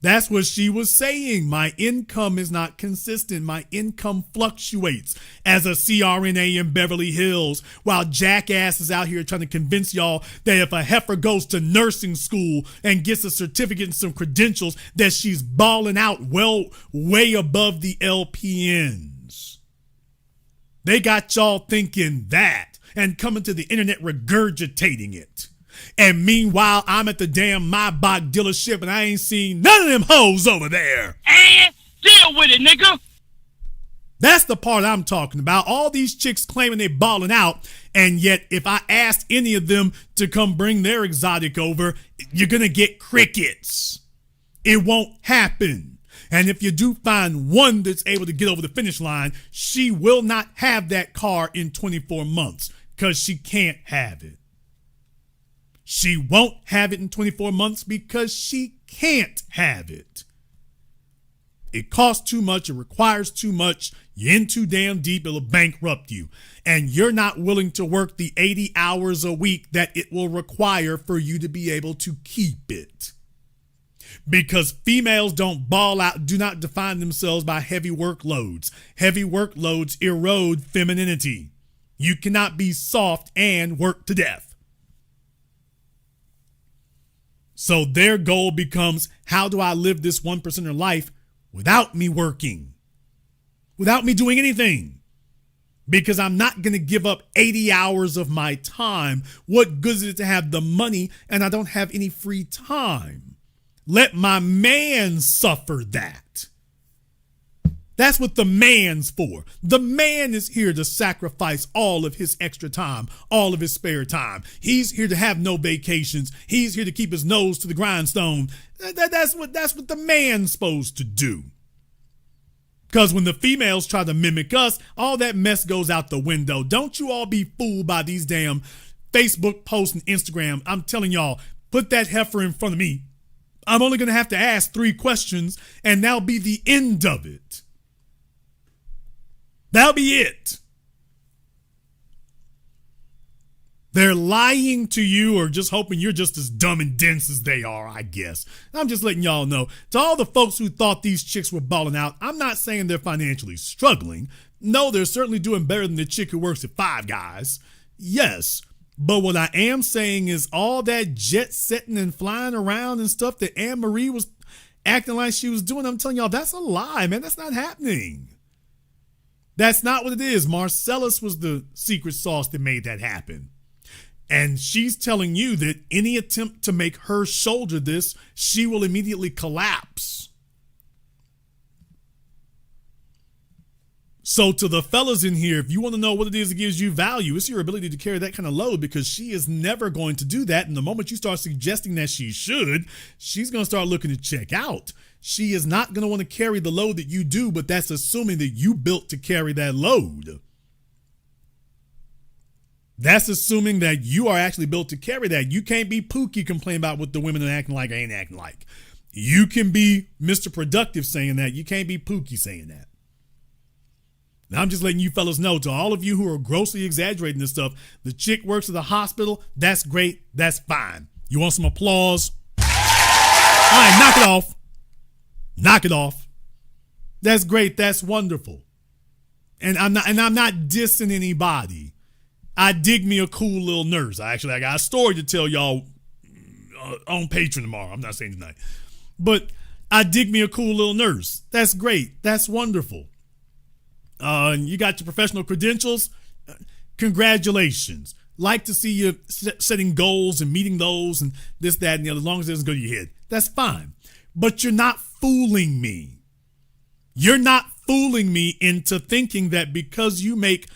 That's what she was saying. My income is not consistent. My income fluctuates as a CRNA in Beverly Hills, while jackass is out here trying to convince y'all that if a heifer goes to nursing school and gets a certificate and some credentials, that she's balling out way above the LPNs. They got y'all thinking that and coming to the internet regurgitating it. And meanwhile, I'm at the damn Maybach dealership and I ain't seen none of them hoes over there. And deal with it, nigga. That's the part I'm talking about. All these chicks claiming they balling out, and yet if I asked any of them to come bring their exotic over, you're gonna get crickets. It won't happen. And if you do find one that's able to get over the finish line, she will not have that car in 24 months because she can't have it. She won't have it in 24 months because she can't have it. It costs too much. It requires too much. You're in too damn deep. It'll bankrupt you. And you're not willing to work the 80 hours a week that it will require for you to be able to keep it. Because females don't ball out, do not define themselves by heavy workloads. Heavy workloads erode femininity. You cannot be soft and work to death. So their goal becomes, how do I live this 1%er life without me working? Without me doing anything? Because I'm not going to give up 80 hours of my time. What good is it to have the money and I don't have any free time? Let my man suffer that. That's what the man's for. The man is here to sacrifice all of his extra time, all of his spare time. He's here to have no vacations. He's here to keep his nose to the grindstone. That's what the man's supposed to do. Because when the females try to mimic us, all that mess goes out the window. Don't you all be fooled by these damn Facebook posts and Instagram. I'm telling y'all, put that heifer in front of me. I'm only going to have to ask 3 questions, and that'll be the end of it. That'll be it. They're lying to you or just hoping you're just as dumb and dense as they are, I guess. I'm just letting y'all know. To all the folks who thought these chicks were balling out, I'm not saying they're financially struggling. No, they're certainly doing better than the chick who works at Five Guys. Yes, but what I am saying is all that jet setting and flying around and stuff that Anne Marie was acting like she was doing, I'm telling y'all, that's a lie, man. That's not happening. That's not what it is. Marcellus was the secret sauce that made that happen. And she's telling you that any attempt to make her shoulder this, she will immediately collapse. So to the fellas in here, if you want to know what it is that gives you value, it's your ability to carry that kind of load, because she is never going to do that. And the moment you start suggesting that she should, she's going to start looking to check out. She is not going to want to carry the load that you do, but that's assuming that you built to carry that load. That's assuming that you are actually built to carry that. You can't be Pookie complaining about what the women are acting like or ain't acting like. You can be Mr. Productive saying that. You can't be Pookie saying that. Now, I'm just letting you fellas know, to all of you who are grossly exaggerating this stuff, the chick works at the hospital. That's great. That's fine. You want some applause? All right, knock it off. Knock it off. That's great. That's wonderful. And I'm not dissing anybody. I dig me a cool little nurse. I got a story to tell y'all on Patreon tomorrow. I'm not saying tonight. But I dig me a cool little nurse. That's great. That's wonderful. You got your professional credentials. Congratulations. Like to see you setting goals and meeting those and this, that, and the other, as long as it doesn't go to your head. That's fine. But you're not fooling me. You're not fooling me into thinking that because you make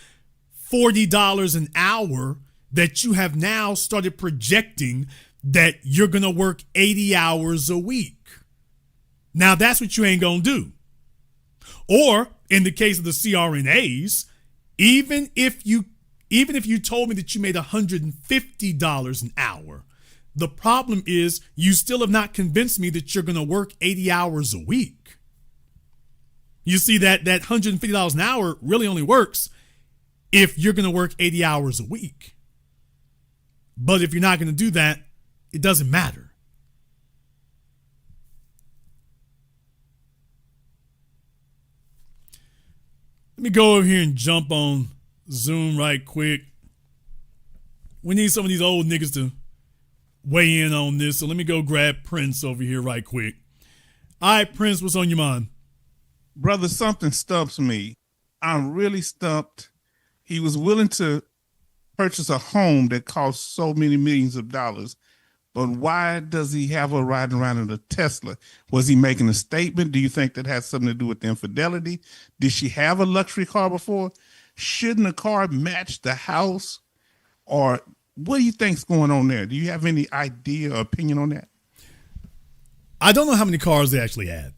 $40 an hour that you have now started projecting that you're going to work 80 hours a week. Now that's what you ain't going to do. Or in the case of the CRNAs, even if you told me that you made $150 an hour, the problem is you still have not convinced me that you're going to work 80 hours a week. You see, that $150 an hour really only works if you're going to work 80 hours a week. But if you're not going to do that, it doesn't matter. Let me go over here and jump on Zoom right quick. We need some of these old niggas to weigh in on this. So let me go grab Prince over here right quick. All right, Prince, what's on your mind? Brother, something stumps me. I'm really stumped. He was willing to purchase a home that cost so many millions of dollars, but why does he have her riding around in a Tesla? Was he making a statement? Do you think that has something to do with the infidelity? Did she have a luxury car before? Shouldn't a car match the house? Or what do you think's going on there? Do you have any idea or opinion on that? I don't know how many cars they actually had,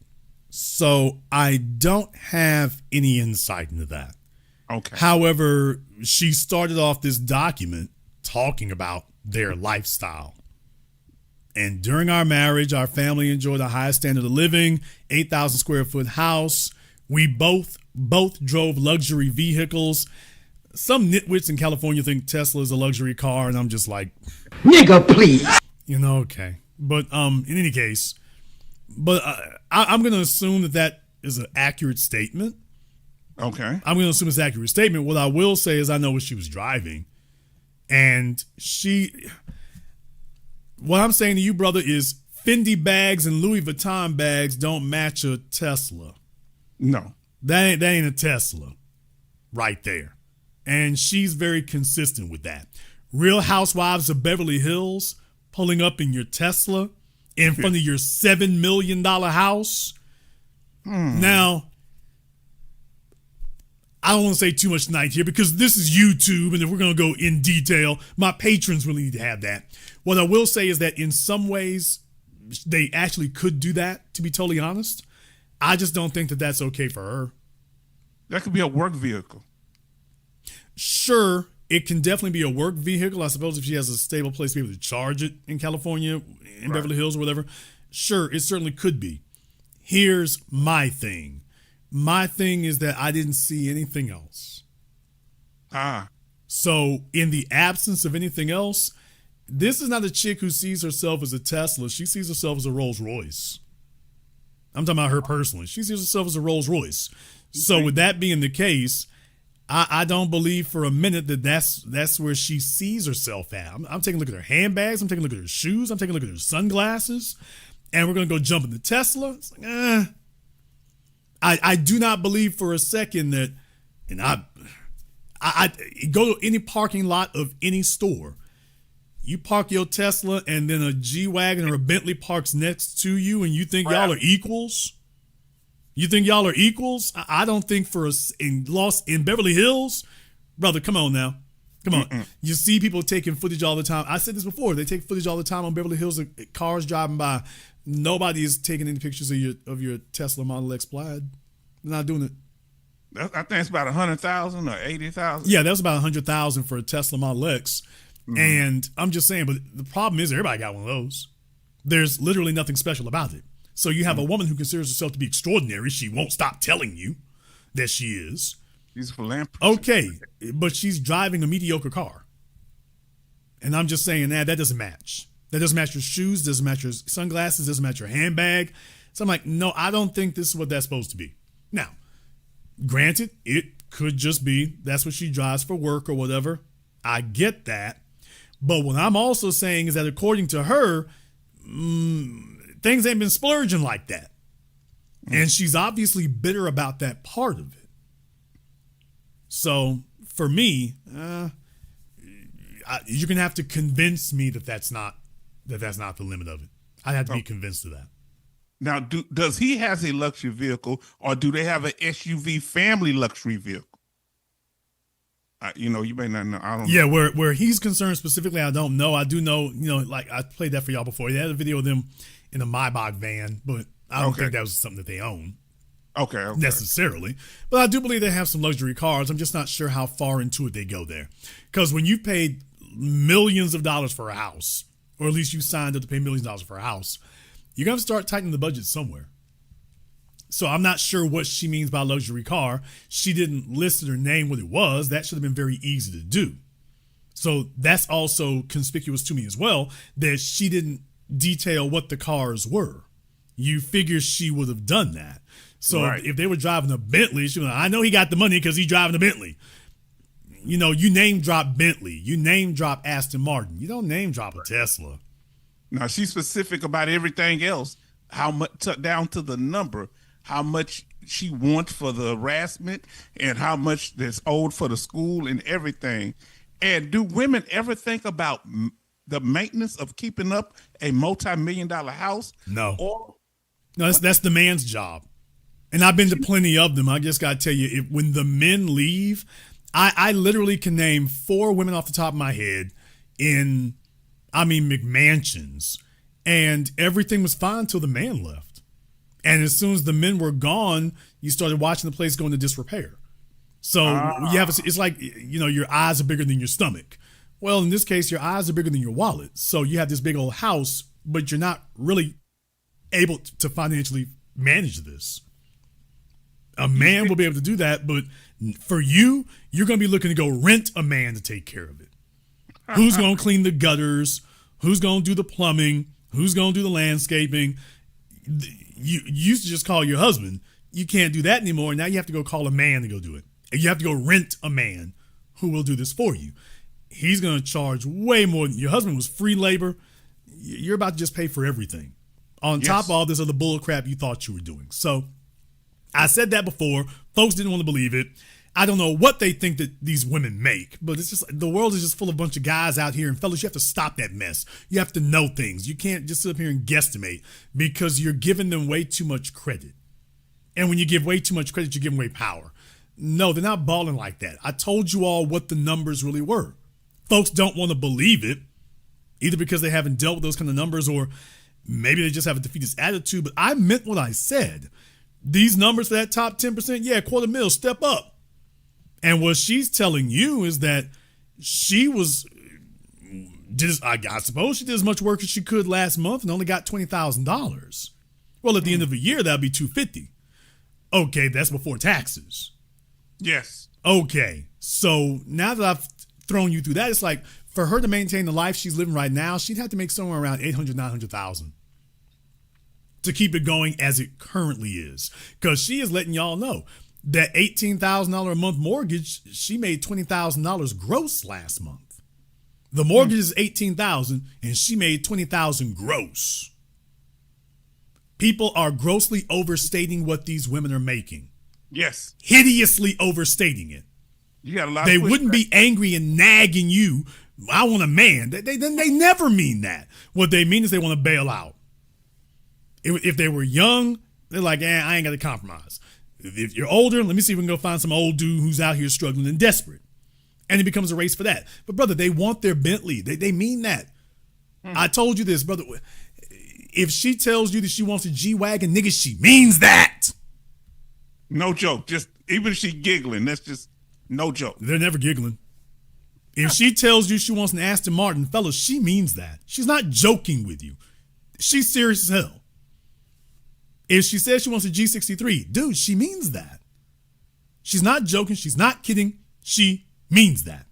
so I don't have any insight into that. Okay. However, she started off this document talking about their lifestyle. And during our marriage, our family enjoyed the highest standard of living, 8,000 square foot house. We both drove luxury vehicles. Some nitwits in California think Tesla is a luxury car, and I'm just like, Nigga, please. Okay. But in any case, I'm going to assume that is an accurate statement. Okay. I'm going to assume it's an accurate statement. What I will say is I know what she was driving. And what I'm saying to you, brother, is Fendi bags and Louis Vuitton bags don't match a Tesla. No. That ain't a Tesla right there. And she's very consistent with that. Real Housewives of Beverly Hills pulling up in your Tesla in front of your $7 million house. Now, I don't want to say too much tonight here because this is YouTube, and if we're going to go in detail, my patrons really need to have that. What I will say is that in some ways, they actually could do that, to be totally honest. I just don't think that that's okay for her. That could be a work vehicle. Sure, it can definitely be a work vehicle. I suppose if she has a stable place to be able to charge it in California, in Beverly Hills or whatever, sure, it certainly could be. Here's my thing. My thing is that I didn't see anything else. So in the absence of anything else, this is not a chick who sees herself as a Tesla. She sees herself as a Rolls Royce. I'm talking about her personally. She sees herself as a Rolls Royce. So with that being the case, I don't believe for a minute that that's where she sees herself at. I'm taking a look at her handbags. I'm taking a look at her shoes. I'm taking a look at her sunglasses. And we're going to go jump in the Tesla. It's like, I do not believe for a second that, and I go to any parking lot of any store. You park your Tesla and then a G-Wagon or a Bentley parks next to you and you think y'all are equals? You think y'all are equals? I don't think for us in Beverly Hills, brother, come on now. Come on. Mm-mm. You see people taking footage all the time. I said this before. They take footage all the time on Beverly Hills of cars driving by. Nobody is taking any pictures of your Tesla Model X Plaid. They're not doing it. I think it's about 100,000 or 80,000. Yeah, that was about 100,000 for a Tesla Model X. Mm-hmm. And I'm just saying, but the problem is everybody got one of those. There's literally nothing special about it. So you have a woman who considers herself to be extraordinary. She won't stop telling you that she is. She's a philanthropist. Okay, but she's driving a mediocre car. And I'm just saying that doesn't match. That doesn't match your shoes, doesn't match your sunglasses, doesn't match your handbag. So I'm like, no, I don't think this is what that's supposed to be. Now, granted, it could just be that's what she drives for work or whatever. I get that. But what I'm also saying is that according to her, things ain't been splurging like that. And she's obviously bitter about that part of it. So for me, you're going to have to convince me that that's not the limit of it. I'd have to be convinced of that. Now, does he has a luxury vehicle or do they have an SUV family luxury vehicle? You may not know. I don't know. Yeah, where he's concerned specifically, I don't know. I do know, like I played that for y'all before. They had a video of them in a Maybach van, but I don't think that was something that they own. Okay. Necessarily. But I do believe they have some luxury cars. I'm just not sure how far into it they go there. Because when you've paid millions of dollars for a house, or at least you signed up to pay millions of dollars for a house, you're going to start tightening the budget somewhere. So I'm not sure what she means by luxury car. She didn't list in her name what it was. That should have been very easy to do. So that's also conspicuous to me as well, that she didn't detail what the cars were. You figure she would have done that. So if they were driving a Bentley, she was like, I know he got the money because he's driving a Bentley. You name drop Bentley. You name drop Aston Martin. You don't name drop a Tesla. Now, she's specific about everything else, how much down to the number, how much she wants for the harassment and how much that's owed for the school and everything. And do women ever think about the maintenance of keeping up a multi-million-dollar house? No. No, that's the man's job. And I've been to plenty of them. I just got to tell you, when the men leave, I literally can name 4 women off the top of my head in McMansions. And everything was fine until the man left. And as soon as the men were gone, you started watching the place go into disrepair. So it's like, your eyes are bigger than your stomach. Well, in this case, your eyes are bigger than your wallet. So you have this big old house, but you're not really able to financially manage this. A man will be able to do that, but for you're going to be looking to go rent a man to take care of it. Who's going to clean the gutters? Who's going to do the plumbing? Who's going to do the landscaping? You used to just call your husband. You can't do that anymore. Now you have to go call a man to go do it. And you have to go rent a man who will do this for you. He's going to charge way more. Your husband was free labor. You're about to just pay for everything. On top of all this other bull crap you thought you were doing. So I said that before. Folks didn't want to believe it. I don't know what they think that these women make, but it's just the world is just full of a bunch of guys out here. And fellas, you have to stop that mess. You have to know things. You can't just sit up here and guesstimate because you're giving them way too much credit. And when you give way too much credit, you give away power. No, they're not balling like that. I told you all what the numbers really were. Folks don't want to believe it, either because they haven't dealt with those kind of numbers or maybe they just have a defeatist attitude. But I meant what I said. These numbers for that top 10%, $250,000, step up. And what she's telling you is that she I suppose she did as much work as she could last month and only got $20,000. Well, at the end of the year, that'd be $250,000. Okay, that's before taxes. Yes. Okay, so now that I've thrown you through that. It's like for her to maintain the life she's living right now, she'd have to make somewhere around 800, 900,000 to keep it going as it currently is. Because she is letting y'all know that $18,000 a month mortgage, she made $20,000 gross last month. The mortgage is $18,000 and she made $20,000 gross. People are grossly overstating what these women are making. Yes. Hideously overstating it. You got a lot. They wouldn't be angry and nagging you. I want a man. They never mean that. What they mean is they want to bail out. If they were young, they're like, I ain't got to compromise. If you're older, let me see if we can go find some old dude who's out here struggling and desperate. And it becomes a race for that. But brother, they want their Bentley. They mean that. I told you this, brother. If she tells you that she wants a G-Wagon, nigga, she means that. No joke. Just even if she giggling, that's just no joke. They're never giggling. If she tells you she wants an Aston Martin, fellas, she means that. She's not joking with you. She's serious as hell. If she says she wants a G63, dude, she means that. She's not joking. She's not kidding. She means that.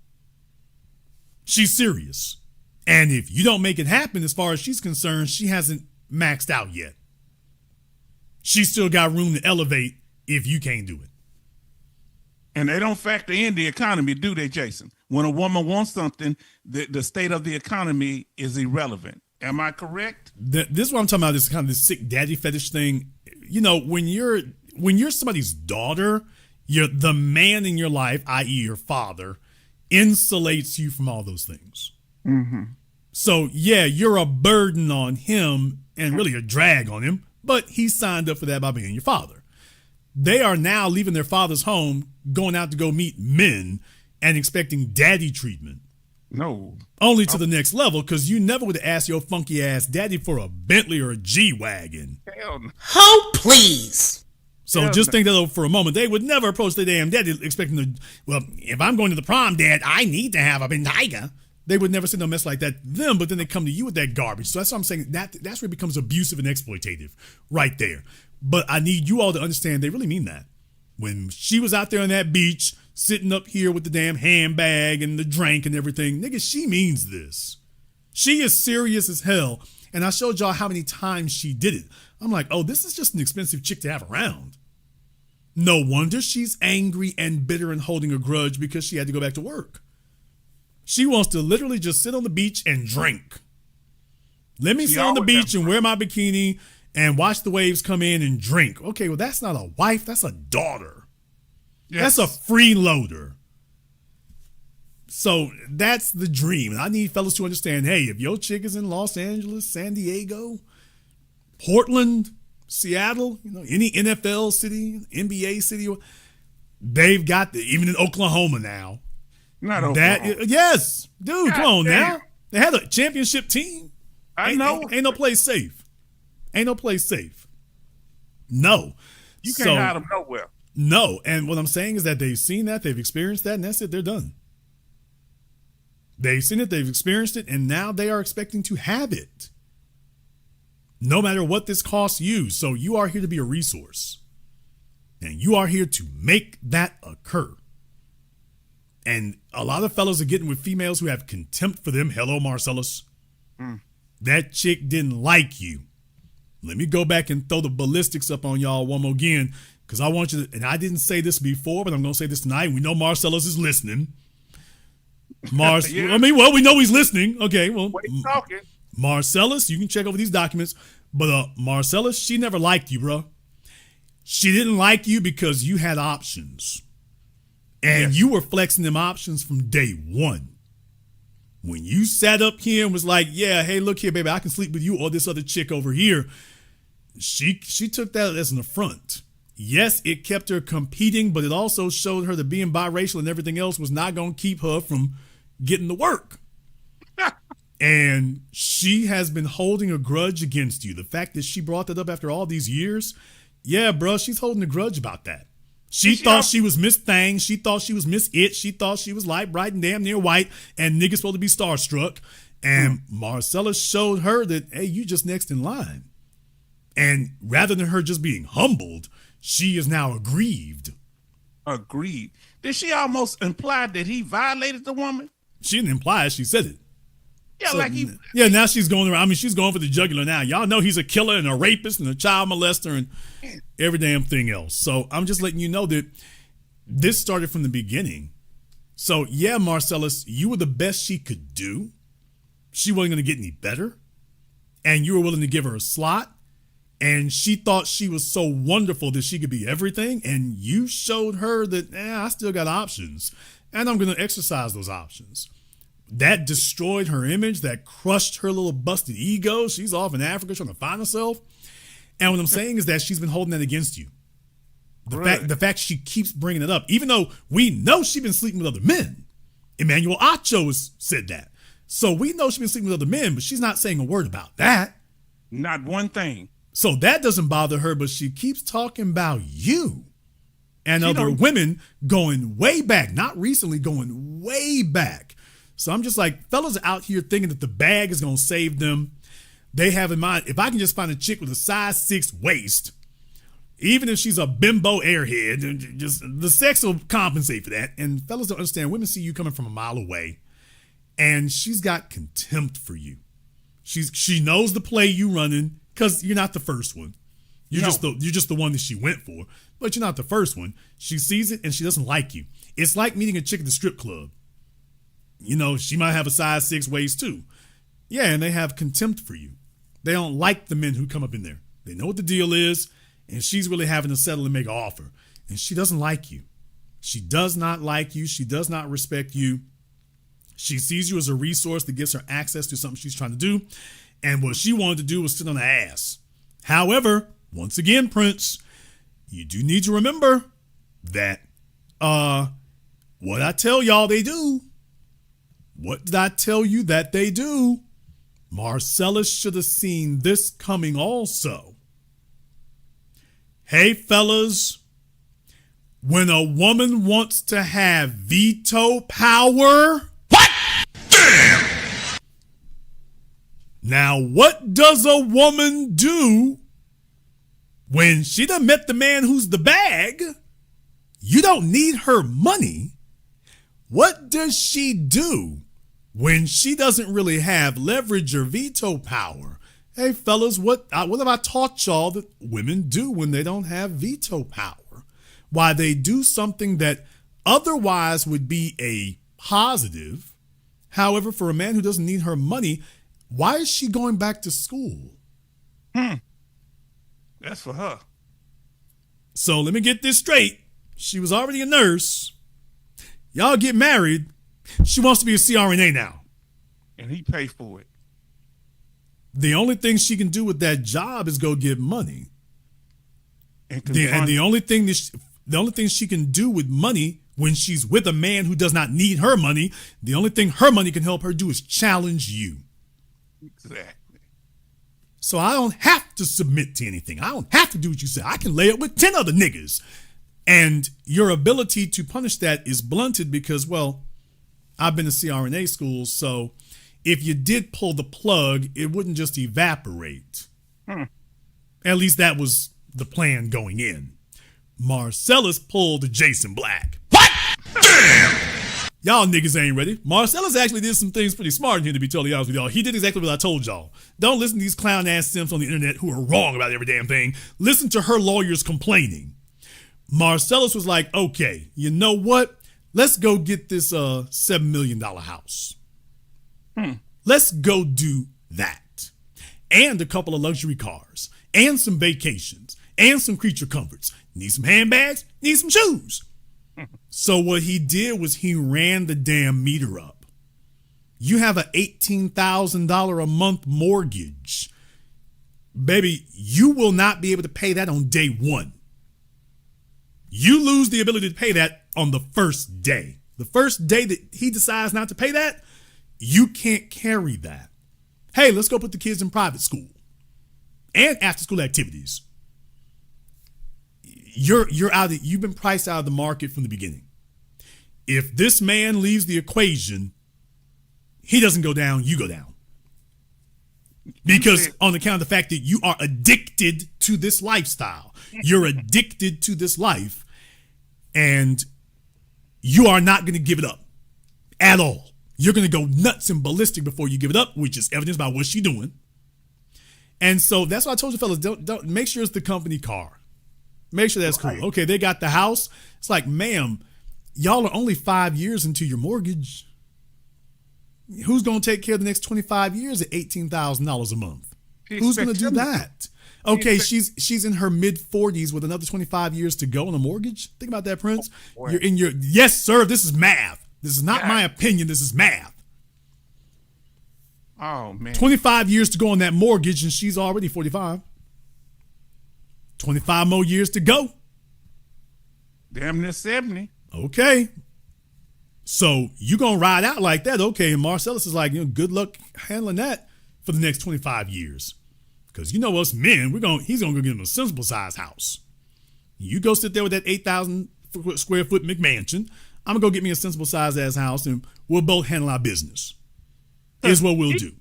She's serious. And if you don't make it happen, as far as she's concerned, she hasn't maxed out yet. She's still got room to elevate if you can't do it. And they don't factor in the economy, do they, Jason? When a woman wants something, the state of the economy is irrelevant. Am I correct? This is what I'm talking about, this kind of this sick daddy fetish thing. You know, when you're somebody's daughter, the man in your life, i.e. your father, insulates you from all those things. Mm-hmm. So, yeah, you're a burden on him and really a drag on him, but he signed up for that by being your father. They are now leaving their father's home, going out to go meet men and expecting daddy treatment. No. Only to the next level, because you never would have asked your funky ass daddy for a Bentley or a G-Wagon. Hell no. Oh, please. So Hell just no. think that over for a moment. They would never approach their damn daddy expecting to, well, if I'm going to the prom, Dad, I need to have a Bentayga. They would never say no mess like that to them, but then they come to you with that garbage. So that's what I'm saying. That's where it becomes abusive and exploitative right there. But I need you all to understand they really mean that. When she was out there on that beach, sitting up here with the damn handbag and the drink and everything, nigga, she means this. She is serious as hell. And I showed y'all how many times she did it. I'm like, oh, this is just an expensive chick to have around. No wonder she's angry and bitter and holding a grudge because she had to go back to work. She wants to literally just sit on the beach and drink. Let me sit on the beach and wear my bikini and watch the waves come in and drink. Okay, well, that's not a wife. That's a daughter. Yes. That's a freeloader. So that's the dream. And I need fellas to understand, hey, if your chick is in Los Angeles, San Diego, Portland, Seattle, any NFL city, NBA city, they've got even in Oklahoma now. Not Oklahoma. Yes, dude, come on damn. now. They had a championship team. I know. Ain't no place safe. Ain't no place safe. No. You can't hide them nowhere. No. And what I'm saying is that they've seen that, they've experienced that, and that's it. They're done. They've seen it, they've experienced it, and now they are expecting to have it. No matter what this costs you. So you are here to be a resource. And you are here to make that occur. And a lot of fellas are getting with females who have contempt for them. Hello, Marcellus. That chick didn't like you. Let me go back and throw the ballistics up on y'all one more again, because I want you to, and I didn't say this before, but I'm going to say this tonight. We know Marcellus is listening. Yeah. We know he's listening. Okay, well, What are you talking? Marcellus, you can check over these documents, but Marcellus, she never liked you, bro. She didn't like you because you had options. And you were flexing them options from day one. When you sat up here and was like, yeah, hey, look here, baby, I can sleep with you or this other chick over here. She took that as an affront. Yes, it kept her competing, but it also showed her that being biracial and everything else was not going to keep her from getting to work. And she has been holding a grudge against you. The fact that she brought that up after all these years, yeah, bro, she's holding a grudge about that. She thought she was Miss Thang. She thought she was Miss It. She thought she was light, bright, and damn near white, and niggas supposed to be starstruck. And Marcellus showed her that, hey, you just next in line. And rather than her just being humbled, she is now aggrieved. Agreed. Did she almost imply that he violated the woman? She didn't imply it, she said it. Yeah, So, like he. yeah, now she's going around. I mean, she's going for the jugular now. Y'all know he's a killer and a rapist and a child molester and every damn thing else. So I'm just letting you know that this started from the beginning. So yeah, Marcellus, you were the best she could do. She wasn't going to get any better. And you were willing to give her a slot. And she thought she was so wonderful that she could be everything. And you showed her that, I still got options. And I'm going to exercise those options. That destroyed her image. That crushed her little busted ego. She's off in Africa trying to find herself. And what I'm saying is that she's been holding that against you. The fact she keeps bringing it up, even though we know she's been sleeping with other men. Emmanuel Acho has said that. So we know she's been sleeping with other men, but she's not saying a word about that. Not one thing. So that doesn't bother her, but she keeps talking about you and other women going way back, not recently, going way back. So I'm just like, fellas are out here thinking that the bag is going to save them. They have in mind, if I can just find a chick with a size 6 waist, even if she's a bimbo airhead, just the sex will compensate for that. And fellas don't understand. Women see you coming from a mile away, and she's got contempt for you. She knows the play you running because you're not the first one. You're just the one that she went for, but you're not the first one. She sees it and she doesn't like you. It's like meeting a chick at the strip club. You know, she might have a size 6 waist too. Yeah, and they have contempt for you. They don't like the men who come up in there. They know what the deal is, and she's really having to settle and make an offer. And she doesn't like you. She does not like you. She does not respect you. She sees you as a resource that gives her access to something she's trying to do. And what she wanted to do was sit on her ass. However, once again, Prince, you do need to remember that what I tell y'all they do. What did I tell you that they do? Marcellus should have seen this coming also. Hey, fellas, when a woman wants to have veto power... What? Damn! Now, what does a woman do when she done met the man who's the bag? You don't need her money. What does she do when she doesn't really have leverage or veto power? Hey, fellas, what have I taught y'all that women do when they don't have veto power? Why they do something that otherwise would be a positive. However, for a man who doesn't need her money, why is she going back to school? That's for her. So let me get this straight. She was already a nurse. Y'all get married. She wants to be a CRNA now. And he paid for it. The only thing she can do with that job is go get money. And the only thing she can do with money when she's with a man who does not need her money, the only thing her money can help her do is challenge you. Exactly. So I don't have to submit to anything. I don't have to do what you say. I can lay it with 10 other niggas. And your ability to punish that is blunted because, well, I've been to CRNA schools, so if you did pull the plug, it wouldn't just evaporate. At least that was the plan going in. Marcellus pulled Jason Black. What? Damn! Y'all niggas ain't ready. Marcellus actually did some things pretty smart in here, to be totally honest with y'all. He did exactly what I told y'all. Don't listen to these clown ass simps on the internet who are wrong about every damn thing. Listen to her lawyers complaining. Marcellus was like, okay, you know what? Let's go get this $7 million house. Let's go do that. And a couple of luxury cars. And some vacations. And some creature comforts. Need some handbags. Need some shoes. So what he did was he ran the damn meter up. You have an $18,000 a month mortgage. Baby, you will not be able to pay that on day one. You lose the ability to pay that on the first day. The first day that he decides not to pay that, you can't carry that. Hey, let's go put the kids in private school and after school activities. You're out of, you've been priced out of the market from the beginning. If this man leaves the equation, he doesn't go down, you go down. Because on account of the fact that you are addicted to this lifestyle. You're addicted to this life and you are not going to give it up at all. You're going to go nuts and ballistic before you give it up, which is evidenced by what she's doing. And so that's why I told you fellas, don't make sure it's the company car. Make sure that's cool. Okay, they got the house. It's like, ma'am, y'all are only 5 years into your mortgage. Who's going to take care of the next 25 years at $18,000 a month? Who's going to do that? Okay, she's in her mid 40s with another 25 years to go on a mortgage. Think about that, Prince. You're in your, yes, sir, this is math. This is not my opinion. This is math. Oh, man. 25 years to go on that mortgage, and she's already 45. 25 more years to go. Damn near 70. Okay. So you going to ride out like that. Okay, and Marcellus is like, good luck handling that for the next 25 years. Because you know us men, he's going to go get him a sensible size house. You go sit there with that 8,000 square foot McMansion. I'm going to go get me a sensible size ass house, and we'll both handle our business. Is what we'll do.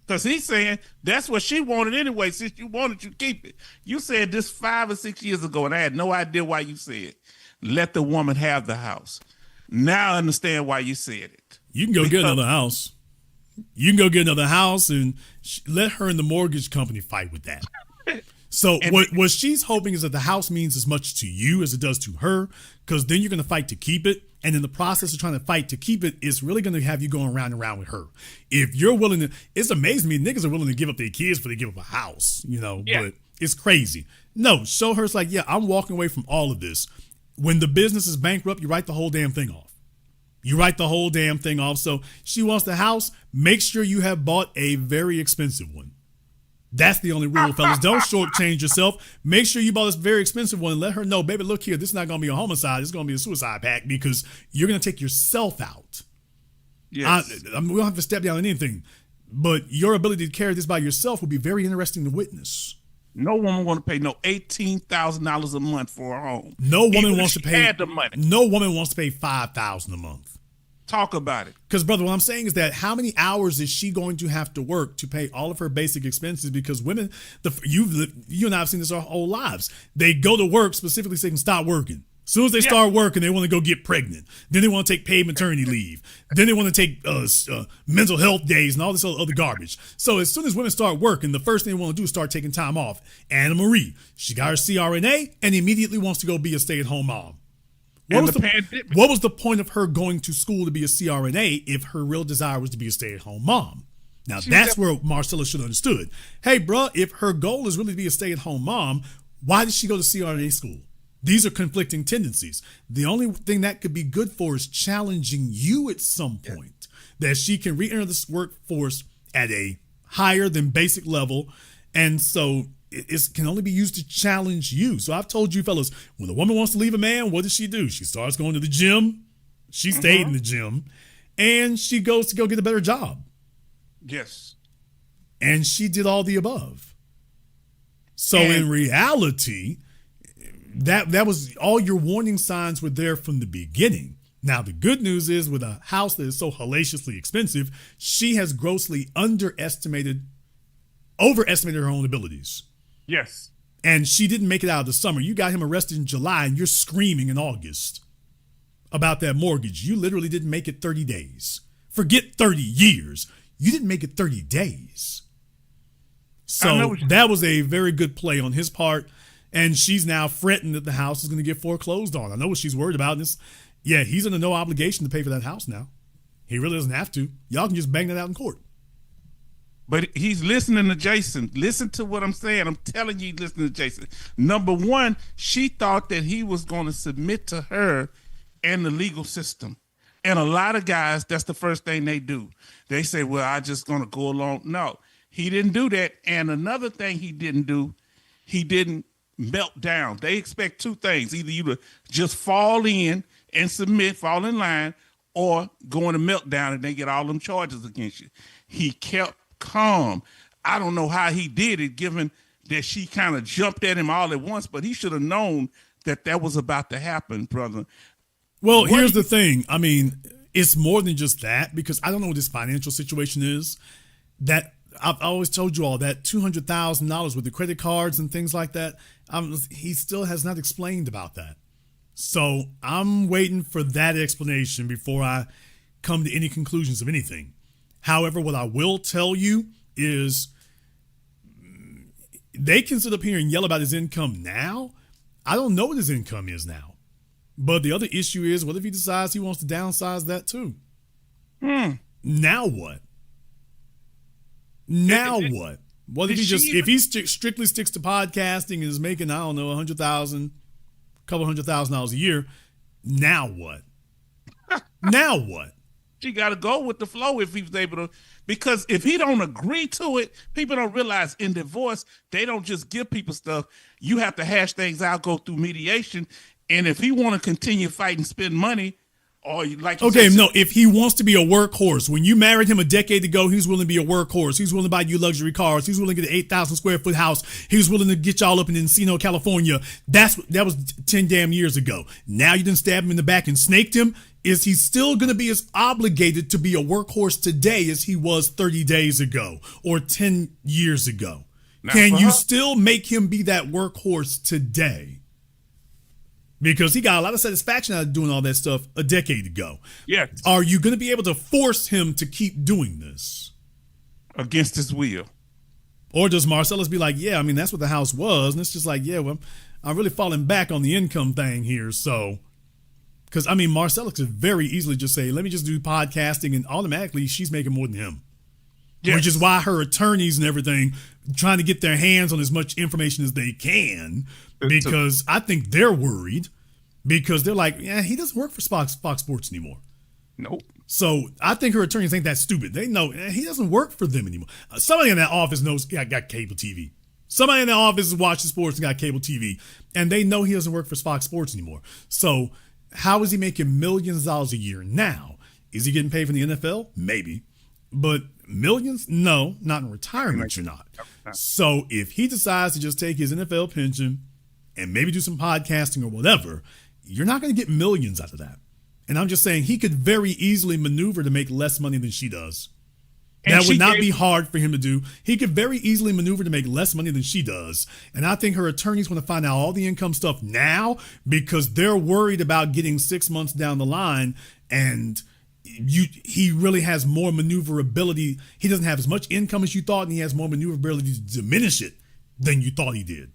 Because he's saying that's what she wanted anyway. Since you wanted, you keep it. You said this 5 or 6 years ago, and I had no idea why you said, let the woman have the house. Now I understand why you said it. You can go get another house. You can go get another house and let her and the mortgage company fight with that. So what she's hoping is that the house means as much to you as it does to her, because then you're going to fight to keep it. And in the process of trying to fight to keep it, it's really going to have you going round and round with her. If you're willing to, it's amazing me. Niggas are willing to give up their kids before they give up a house, but it's crazy. No, show her it's like, yeah, I'm walking away from all of this. When the business is bankrupt, you write the whole damn thing off. You write the whole damn thing off. So she wants the house. Make sure you have bought a very expensive one. That's the only rule, fellas. Don't shortchange yourself. Make sure you bought this very expensive one and let her know, baby, look here, this is not going to be a homicide. It's going to be a suicide pact because you're going to take yourself out. Yes. We don't have to step down on anything, but your ability to carry this by yourself will be very interesting to witness. No woman want to pay no $18,000 a month for a home. No woman wants to pay. Had the money. No woman wants to pay $5,000 a month. Talk about it. Because, brother, what I'm saying is that how many hours is she going to have to work to pay all of her basic expenses? Because women, you and I have seen this our whole lives. They go to work specifically so they can stop working. As soon as they start working, they want to go get pregnant. Then they want to take paid maternity leave. Then they want to take mental health days and all this other garbage. So as soon as women start working, the first thing they want to do is start taking time off. Anna Marie, she got her CRNA and immediately wants to go be a stay-at-home mom. What was the point of her going to school to be a CRNA if her real desire was to be a stay-at-home mom? Now, that's where Marcellus should have understood. Hey, bro, if her goal is really to be a stay-at-home mom, why did she go to CRNA school? These are conflicting tendencies. The only thing that could be good for is challenging you at some point, that she can re-enter this workforce at a higher than basic level. And so it can only be used to challenge you. So I've told you fellas, when a woman wants to leave a man, what does she do? She starts going to the gym. She stayed in the gym and she goes to go get a better job. Yes. And she did all the above. So in reality, that was all your warning signs were there from the beginning. Now, the good news is with a house that is so hellaciously expensive, she has grossly overestimated her own abilities. Yes. And she didn't make it out of the summer. You got him arrested in July and you're screaming in August about that mortgage. You literally didn't make it 30 days. Forget 30 years. You didn't make it 30 days. So that was a very good play on his part. And she's now fretting that the house is going to get foreclosed on. I know what she's worried about. He's under no obligation to pay for that house now. He really doesn't have to. Y'all can just bang that out in court. But he's listening to Jason. Listen to what I'm saying. I'm telling you, listen to Jason. Number one, she thought that he was going to submit to her and the legal system. And a lot of guys, that's the first thing they do. They say, well, I'm just going to go along. No, he didn't do that. And another thing he didn't do, he didn't melt down. They expect two things. Either you to just fall in and submit, fall in line, or go in a meltdown and they get all them charges against you. He kept calm. I don't know how he did it, given that she kind of jumped at him all at once, but he should have known that was about to happen, brother. Well, here's the thing. I mean, it's more than just that, because I don't know what his financial situation is. That I've always told you all that $200,000 with the credit cards and things like that. He still has not explained about that. So I'm waiting for that explanation before I come to any conclusions of anything. However, what I will tell you is they can sit up here and yell about his income now. I don't know what his income is now. But the other issue is, what if he decides he wants to downsize that too? Now what? Now what? What if he strictly sticks to podcasting and is making, I don't know, $100,000, couple $100,000 a year? Now what? Now what? She got to go with the flow if he's able to, because if he don't agree to it, people don't realize in divorce, they don't just give people stuff. You have to hash things out, go through mediation. And if he want to continue fighting, spend money, or like, okay, no, if he wants to be a workhorse, when you married him a decade ago, he was willing to be a workhorse. He was willing to buy you luxury cars. He was willing to get an 8,000 square foot house. He was willing to get y'all up in Encino, California. That was 10 damn years ago. Now you done stab him in the back and snaked him. Is he still going to be as obligated to be a workhorse today as he was 30 days ago or 10 years ago? Can you still make him be that workhorse today? Because he got a lot of satisfaction out of doing all that stuff a decade ago. Yeah. Are you going to be able to force him to keep doing this? Against his will. Or does Marcellus be like, yeah, I mean, that's what the house was. And it's just like, yeah, well, I'm really falling back on the income thing here. So, because, I mean, Marcellus could very easily just say, let me just do podcasting. And automatically she's making more than him. Yes. Which is why her attorneys and everything trying to get their hands on as much information as they can, because I think they're worried, because they're like, yeah, he doesn't work for Fox Sports anymore. Nope. So I think her attorneys ain't that stupid. They know he doesn't work for them anymore. Somebody in that office knows got cable TV. Somebody in that office is watching sports and got cable TV, and they know he doesn't work for Fox Sports anymore. So how is he making millions of dollars a year now? Is he getting paid from the NFL? Maybe. But millions? No, not in retirement, you're not. So if he decides to just take his NFL pension and maybe do some podcasting or whatever, you're not going to get millions out of that. And I'm just saying he could very easily maneuver to make less money than she does. That would not be hard for him to do. He could very easily maneuver to make less money than she does. And I think her attorneys want to find out all the income stuff now because they're worried about getting 6 months down the line, and he really has more maneuverability. He doesn't have as much income as you thought, and he has more maneuverability to diminish it than you thought he did.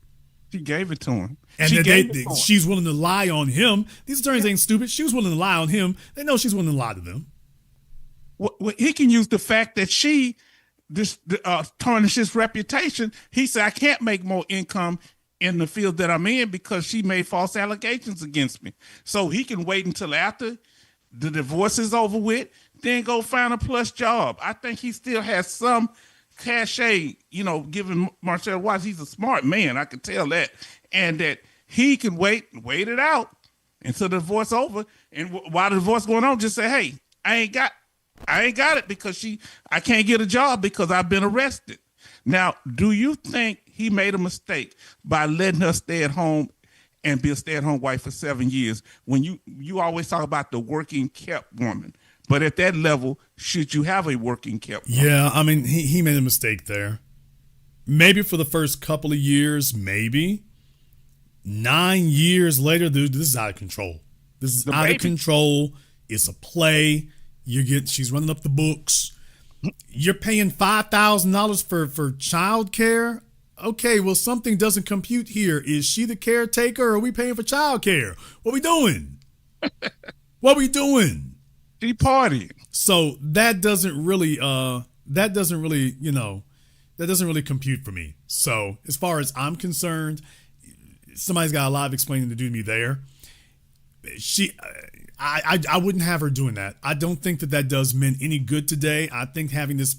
She gave it to him. And she's willing to lie on him. These attorneys ain't stupid. She was willing to lie on him. They know she's willing to lie to them. Well, he can use the fact that she tarnished his reputation. He said, I can't make more income in the field that I'm in because she made false allegations against me. So he can wait until after the divorce is over with, then go find a plus job. I think he still has some cachet, given Marcellus Wiley. He's a smart man. I can tell that. And that he can wait it out until the divorce over. And while the divorce going on, just say, hey, I ain't got it because I can't get a job because I've been arrested. Now, do you think he made a mistake by letting her stay at home and be a stay-at-home wife for 7 years, when you always talk about the working kept woman? But at that level, should you have a working kept woman? Yeah, I mean, he made a mistake there. Maybe for the first couple of years, maybe. 9 years later, dude, this is out of control. This is out of control. It's a play. She's running up the books. You're paying $5,000 for childcare. Okay, well, something doesn't compute here. Is she the caretaker, or are we paying for child care? What we doing? What we doing? She partying. So that doesn't really compute for me. So as far as I'm concerned, somebody's got a lot of explaining to do to me there. I wouldn't have her doing that. I don't think that does men any good today. I think having this,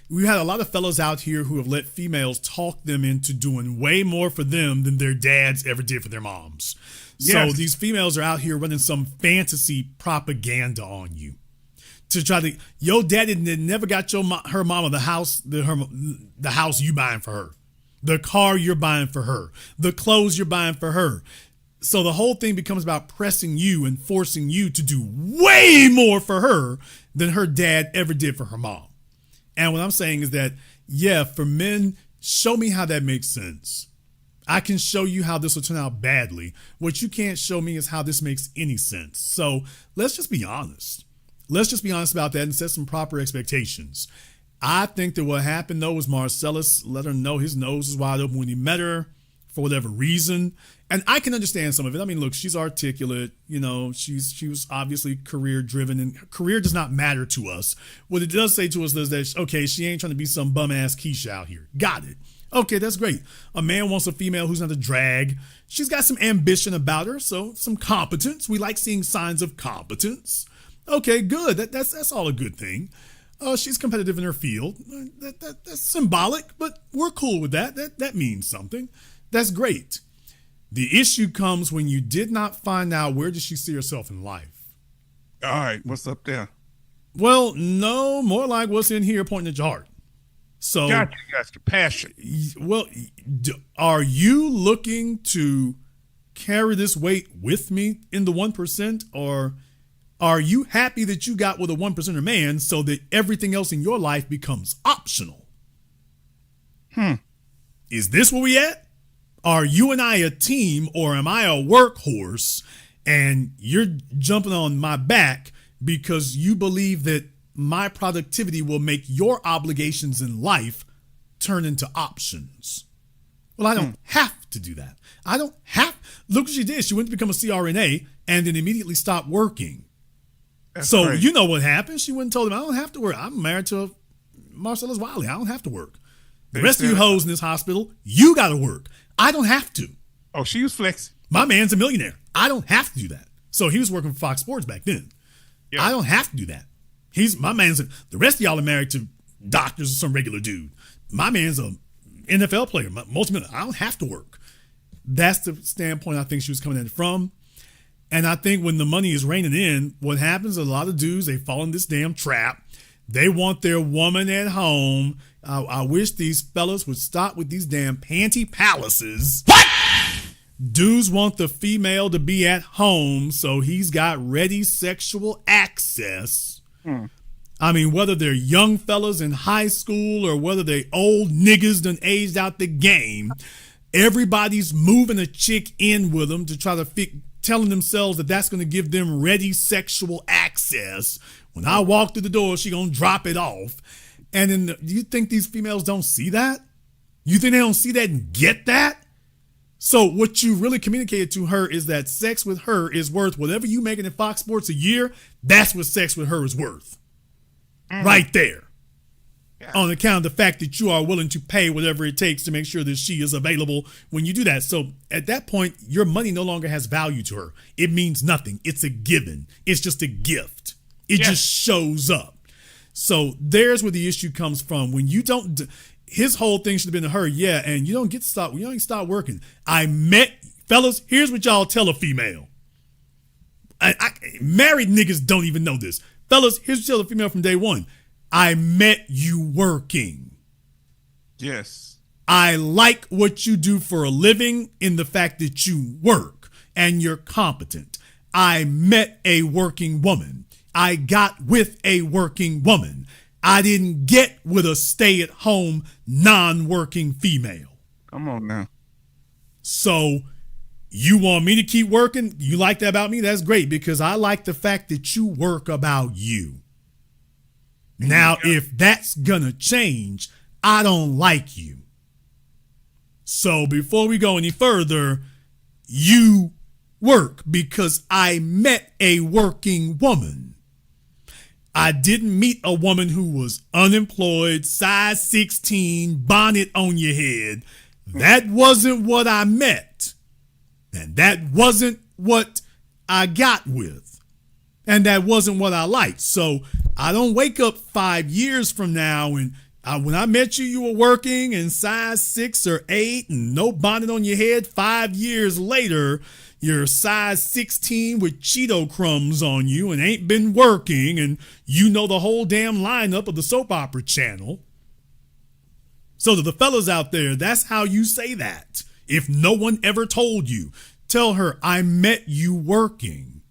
we had a lot of fellas out here who have let females talk them into doing way more for them than their dads ever did for their moms. Yes. So these females are out here running some fantasy propaganda on you to try to, your daddy never got her mama the house you buying for her, the car you're buying for her, the clothes you're buying for her. So the whole thing becomes about pressing you and forcing you to do way more for her than her dad ever did for her mom. And what I'm saying is that, yeah, for men, show me how that makes sense. I can show you how this will turn out badly. What you can't show me is how this makes any sense. So let's just be honest. let's just be honest about that and set some proper expectations. I think that what happened, though, was Marcellus let her know his nose was wide open when he met her for whatever reason. And I can understand some of it. I mean, look, she's articulate. You know, she was obviously career driven, and career does not matter to us. What it does say to us is that, okay, she ain't trying to be some bum ass Keisha out here. Got it. Okay, that's great. A man wants a female who's not a drag. She's got some ambition about her, so some competence. We like seeing signs of competence. Okay, good. That's all a good thing. She's competitive in her field. That's symbolic, but we're cool with that. That means something. That's great. The issue comes when you did not find out where does she see herself in life. All right, what's up there? Well, no, more like what's in here pointing at your heart. So, Gotcha, passion. Well, are you looking to carry this weight with me in the 1%, or are you happy that you got with a 1%er man so that everything else in your life becomes optional? Is this where we at? Are you and I a team, or am I a workhorse and you're jumping on my back because you believe that my productivity will make your obligations in life turn into options? Well, I don't have to do that. I don't have. Look what she did. She went to become a CRNA and then immediately stopped working. That's so great. You know what happened? She went and told him, I don't have to work. I'm married to Marcellus Wiley. I don't have to work. The rest of you hoes in this hospital, you got to work. I don't have to. Oh, she was flexing. My man's a millionaire. I don't have to do that. So he was working for Fox Sports back then. Yeah. I don't have to do that. My man's the rest of y'all are married to doctors or some regular dude. My man's a NFL player, multi-million. I don't have to work. That's the standpoint I think she was coming at it from. And I think when the money is raining in, what happens, a lot of dudes, they fall in this damn trap. They want their woman at home. I wish these fellas would stop with these damn panty palaces. What? Dudes want the female to be at home, so he's got ready sexual access. I mean, whether they're young fellas in high school or whether they old niggas done aged out the game, everybody's moving a chick in with them to try to telling themselves that that's going to give them ready sexual access. When I walk through the door, she going to drop it off. And then, do you think these females don't see that? You think they don't see that and get that? So what you really communicated to her is that sex with her is worth whatever you making in Fox Sports a year. That's what sex with her is worth. Right there. Yeah. On account of the fact that you are willing to pay whatever it takes to make sure that she is available when you do that. So at that point, your money no longer has value to her. It means nothing. It's a given. It's just a gift. It just shows up. So there's where the issue comes from. When you don't, his whole thing should have been to her, yeah, and you don't get to stop, you don't stop working. Fellas, here's what y'all tell a female. Married niggas don't even know this. Fellas, here's what you tell a female from day one. I met you working. Yes. I like what you do for a living in the fact that you work and you're competent. I met a working woman. I got with a working woman. I didn't get with a stay-at-home, non-working female. Come on now. So you want me to keep working? You like that about me? That's great, because I like the fact that you work about you. Now, if that's gonna change, I don't like you. So before we go any further, you work because I met a working woman. I didn't meet a woman who was unemployed, size 16, bonnet on your head. That wasn't what I met. And that wasn't what I got with. And that wasn't what I liked. So I don't wake up 5 years from now and when I met you, you were working in size 6 or 8 and no bonnet on your head. 5 years later, you're size 16 with Cheeto crumbs on you and ain't been working, and you know the whole damn lineup of the soap opera channel. So to the fellas out there, that's how you say that. If no one ever told you, tell her, I met you working.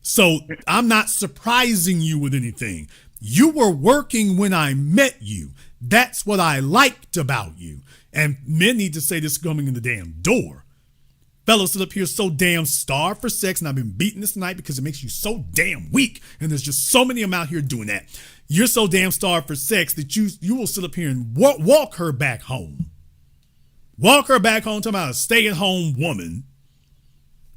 So I'm not surprising you with anything. You were working when I met you. That's what I liked about you. And men need to say this coming in the damn door. Fellas sit up here so damn starved for sex, and I've been beating this tonight because it makes you so damn weak, and there's just so many of them out here doing that. You're so damn starved for sex that you will sit up here and walk her back home. Walk her back home, talking about a stay-at-home woman,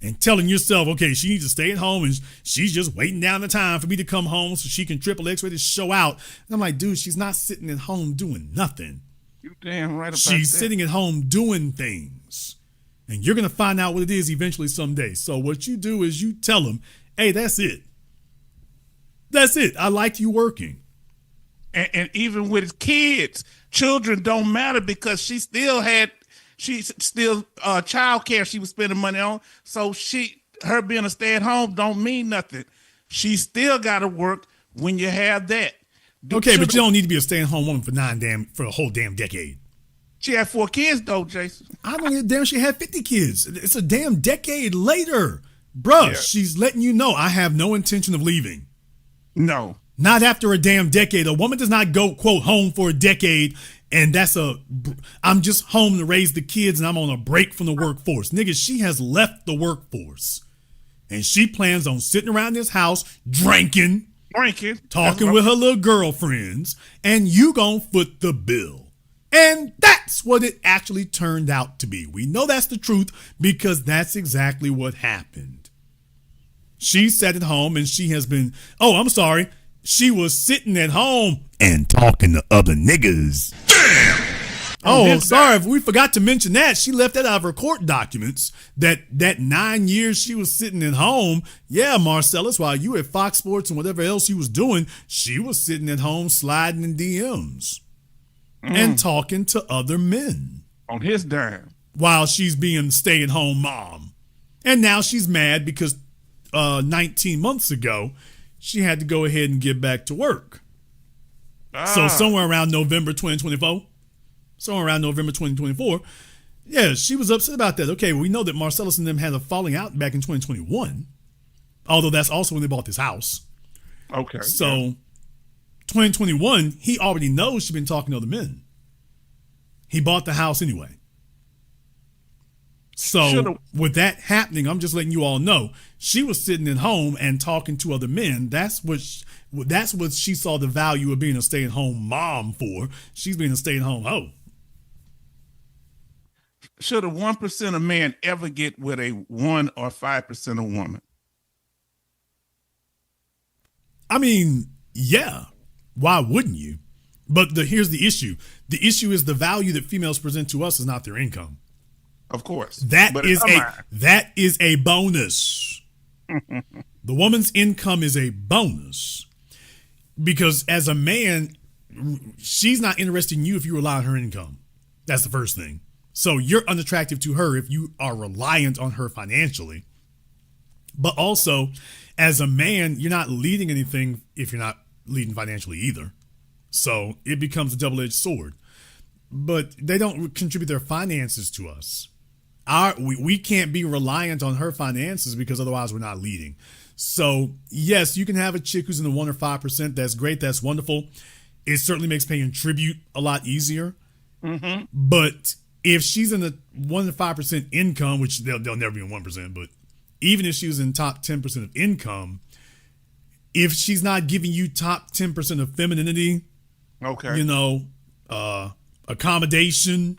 and telling yourself, okay, she needs to stay at home, and she's just waiting down the time for me to come home so she can triple X-ray this show out. And I'm like, dude, she's not sitting at home doing nothing. You damn right about She's that. sitting at home doing things. And you're going to find out what it is eventually someday. So what you do is you tell them, hey, that's it. That's it. I like you working. And even with kids, children don't matter because she's still child care she was spending money on. So her being a stay-at-home don't mean nothing. She still got to work when you have that. Okay, but you don't need to be a stay-at-home woman for a whole damn decade. She had 4 kids though, Jason. I don't give a damn. She had 50 kids. It's a damn decade later. Bruh, Yeah. She's letting you know I have no intention of leaving. No. Not after a damn decade. A woman does not go, quote, home for a decade, and I'm just home to raise the kids and I'm on a break from the workforce. Nigga, she has left the workforce. And she plans on sitting around this house, drinking, talking with her little girlfriends, and you gonna foot the bill. And that's what it actually turned out to be. We know that's the truth because that's exactly what happened. She sat at home and she she was sitting at home and talking to other niggas. Damn! Oh, sorry, we forgot to mention that. She left that out of her court documents, that 9 years she was sitting at home. Yeah, Marcellus, while you at Fox Sports and whatever else you was doing, she was sitting at home sliding in DMs and talking to other men. On his dime. While she's being stay-at-home mom. And now she's mad because 19 months ago, she had to go ahead and get back to work. So somewhere around November 2024, yeah, she was upset about that. Okay, we know that Marcellus and them had a falling out back in 2021, although that's also when they bought this house. Okay. So 2021, he already knows she's been talking to other men. He bought the house anyway. So with that happening, I'm just letting you all know she was sitting at home and talking to other men. That's what she saw the value of being a stay-at-home mom for. She's being a stay-at-home hoe. Should a 1% of man ever get with a 1 or 5% of woman? I mean, yeah. Why wouldn't you? But here's the issue. The issue is the value that females present to us is not their income. Of course. That is a bonus. The woman's income is a bonus. Because as a man, she's not interested in you if you rely on her income. That's the first thing. So you're unattractive to her if you are reliant on her financially. But also, as a man, you're not leading anything if you're not leading financially either. So it becomes a double-edged sword. But they don't contribute their finances to us. We can't be reliant on her finances because otherwise we're not leading. So yes, you can have a chick who's in the 1 or 5%. That's great. That's wonderful. It certainly makes paying tribute a lot easier. Mm-hmm. But if she's in the 1 to 5% income, which they'll never be in 1%, but even if she was in top 10% of income, if she's not giving you top 10% of femininity, okay, accommodation,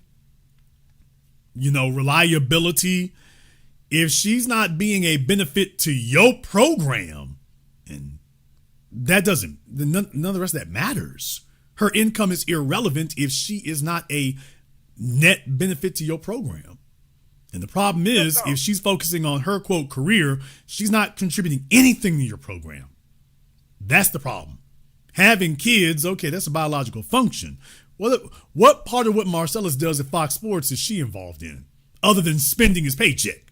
reliability, if she's not being a benefit to your program, and that doesn't, none of the rest of that matters. Her income is irrelevant if she is not a net benefit to your program. And the problem is, if she's focusing on her, quote, career, she's not contributing anything to your program. That's the problem. Having kids, okay, that's a biological function. What part of what Marcellus does at Fox Sports is she involved in, other than spending his paycheck?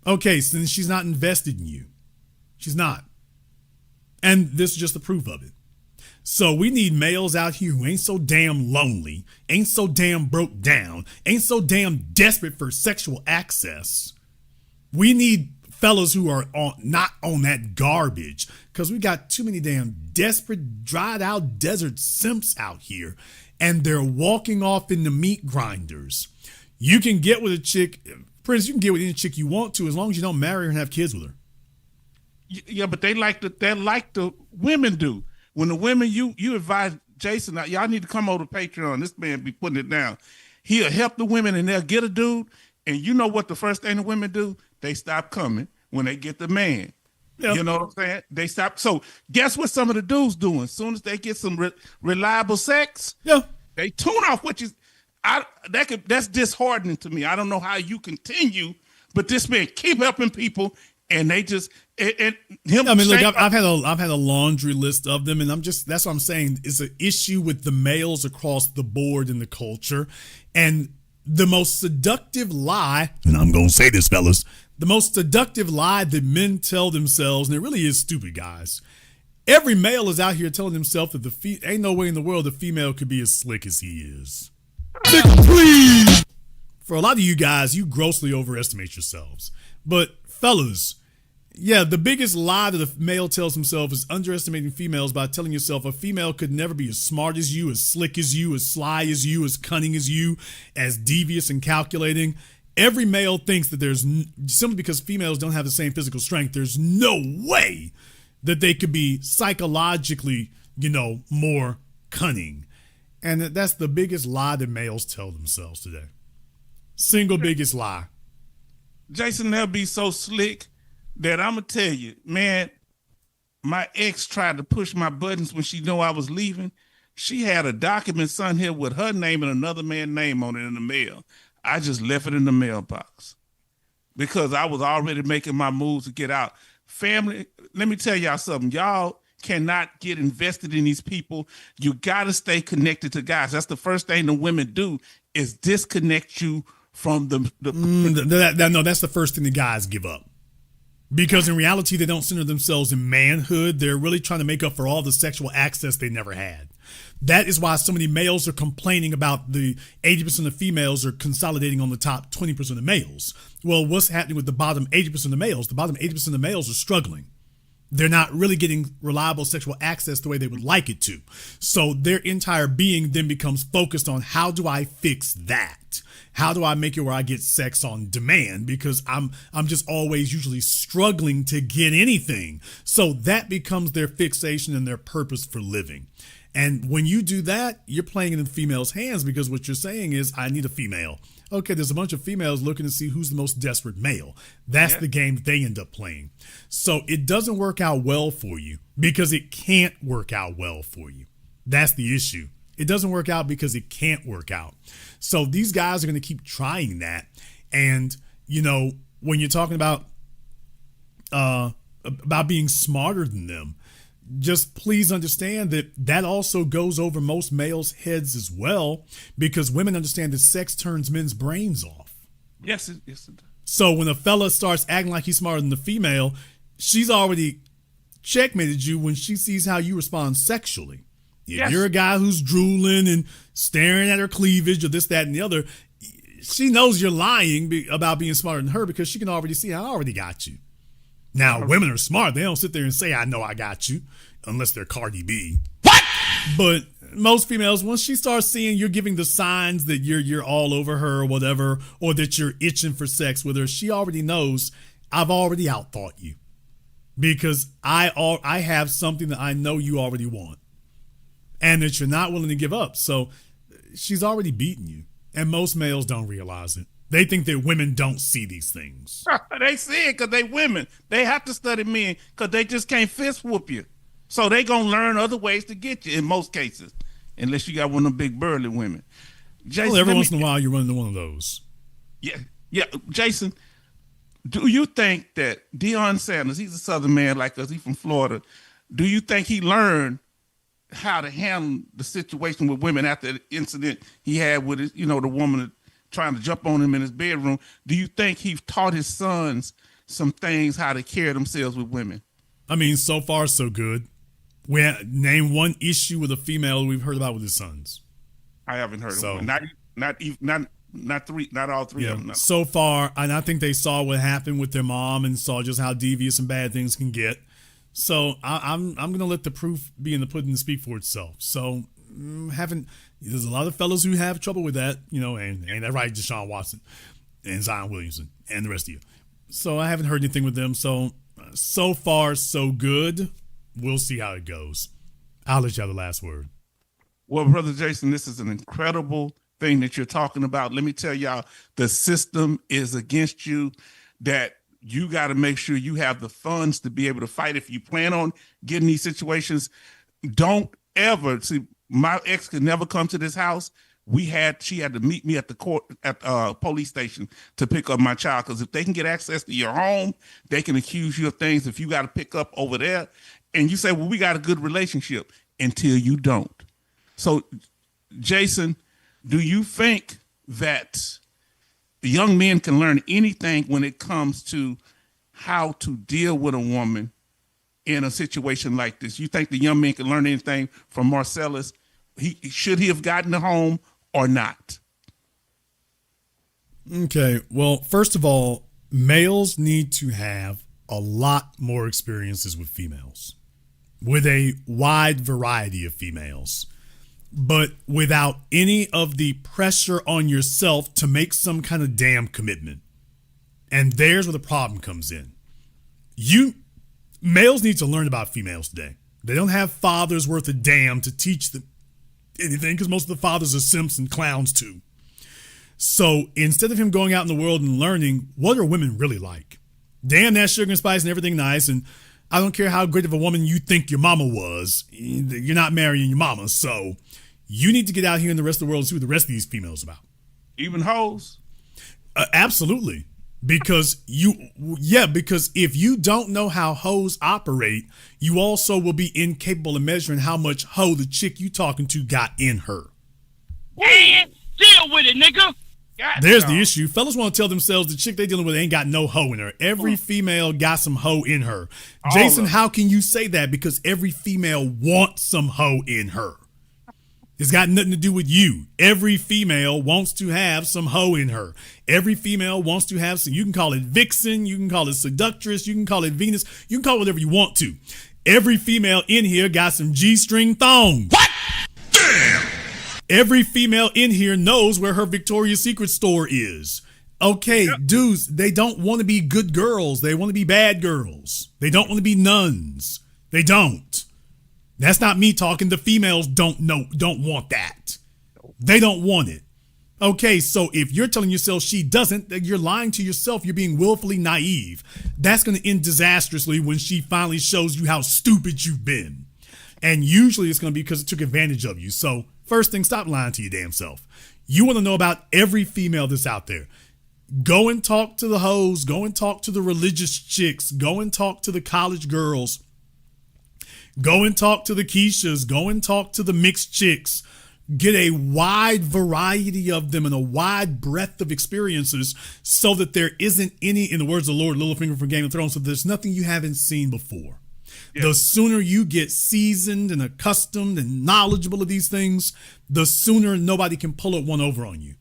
Okay, so then she's not invested in you. She's not. And this is just the proof of it. So we need males out here who ain't so damn lonely, ain't so damn broke down, ain't so damn desperate for sexual access. We need fellas who are not on that garbage, because we got too many damn desperate, dried out desert simps out here, and they're walking off into meat grinders. You can get with a chick, Prince, you can get with any chick you want to as long as you don't marry her and have kids with her. Yeah, but they like the women do. When the women, you advise Jason, y'all need to come over to Patreon. This man be putting it down. He'll help the women and they'll get a dude. And you know what the first thing the women do? They stop coming when they get the man. Yep. You know what I'm saying? They stop. So guess what some of the dudes doing? As soon as they get some reliable sex, they tune off, which is, that's disheartening to me. I don't know how you continue, but this man keep helping people, and they just and him. I mean, look, I've had a laundry list of them, and that's what I'm saying. It's an issue with the males across the board in the culture, and the most seductive lie, and I'm gonna say this, fellas, the most seductive lie that men tell themselves, and it really is stupid, guys. Every male is out here telling himself that ain't no way in the world the female could be as slick as he is. Please. For a lot of you guys, you grossly overestimate yourselves. But fellas, yeah, the biggest lie that a male tells himself is underestimating females by telling yourself a female could never be as smart as you, as slick as you, as sly as you, as cunning as you, as devious and calculating. Every male thinks that there's, simply because females don't have the same physical strength, there's no way that they could be psychologically, more cunning. And that's the biggest lie that males tell themselves today. Single biggest lie. Jason, they'll be so slick that I'm going to tell you, man, my ex tried to push my buttons when she knew I was leaving. She had a document sent here with her name and another man's name on it in the mail. I just left it in the mailbox because I was already making my moves to get out. Family, let me tell y'all something. Y'all cannot get invested in these people. You got to stay connected to guys. That's the first thing the women do is disconnect you from no, that's the first thing the guys give up. Because in reality, they don't center themselves in manhood. They're really trying to make up for all the sexual access they never had. That is why so many males are complaining about the 80% of females are consolidating on the top 20% of males. Well, what's happening with the bottom 80% of males? The bottom 80% of males are struggling. They're not really getting reliable sexual access the way they would like it to. So their entire being then becomes focused on how do I fix that? How do I make it where I get sex on demand? Because I'm just always usually struggling to get anything. So that becomes their fixation and their purpose for living. And when you do that, you're playing it in the female's hands because what you're saying is, I need a female. Okay, there's a bunch of females looking to see who's the most desperate male. That's the game that they end up playing. So it doesn't work out well for you because it can't work out well for you. That's the issue. It doesn't work out because it can't work out. So these guys are going to keep trying that. And, when you're talking about being smarter than them, just please understand that also goes over most males' heads as well, because women understand that sex turns men's brains off. Yes, it does. So when a fella starts acting like he's smarter than the female, she's already checkmated you when she sees how you respond sexually. If you're a guy who's drooling and staring at her cleavage or this, that, and the other, she knows you're lying about being smarter than her because she can already see, I already got you. Now, women are smart. They don't sit there and say, I know I got you, unless they're Cardi B. What? But most females, once she starts seeing you're giving the signs that you're all over her or whatever, or that you're itching for sex with her, she already knows, I've already outthought you because I have something that I know you already want and that you're not willing to give up. So she's already beaten you. And most males don't realize it. They think that women don't see these things. They see it because they women. They have to study men because they just can't fist whoop you. So they going to learn other ways to get you in most cases, unless you got one of them big burly women. Jason, every once in a while you run into one of those. Yeah. Jason, do you think that Deion Sanders, he's a Southern man like us, he's from Florida, do you think he learned how to handle the situation with women after the incident he had with his, the woman trying to jump on him in his bedroom? Do you think he taught his sons some things, how to carry themselves with women? I mean, so far so good. Name one issue with a female we've heard about with his sons. I haven't heard of one. Not all three of them. No. So far, and I think they saw what happened with their mom and saw just how devious and bad things can get. So I'm gonna let the proof be in the pudding and speak for itself. So haven't. There's a lot of fellas who have trouble with that, and that right, Deshaun Watson and Zion Williamson and the rest of you. So I haven't heard anything with them. So far, so good. We'll see how it goes. I'll let you have the last word. Well, Brother Jason, this is an incredible thing that you're talking about. Let me tell y'all, the system is against you, that you got to make sure you have the funds to be able to fight. If you plan on getting these situations, don't ever see. My ex could never come to this house. She had to meet me at the police station to pick up my child, because if they can get access to your home, they can accuse you of things if you got to pick up over there. And you say, well, we got a good relationship, until you don't. So, Jason, do you think that young men can learn anything when it comes to how to deal with a woman in a situation like this? You think the young man can learn anything from Marcellus? Should he have gotten the home or not? Okay, well, first of all, males need to have a lot more experiences with females, with a wide variety of females, but without any of the pressure on yourself to make some kind of damn commitment. And there's where the problem comes in. Males need to learn about females today. They don't have fathers worth a damn to teach them anything, because most of the fathers are simps and clowns too. So instead of him going out in the world and learning, what are women really like? Damn, that sugar and spice and everything nice, and I don't care how great of a woman you think your mama was, you're not marrying your mama. So you need to get out here in the rest of the world and see what the rest of these females about. Even hoes? Absolutely. Because if you don't know how hoes operate, you also will be incapable of measuring how much hoe the chick you talking to got in her. And deal with it, nigga. There's the issue. Fellas want to tell themselves the chick they dealing with ain't got no hoe in her. Every female got some hoe in her. Jason, how can you say that? Because every female wants some hoe in her. It's got nothing to do with you. Every female wants to have some hoe in her. Every female wants to have some, you can call it vixen, you can call it seductress, you can call it Venus, you can call it whatever you want to. Every female in here got some G-string thongs. What? Damn! Every female in here knows where her Victoria's Secret store is. Okay, dudes, they don't want to be good girls. They want to be bad girls. They don't want to be nuns. They don't. That's not me talking. The females don't want that. They don't want it. Okay, so if you're telling yourself she doesn't, you're lying to yourself. You're being willfully naive. That's going to end disastrously when she finally shows you how stupid you've been. And usually it's going to be because it took advantage of you. So first thing, stop lying to your damn self. You want to know about every female that's out there. Go and talk to the hoes. Go and talk to the religious chicks. Go and talk to the college girls. Go and talk to the Keishas. Go and talk to the mixed chicks. Get a wide variety of them and a wide breadth of experiences so that there isn't any, in the words of the Lord, Littlefinger from Game of Thrones, so there's nothing you haven't seen before. Yeah. The sooner you get seasoned and accustomed and knowledgeable of these things, the sooner nobody can pull one over on you.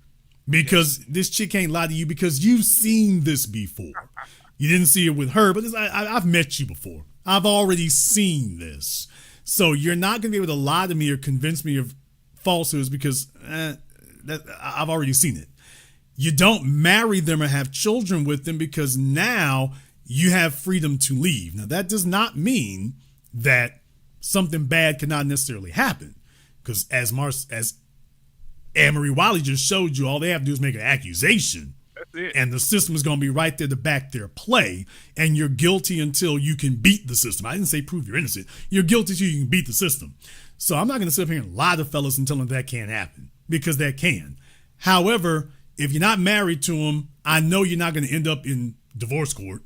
Because this chick can't lie to you because you've seen this before. You didn't see it with her, but I've met you before. I've already seen this. So you're not going to be able to lie to me or convince me of falsehoods because I've already seen it. You don't marry them or have children with them because now you have freedom to leave. Now, that does not mean that something bad cannot necessarily happen because as Anne-Marie Wiley just showed you, all they have to do is make an accusation. And the system is going to be right there to back their play. And you're guilty until you can beat the system. I didn't say prove you're innocent. You're guilty until you can beat the system. So I'm not going to sit up here and lie to fellas and tell them that can't happen because that can. However, if you're not married to them, I know you're not going to end up in divorce court.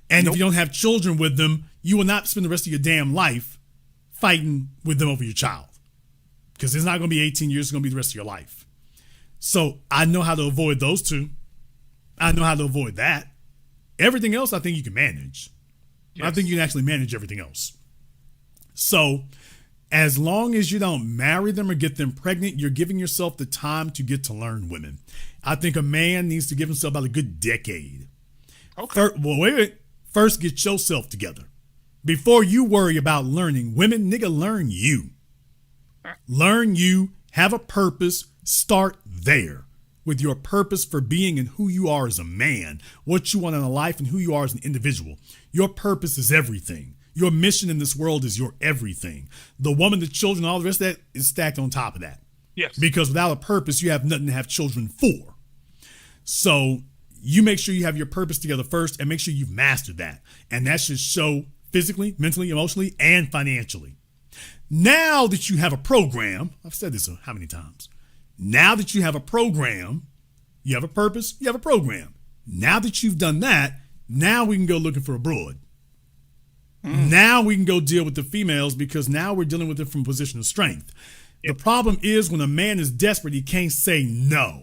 And if you don't have children with them, you will not spend the rest of your damn life fighting with them over your child. Because it's not going to be 18 years. It's going to be the rest of your life. So I know how to avoid those two. I know how to avoid that. Everything else, I think you can manage. Yes. I think you can actually manage everything else. So as long as you don't marry them or get them pregnant, you're giving yourself the time to get to learn women. I think a man needs to give himself about a good decade. Okay. Wait. First, get yourself together. Before you worry about learning women, nigga, learn you. Learn you, have a purpose, start there with your purpose for being and who you are as a man, what you want in a life and who you are as an individual. Your purpose is everything. Your mission in this world is your everything. The woman, the children, all the rest of that is stacked on top of that. Yes. Because without a purpose, you have nothing to have children for. So you make sure you have your purpose together first and make sure you've mastered that. And that should show physically, mentally, emotionally, and financially. Now that you have a program, I've said this how many times? Now that you have a program, you have a purpose, you have a program. Now that you've done that, now we can go looking for a broad. Now we can go deal with the females because now we're dealing with it from a position of strength. Yep. The problem is when a man is desperate, he can't say no.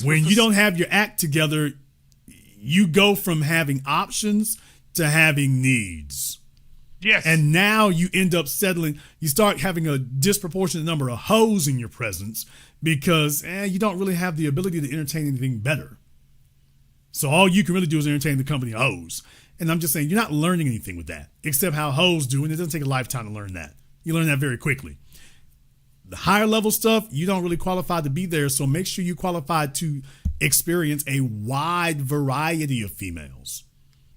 When you don't have your act together, you go from having options to having needs. Yes. And now you end up settling, you start having a disproportionate number of hoes in your presence because you don't really have the ability to entertain anything better. So all you can really do is entertain the company of hoes. And I'm just saying, you're not learning anything with that, except how hoes do, and it doesn't take a lifetime to learn that. You learn that very quickly. The higher level stuff, you don't really qualify to be there, so make sure you qualify to experience a wide variety of females.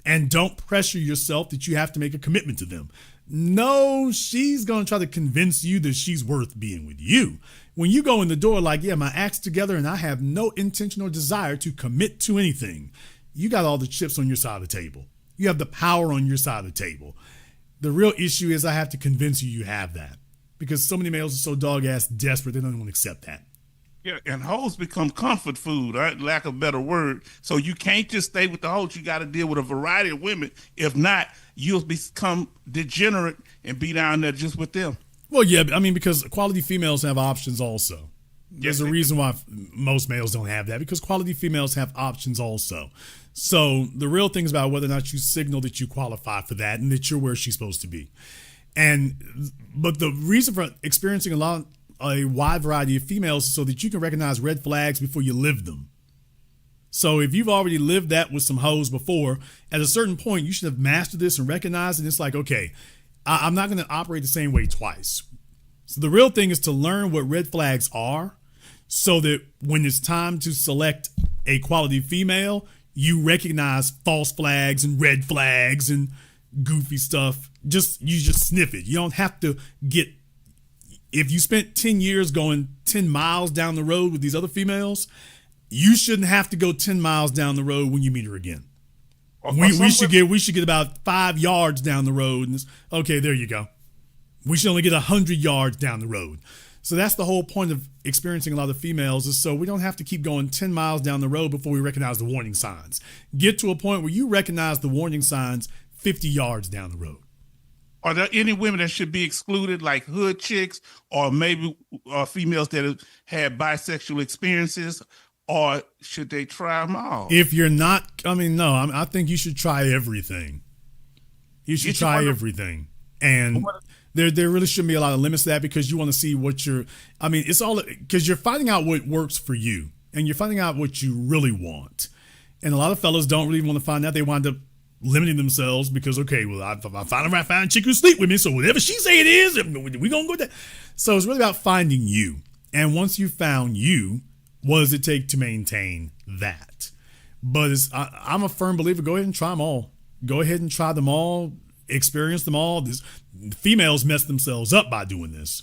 And don't pressure yourself that you have to make a commitment to them. No, she's going to try to convince you that she's worth being with you. When you go in the door like, yeah, my act's together and I have no intention or desire to commit to anything, you got all the chips on your side of the table. You have the power on your side of the table. The real issue is I have to convince you you have that because so many males are so dog-ass desperate they don't even want to accept that. Yeah, and hoes become comfort food, right? Lack of a better word. So you can't just stay with the hoes. You got to deal with a variety of women. If not, you'll become degenerate and be down there just with them. Well, yeah, I mean, because quality females have options also. There's a reason why most males don't have that, because quality females have options also. So the real thing is about whether or not you signal that you qualify for that and that you're where she's supposed to be. But the reason for experiencing a wide variety of females is so that you can recognize red flags before you live them. So if you've already lived that with some hoes before, at a certain point, you should have mastered this and recognized it. It's like, okay, I'm not going to operate the same way twice. So the real thing is to learn what red flags are so that when it's time to select a quality female, you recognize false flags and red flags and goofy stuff. You just sniff it. You don't have to get, if you spent 10 years going 10 miles down the road with these other females, you shouldn't have to go 10 miles down the road when you meet her again. We should get about 5 yards down the road. And okay, there you go. We should only get 100 yards down the road. So that's the whole point of experiencing a lot of females, is so we don't have to keep going 10 miles down the road before we recognize the warning signs. Get to a point where you recognize the warning signs 50 yards down the road. Are there any women that should be excluded, like hood chicks, or maybe females that have had bisexual experiences, or should they try them all? If you're not, I think you should try everything. You should try everything. And there really shouldn't be a lot of limits to that, because you want to see what it's all, because you're finding out what works for you and you're finding out what you really want. And a lot of fellas don't really want to find out. They wind up limiting themselves because, okay, well, I find a chick who sleep with me, so whatever she say it is, we gonna go with that. So it's really about finding you. And once you found you, what does it take to maintain that? But I'm a firm believer, go ahead and try them all. Go ahead and try them all, experience them all. Females mess themselves up by doing this.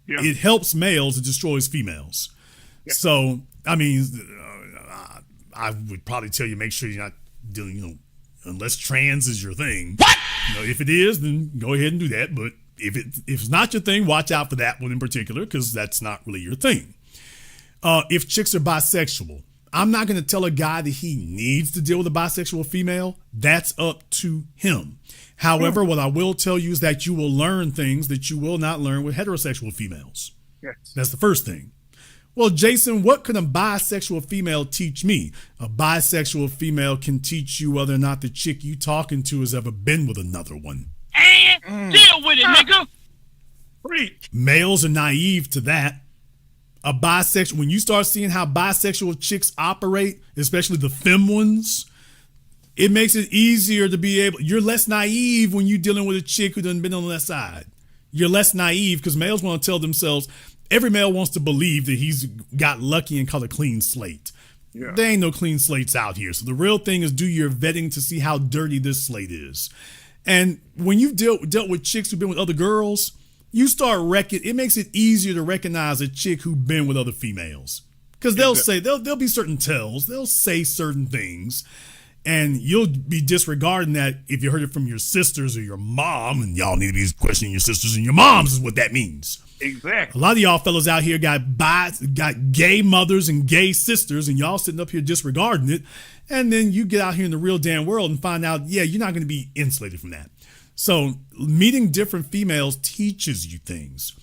Yeah. It helps males, it destroys females. Yeah. So, I would probably tell you, make sure you're not doing, unless trans is your thing. What? If it is, then go ahead and do that. But if it's not your thing, watch out for that one in particular, because that's not really your thing. If chicks are bisexual, I'm not going to tell a guy that he needs to deal with a bisexual female. That's up to him. However, what I will tell you is that you will learn things that you will not learn with heterosexual females. Yes. That's the first thing. Well, Jason, what can a bisexual female teach me? A bisexual female can teach you whether or not the chick you talking to has ever been with another one. And deal with it, nigga. Preach. Males are naive to that. When you start seeing how bisexual chicks operate, especially the femme ones, it makes it easier to be able, you're less naive when you're dealing with a chick who done been on that side. You're less naive because males want to tell themselves, every male wants to believe that he's got lucky and caught a clean slate. Yeah. There ain't no clean slates out here. So the real thing is do your vetting to see how dirty this slate is. And when you've dealt with chicks who've been with other girls, you start it makes it easier to recognize a chick who's been with other females. Because they'll say, there'll be certain tells, they'll say certain things, and you'll be disregarding that if you heard it from your sisters or your mom, and y'all need to be questioning your sisters and your moms is what that means. Exactly. A lot of y'all fellas out here got gay mothers and gay sisters, and y'all sitting up here disregarding it, and then you get out here in the real damn world and find out, yeah, you're not going to be insulated from that. So meeting different females teaches you things.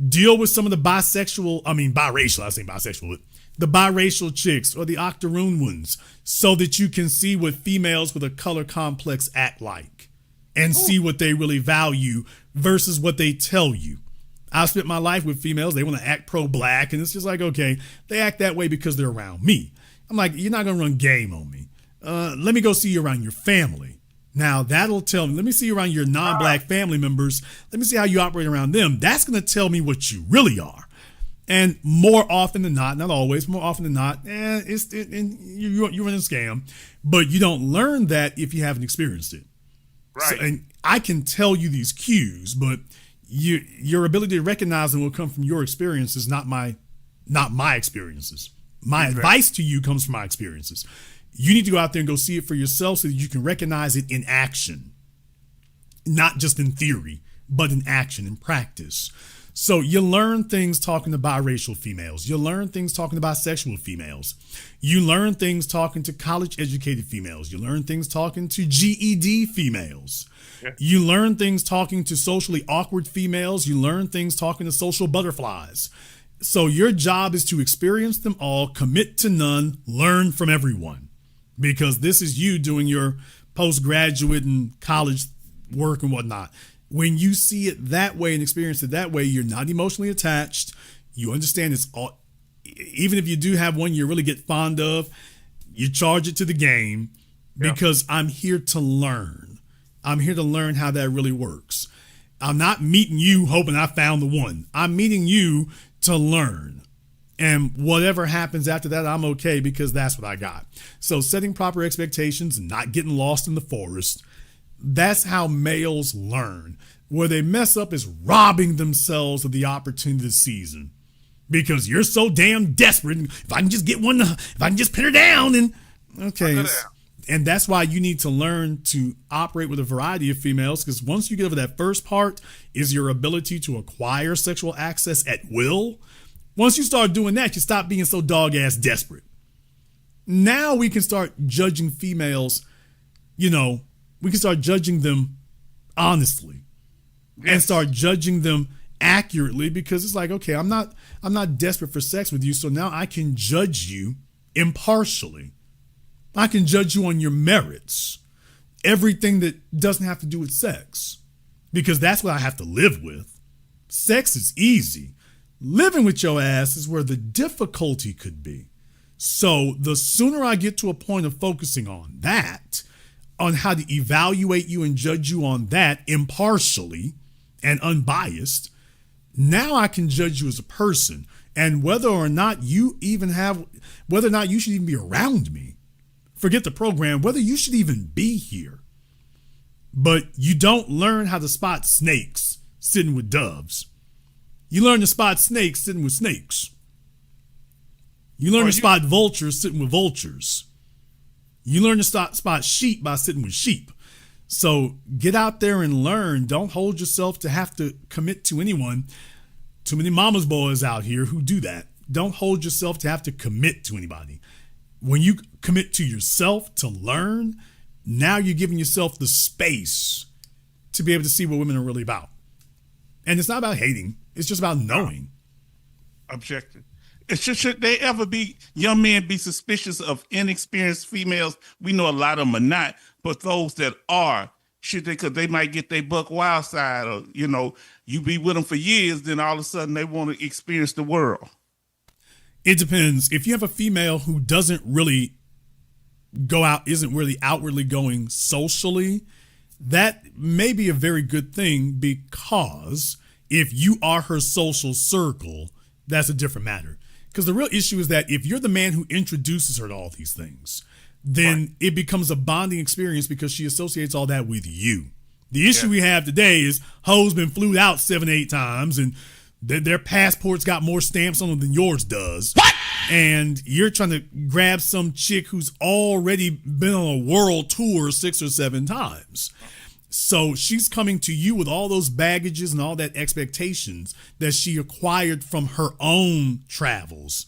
Deal with some of the biracial, I say bisexual, but the biracial chicks or the octoroon ones so that you can see what females with a color complex act like and see what they really value versus what they tell you. I've spent my life with females. They want to act pro-black, and it's just like, okay, they act that way because they're around me. I'm like, you're not going to run game on me. Let me go see you around your family. Now, that'll tell me, let me see you around your non-black family members. Let me see how you operate around them. That's going to tell me what you really are. And more often than not, not always, more often than not, you're in a scam. But you don't learn that if you haven't experienced it. Right. So, and I can tell you these cues, but your ability to recognize them will come from your experiences, not my experiences. My advice to you comes from my experiences. You need to go out there and go see it for yourself so that you can recognize it in action, not just in theory, but in action, in practice. So you learn things talking to biracial females. You learn things talking to bisexual females. You learn things talking to college-educated females. You learn things talking to GED females. Yeah. You learn things talking to socially awkward females. You learn things talking to social butterflies. So your job is to experience them all, commit to none, learn from everyone. Because this is you doing your postgraduate and college work and whatnot. When you see it that way and experience it that way, you're not emotionally attached. You understand it's all, even if you do have one you really get fond of, you charge it to the game because I'm here to learn. I'm here to learn how that really works. I'm not meeting you hoping I found the one. I'm meeting you to learn. And whatever happens after that, I'm okay because that's what I got. So setting proper expectations and not getting lost in the forest, that's how males learn. Where they mess up is robbing themselves of the opportunity to season. Because you're so damn desperate. If I can just get one, if I can just pin her down, and okay. And that's why you need to learn to operate with a variety of females, because once you get over that first part is your ability to acquire sexual access at will. Once you start doing that, you stop being so dog-ass desperate. Now we can start judging females, we can start judging them honestly and start judging them accurately, because it's like, okay, I'm not desperate for sex with you, so now I can judge you impartially. I can judge you on your merits, everything that doesn't have to do with sex, because that's what I have to live with. Sex is easy. Living with your ass is where the difficulty could be. So the sooner I get to a point of focusing on that, on how to evaluate you and judge you on that impartially and unbiased, now I can judge you as a person, and whether or not you should even be around me. Forget the program, whether you should even be here. But you don't learn how to spot snakes sitting with doves. You learn to spot snakes sitting with snakes. You learn to spot vultures sitting with vultures. You learn to spot sheep by sitting with sheep. So get out there and learn. Don't hold yourself to have to commit to anyone. Too many mama's boys out here who do that. Don't hold yourself to have to commit to anybody. When you commit to yourself to learn, now you're giving yourself the space to be able to see what women are really about. And it's not about hating. It's just about knowing. Objective. Should they ever be, young men be suspicious of inexperienced females? We know a lot of them are not, but those that are, should they, because they might get their buck wild side, or, you be with them for years, then all of a sudden they want to experience the world. It depends. If you have a female who doesn't really go out, isn't really outwardly going socially, that may be a very good thing, because If you are her social circle, that's a different matter. Because the real issue is that if you're the man who introduces her to all these things, then it becomes a bonding experience because she associates all that with you. The issue we have today is hoes been flued out 7-8 times and their passports got more stamps on them than yours does. What? And you're trying to grab some chick who's already been on a world tour 6 or 7 times. So she's coming to you with all those baggages and all that expectations that she acquired from her own travels.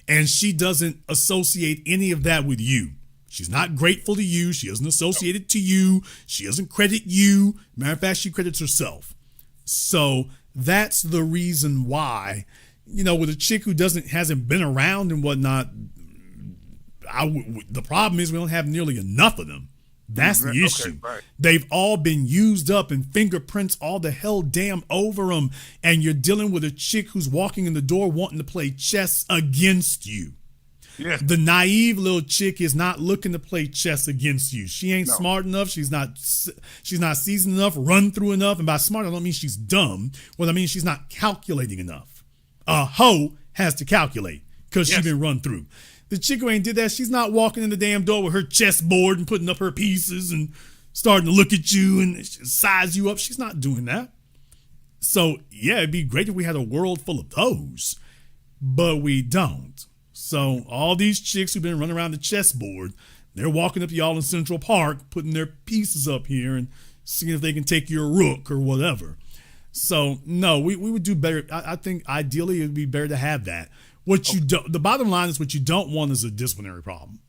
And she doesn't associate any of that with you. She's not grateful to you. She doesn't associate it to you. She doesn't credit you. Matter of fact, she credits herself. So that's the reason why, with a chick who hasn't been around and whatnot, the problem is we don't have nearly enough of them. That's the issue. Right. They've all been used up and fingerprints all the hell damn over them. And you're dealing with a chick who's walking in the door wanting to play chess against you. Yeah. The naive little chick is not looking to play chess against you. She ain't smart enough. She's not seasoned enough, run through enough. And by smart, I don't mean she's dumb. What I mean, she's not calculating enough. A hoe has to calculate because she's been run through. The chick who ain't did that, she's not walking in the damn door with her chessboard and putting up her pieces and starting to look at you and size you up. She's not doing that. So, yeah, it'd be great if we had a world full of those, but we don't. So all these chicks who've been running around the chessboard, they're walking up to y'all in Central Park, putting their pieces up here and seeing if they can take your rook or whatever. So, no, we would do better. I think ideally it would be better to have that. The bottom line is what you don't want is a disciplinary problem.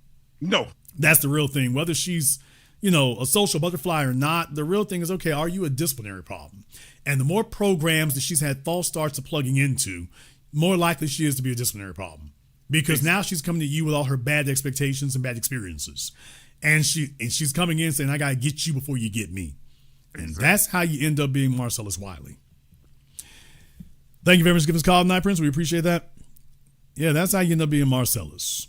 No. That's the real thing. Whether she's, a social butterfly or not, the real thing is, okay, are you a disciplinary problem? And the more programs that she's had false starts of plugging into, more likely she is to be a disciplinary problem. Because now she's coming to you with all her bad expectations and bad experiences. And she's coming in saying, I got to get you before you get me. And that's how you end up being Marcellus Wiley. Thank you very much for giving us a call tonight, Prince. We appreciate that. Yeah, that's how you end up being Marcellus.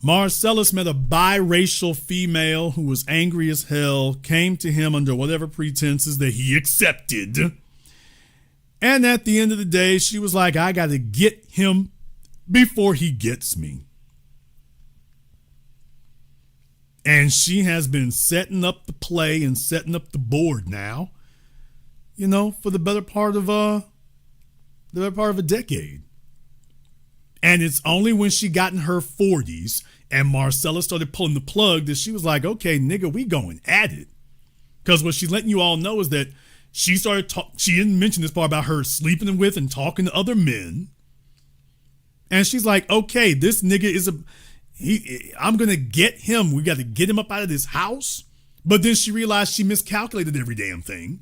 Marcellus met a biracial female who was angry as hell, came to him under whatever pretenses that he accepted. And at the end of the day, she was like, I got to get him before he gets me. And she has been setting up the play and setting up the board now, for the better part of a decade. And it's only when she got in her 40s and Marcella started pulling the plug that she was like, okay, nigga, we going at it. Because what she's letting you all know is that she didn't mention this part about her sleeping with and talking to other men. And she's like, okay, this nigga I'm going to get him. We got to get him up out of this house. But then she realized she miscalculated every damn thing.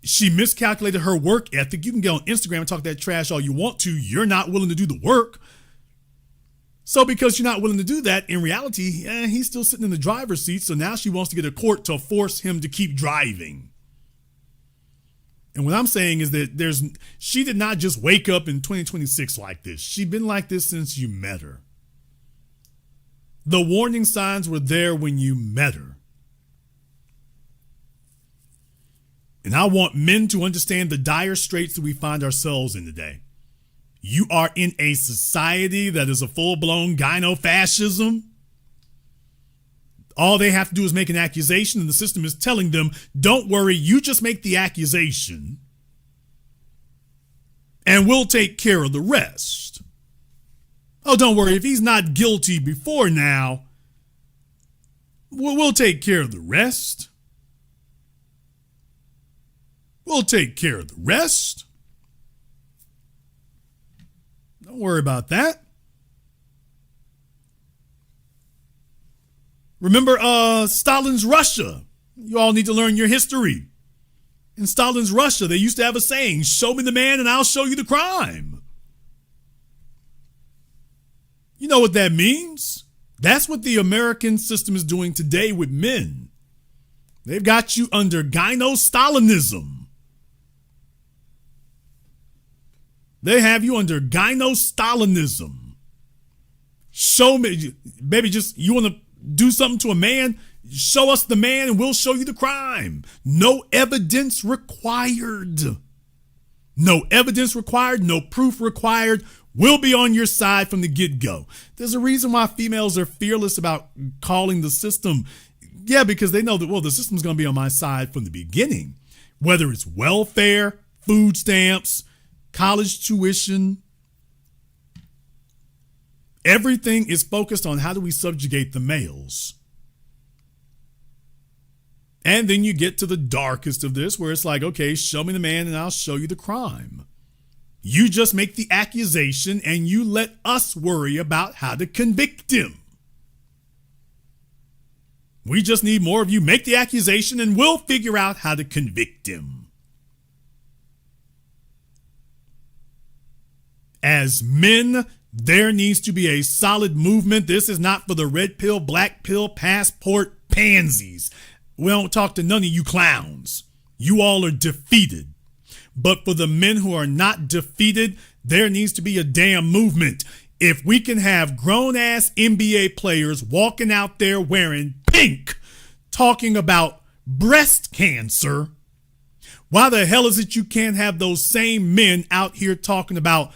She miscalculated her work ethic. You can get on Instagram and talk that trash all you want to. You're not willing to do the work. So because you're not willing to do that, in reality, he's still sitting in the driver's seat. So now she wants to get a court to force him to keep driving. And what I'm saying is that she did not just wake up in 2026 like this. She'd been like this since you met her. The warning signs were there when you met her. And I want men to understand the dire straits that we find ourselves in today. You are in a society that is a full-blown gyno-fascism. All they have to do is make an accusation, and the system is telling them, don't worry, you just make the accusation, and we'll take care of the rest. Oh, don't worry, if he's not guilty before now, we'll take care of the rest. We'll take care of the rest. Don't worry about that. Remember Stalin's Russia. You all need to learn your history. In Stalin's Russia, they used to have a saying, show me the man and I'll show you the crime. You know what that means? That's what the American system is doing today with men. They've got you under gyno-Stalinism. They have you under gyno-Stalinism. Show me, baby, you want to do something to a man? Show us the man and we'll show you the crime. No evidence required. No evidence required, no proof required. We'll be on your side from the get-go. There's a reason why females are fearless about calling the system. Yeah, because they know that, well, the system's going to be on my side from the beginning. Whether it's welfare, food stamps, college tuition, everything is focused on how do we subjugate the males. And then you get to the darkest of this where it's like, okay, show me the man and I'll show you the crime. You just make the accusation and you let us worry about how to convict him. We just need more of you. Make the accusation and we'll figure out how to convict him. As men, there needs to be a solid movement. This is not for the red pill, black pill, passport pansies. We don't talk to none of you clowns. You all are defeated. But for the men who are not defeated, there needs to be a damn movement. If we can have grown-ass NBA players walking out there wearing pink, talking about breast cancer, why the hell is it you can't have those same men out here talking about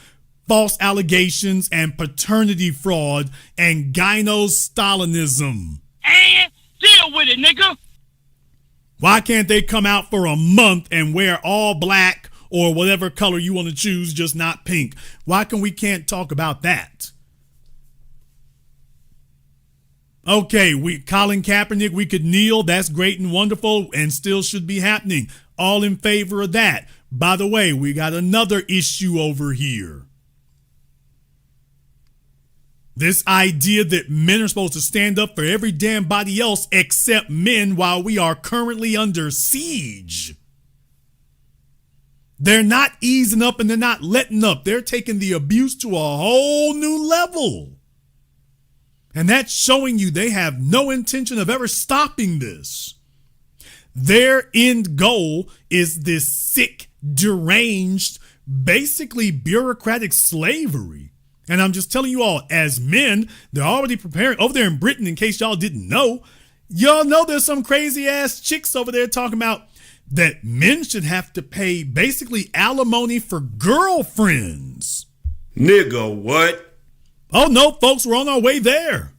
false allegations and paternity fraud and gyno-Stalinism? And deal with it, nigga. Why can't they come out for a month and wear all black or whatever color you want to choose, just not pink? Why we can't talk about that? Okay, Colin Kaepernick, we could kneel. That's great and wonderful and still should be happening. All in favor of that. By the way, we got another issue over here. This idea that men are supposed to stand up for every damn body else except men while we are currently under siege. They're not easing up and they're not letting up. They're taking the abuse to a whole new level. And that's showing you they have no intention of ever stopping this. Their end goal is this sick, deranged, basically bureaucratic slavery. And I'm just telling you all, as men, they're already preparing over there in Britain, in case y'all didn't know. Y'all know there's some crazy ass chicks over there talking about that men should have to pay basically alimony for girlfriends. Nigga, what? Oh no, folks, we're on our way there.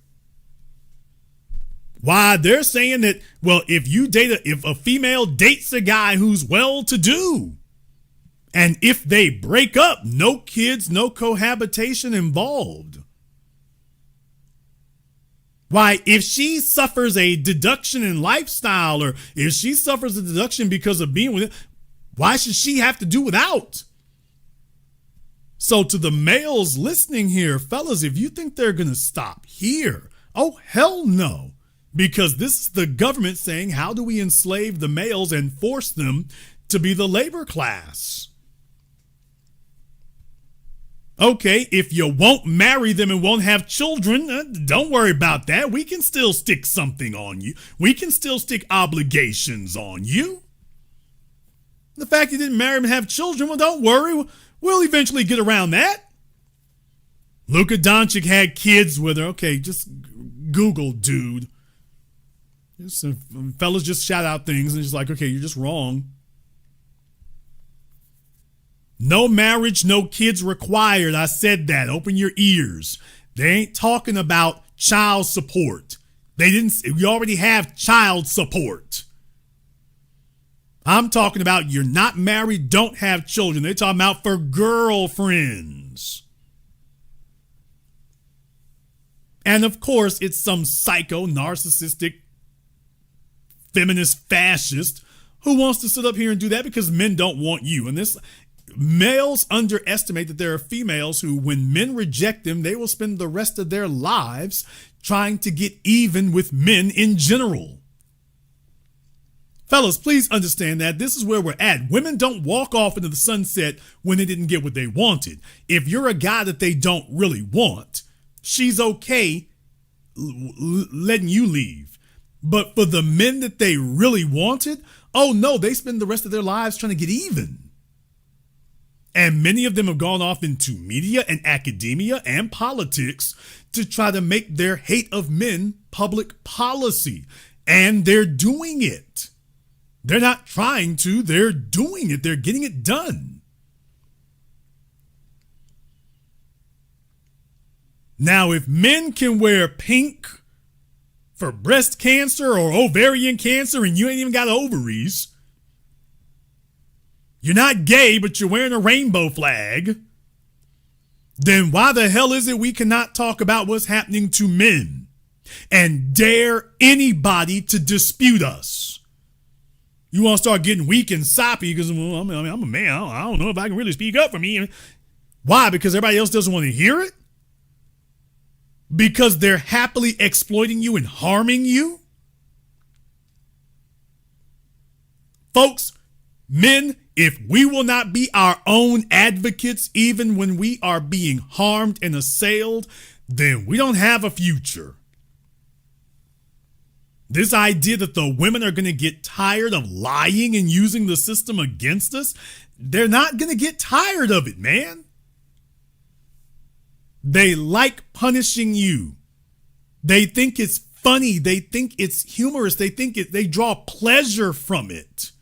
Why, they're saying that, well, if a female dates a guy who's well-to-do, and if they break up, no kids, no cohabitation involved. Why, if she suffers a deduction in lifestyle, or if she suffers a deduction because of being with it, why should she have to do without? So to the males listening here, fellas, if you think they're going to stop here, oh, hell no. Because this is the government saying, how do we enslave the males and force them to be the labor class? Okay, if you won't marry them and won't have children, don't worry about that. We can still stick something on you. We can still stick obligations on you. The fact you didn't marry them and have children, well, don't worry. We'll eventually get around that. Luka Doncic had kids with her. Okay, just Google, dude. Fellas just shout out things and it's like, okay, you're just wrong. No marriage, no kids required. I said that. Open your ears. They ain't talking about child support. We already have child support. I'm talking about you're not married, don't have children. They're talking about for girlfriends. And of course, it's some psycho, narcissistic, feminist fascist who wants to sit up here and do that because men don't want you. And this... Males underestimate that there are females who, when men reject them, they will spend the rest of their lives trying to get even with men in general. Fellas, please understand that this is where we're at. Women don't walk off into the sunset when they didn't get what they wanted. If you're a guy that they don't really want, she's okay letting you leave. But for the men that they really wanted, oh no, they spend the rest of their lives trying to get even. And many of them have gone off into media and academia and politics to try to make their hate of men public policy. And they're doing it. They're not trying to, they're doing it. They're getting it done. Now, if men can wear pink for breast cancer or ovarian cancer and you ain't even got ovaries, you're not gay, but you're wearing a rainbow flag, then why the hell is it we cannot talk about what's happening to men and dare anybody to dispute us? You want to start getting weak and soppy because, well, I'm a man. I don't know if I can really speak up for me. Why? Because everybody else doesn't want to hear it? Because they're happily exploiting you and harming you? Folks, men, if we will not be our own advocates even when we are being harmed and assailed, then we don't have a future. This idea that the women are going to get tired of lying and using the system against us, they're not going to get tired of it, man. They like punishing you. They think it's funny. They think it's humorous. They draw pleasure from it.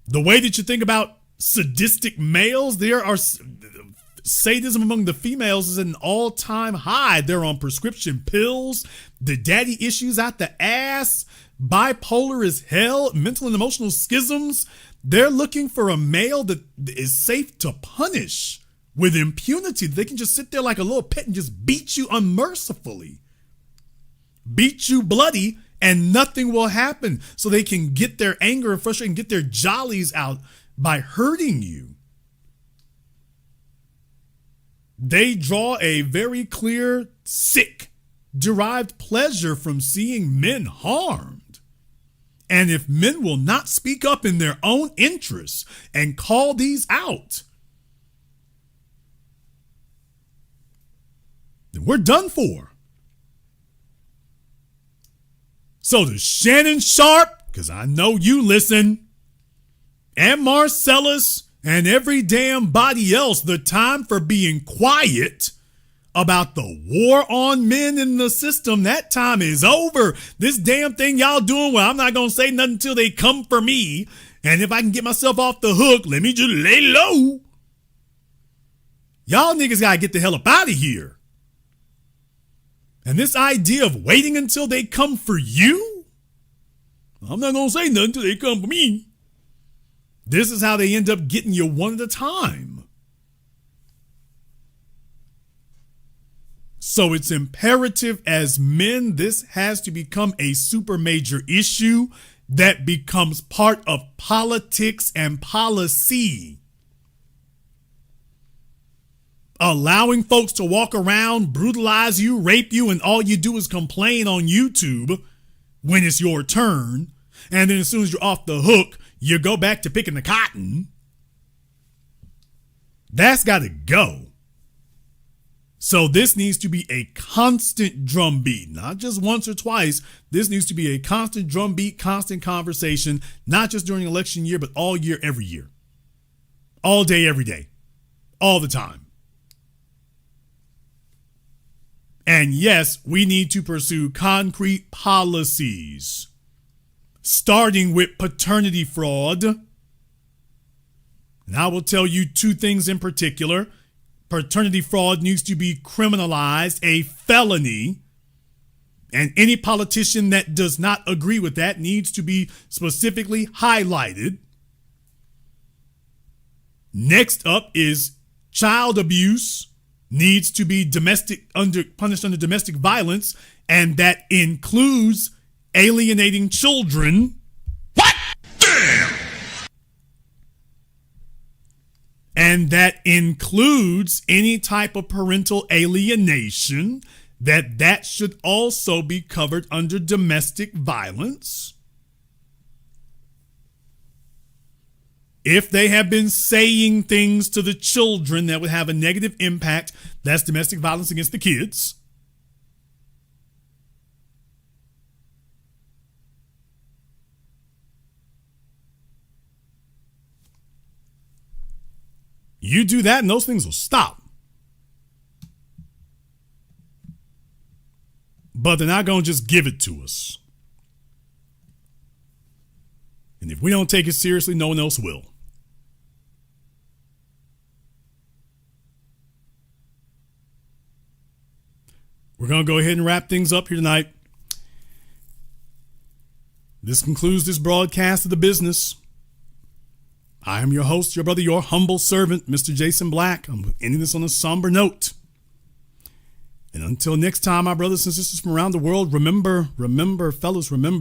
The way that you think about sadistic males, there are sadism among the females is at an all-time high. They're on prescription pills, the daddy issues out the ass, bipolar as hell, mental and emotional schisms. They're looking for a male that is safe to punish with impunity. They can just sit there like a little pet and just beat you unmercifully, beat you bloody, and nothing will happen. So they can get their anger and frustration, get their jollies out by hurting you. They draw a very clear, sick, derived pleasure from seeing men harmed. And if men will not speak up in their own interests and call these out, then we're done for. So to Shannon Sharp, because I know you listen, and Marcellus, and every damn body else, the time for being quiet about the war on men in the system, that time is over. This damn thing y'all doing, well, I'm not going to say nothing until they come for me. And if I can get myself off the hook, let me just lay low. Y'all niggas got to get the hell up out of here. And this idea of waiting until they come for you, I'm not going to say nothing until they come for me. This is how they end up getting you one at a time. So it's imperative as men, this has to become a super major issue that becomes part of politics and policy. Allowing folks to walk around, brutalize you, rape you, and all you do is complain on YouTube when it's your turn. And then as soon as you're off the hook, you go back to picking the cotton. That's got to go. So this needs to be a constant drumbeat, not just once or twice. This needs to be a constant drumbeat, constant conversation, not just during election year, but all year, every year. All day, every day. All the time. And yes, we need to pursue concrete policies, starting with paternity fraud. And I will tell you two things in particular. Paternity fraud needs to be criminalized, a felony. And any politician that does not agree with that needs to be specifically highlighted. Next up is child abuse needs to be punished under domestic violence, and that includes alienating children. What? Damn! And that includes any type of parental alienation, that should also be covered under domestic violence. If they have been saying things to the children that would have a negative impact, that's domestic violence against the kids. You do that and those things will stop. but they're not going to just give it to us. And if we don't take it seriously, no one else will. We're going to go ahead and wrap things up here tonight. This concludes this broadcast of The Business. I am your host, your brother, your humble servant, Mr. Jason Black. I'm ending this on a somber note. And until next time, my brothers and sisters from around the world, remember, fellas, remember,